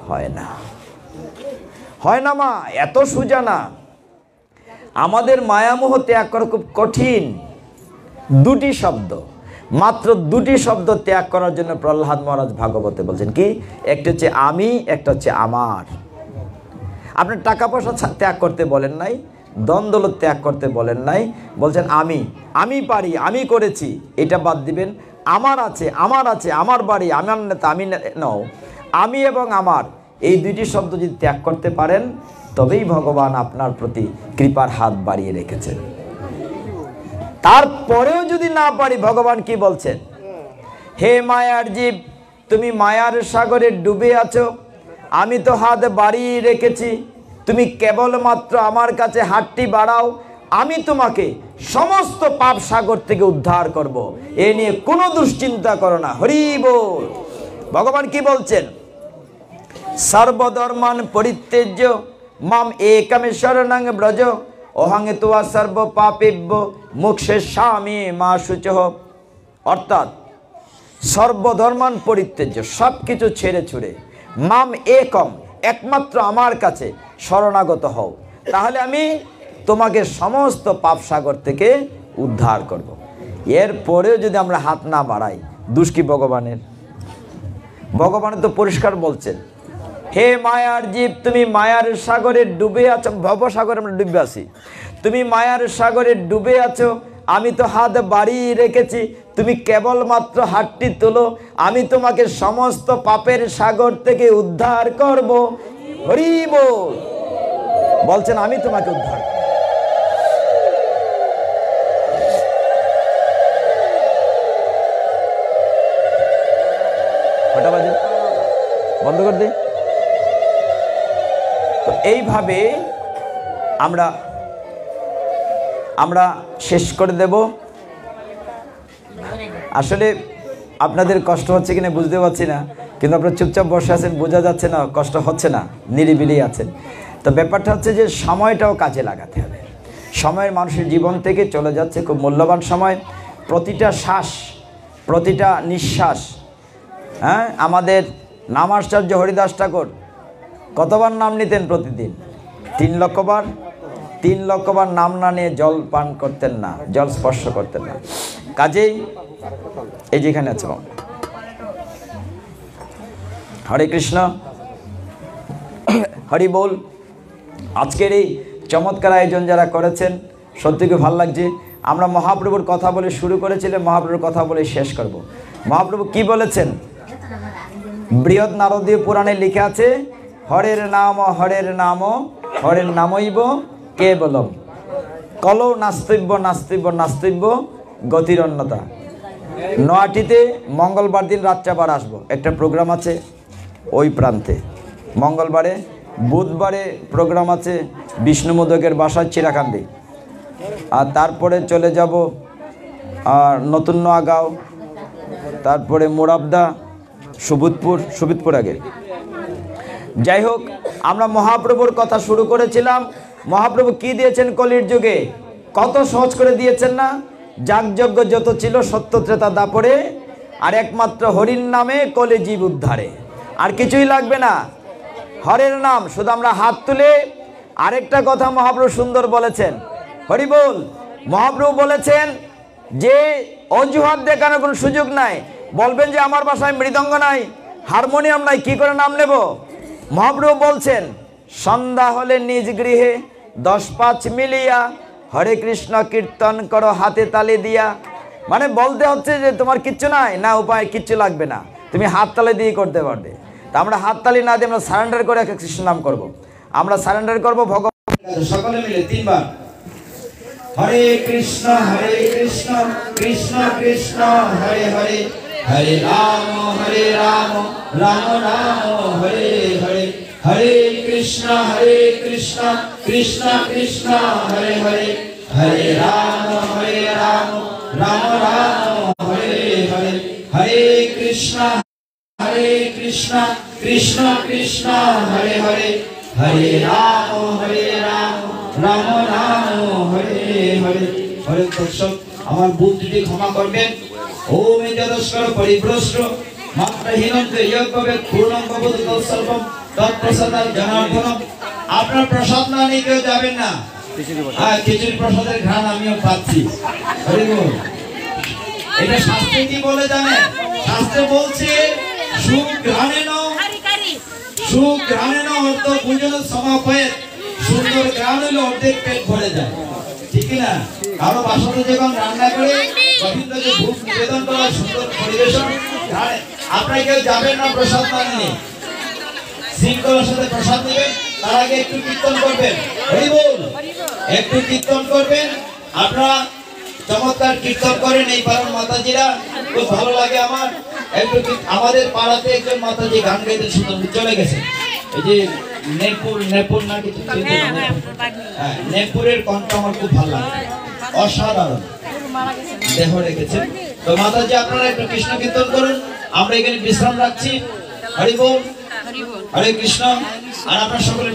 হয় না। হয় না মা, এত সোজা না। আমাদের মায়ামোহ ত্যাগ করা খুব কঠিন। 2টি শব্দ, মাত্র 2টি শব্দ ত্যাগ করার জন্য প্রহ্লাদ মহারাজ ভাগবতে বলছেন কি, একটা হচ্ছে আমি, একটা হচ্ছে আমার। আপনি টাকা পয়সা ত্যাগ করতে বলেন নাই, দ্বন্দ্ব ত্যাগ করতে বলেন নাই, বলছেন আমি পারি, আমি করেছি, এটা বাদ দিবেন। আমার আছে, আমার বাড়ি, আমার নেতা, আমি নও, আমি এবং আমার, এই 2টি শব্দ যদি ত্যাগ করতে পারেন তবেই ভগবান আপনার প্রতি কৃপার হাত বাড়িয়ে রেখেছেন। তারপরেও যদি না পারি, ভগবান কি বলছেন, হে মায়ার জীব তুমি মায়ার সাগরে ডুবে আছো, আমি তো হাত বাড়িয়ে রেখেছি, তুমি কেবলমাত্র আমার কাছে হাতটি বাড়াও, আমি তোমাকে সমস্ত পাপ সাগর থেকে উদ্ধার করব, এ নিয়ে কোনো দুশ্চিন্তা করো না। হরি বল। ভগবান কি বলছেন? সর্বধর্মান পরিত্যজ্য মাম একমে শরণং ব্রজ অহং ত্বা সর্ব পাপেভ্য মোক্ষয়িষ্যামি মা শুচঃ। অর্থাৎ সর্বধর্মান পরিত্যজ্য, সব কিছু ছেড়ে ছুড়ে, মাম একম, একমাত্র আমার কাছে শরণাগত হও, তাহলে আমি তোমাকে সমস্ত পাপ সাগর থেকে উদ্ধার করব। এরপরেও যদি আমরা হাত না বাড়াই, দোষ কি ভগবানের? ভগবান তো পরিষ্কার বলছেন, হে মায়ার জীব, তুমি মায়ার সাগরে ডুবে আছো। ভবসাগরে আমরা ডুবে আছি, তুমি মায়ার সাগরে ডুবে আছো। আমি তো হাত বাড়িয়ে রেখেছি, তুমি কেবলমাত্র হাতটি তোলো, আমি তোমাকে সমস্ত পাপের সাগর থেকে উদ্ধার করব। হরি বল। বলছেন আমি তোমাকে উদ্ধার। কটা বাজে? বন্ধ করে দে। তো এইভাবে আমরা শেষ করে দেব। আসলে আপনাদের কষ্ট হচ্ছে কিনা বুঝতে পারছি না, কিন্তু আপনারা চুপচাপ বসে আছেন, বোঝা যাচ্ছে না কষ্ট হচ্ছে না, নিরিবিলি আছেন। তো ব্যাপারটা হচ্ছে যে সময়টাও কাজে লাগাতে হবে। সময়ের মানুষের জীবন থেকে চলে যাচ্ছে, খুব মূল্যবান সময়। প্রতিটা শ্বাস, প্রতিটা নিঃশ্বাস, হ্যাঁ, আমাদের নামাচার্য হরিদাস ঠাকুর কতবার নাম নিতেন প্রতিদিন? 3 লক্ষ বার। 3 লক্ষ বার নাম না নিয়ে জল পান করতেন না, জল স্পর্শ করতেন না। কাজেই এই যেখানে আছে, হরে কৃষ্ণ, হরি বল। আজকের এই চমৎকার আয়োজন যারা করেছেন, সত্যি খুব ভালো লাগছে। আমরা মহাপ্রভুর কথা বলে শুরু করেছিলাম, মহাপ্রভুর কথা বলে শেষ করব। মহাপ্রভু কি বলেছেন? বৃহৎ নারদীয় পুরাণে লেখা আছে, হরের নাম হরের নাম হরের নামইব কেবলম কলৌ নাস্তিব্য নাস্তিব্য নাস্তিব্য গতিরন্যতা। নয়াটিতে মঙ্গলবার দিন রাত্রে আবার আসবো, একটা প্রোগ্রাম আছে ওই প্রান্তে মঙ্গলবারে। বুধবারে প্রোগ্রাম আছে বিষ্ণু মোদকের বাসায় চিরাকান্দি। আর তারপরে চলে যাব নতুন নোয়াগাঁও, তারপরে মোরাবদা, সুবিদপুর আগে। যাই হোক, আমরা মহাপ্রভুর কথা শুরু করেছিলাম। মহাপ্রভু কি দিয়েছেন কলির যুগে? কত সহজ করে দিয়েছেন না? যাগযজ্ঞ যত ছিল সত্য ত্রেতা দাপরে, আর একমাত্র হরির নামে কলি জীব উদ্ধারে। আর কিছুই লাগবে না, হরের নাম। শুধু আমরা হাত তুলে। আরেকটা কথা মহাপ্রভু সুন্দর বলেছেন, হরি বল। মহাপ্রভু বলেছেন যে অজুহাত দেখানোর কোনো সুযোগ নাই। বলবেন যে আমার বাসায় মৃদঙ্গ নাই, হারমোনিয়াম নাই, কি করে নাম নেব? মহাপ্রভু বলছেন, সন্ধ্যা হলে নিজ গৃহে 10-5 মিলিয়া হরে কৃষ্ণ কীর্তন করো হাতে তালি দিয়া। মানে বলতে হচ্ছে যে তোমার কিচ্ছু নাই না, উপায় কিচ্ছু লাগবে না, তুমি হাত তালি দিয়ে করতে পারবে। তা আমরা হাত তালি না দিয়ে আমরা সারেন্ডার করে একটা কৃষ্ণ নাম করব। আমরা সারেন্ডার করব ভগবান। সকলে মিলে 3 বার হরে কৃষ্ণ কৃষ্ণ কৃষ্ণ হরে হরে, হরে রাম রাম রাম হরে হরে, হরে কৃষ্ণ কৃষ্ণ কৃষ্ণ হরে হরে, হরে রাম রাম রাম হরে হরে, হরে কৃষ্ণ কৃষ্ণ কৃষ্ণ হরে হরে, হরে রাম রাম রাম হরে হরে। হরে কৃষ্ণ। আমার ভুল ত্রুটি ক্ষমা করবেন। ওম যদস্কর পরিভ্রষ্ট মাত্রহীনন্তে ইয়জ্ঞবে পূর্ণং ভবতু তৎসর্বং তৎপ্রসাদাৎ জনার্দনম। আপনার প্রসাদ না নিয়ে কেউ যাবেন না। হ্যাঁ, খিচুড়ি প্রসাদের ঘ্রাণ আমিও পাচ্ছি। হরি বল। এটা শাস্ত্রে কি বলে জানেন? শাস্ত্রে বলছে সুঘ্রাণেন অর্থ ভোজন সমাপয়েৎ। সুন্দর ঘ্রাণ হলে অর্ধেক পেট ভরে যায়, ঠিক না? কারো বাসাতে যখন রান্না করে গোবিন্দকে ভোগ নিবেদন করা, সুন্দর পরিবেশন, আপনারা কেউ যাবেন না প্রসাদ না নিয়ে, শৃঙ্খলার সাথে প্রসাদ নেবেন। তার আগে একটু কীর্তন করবেন। হরি বল। একটু কীর্তন করবেন। আপনারা চমৎকার কীর্তন করেন এই পাড়ার মাতাজিরা, খুব ভালো লাগে আমার। একটু আমাদের পাড়াতে একজন মাতাজি গান গাইতে সুন্দর চলে গেছে, এই যে
নেপুর নেপুর না কিছু হ্যাঁ, নেপুরের কণ্ঠ আমার খুব ভালো লাগে, অসাধারণ দেহ রেখেছেন। তো মাতাজি আপনারা একটু কৃষ্ণ কীর্তন করুন, আমরা এখানে বিশ্রাম রাখছি। হরি বল, হরে কৃষ্ণ। আর আপনার সকলের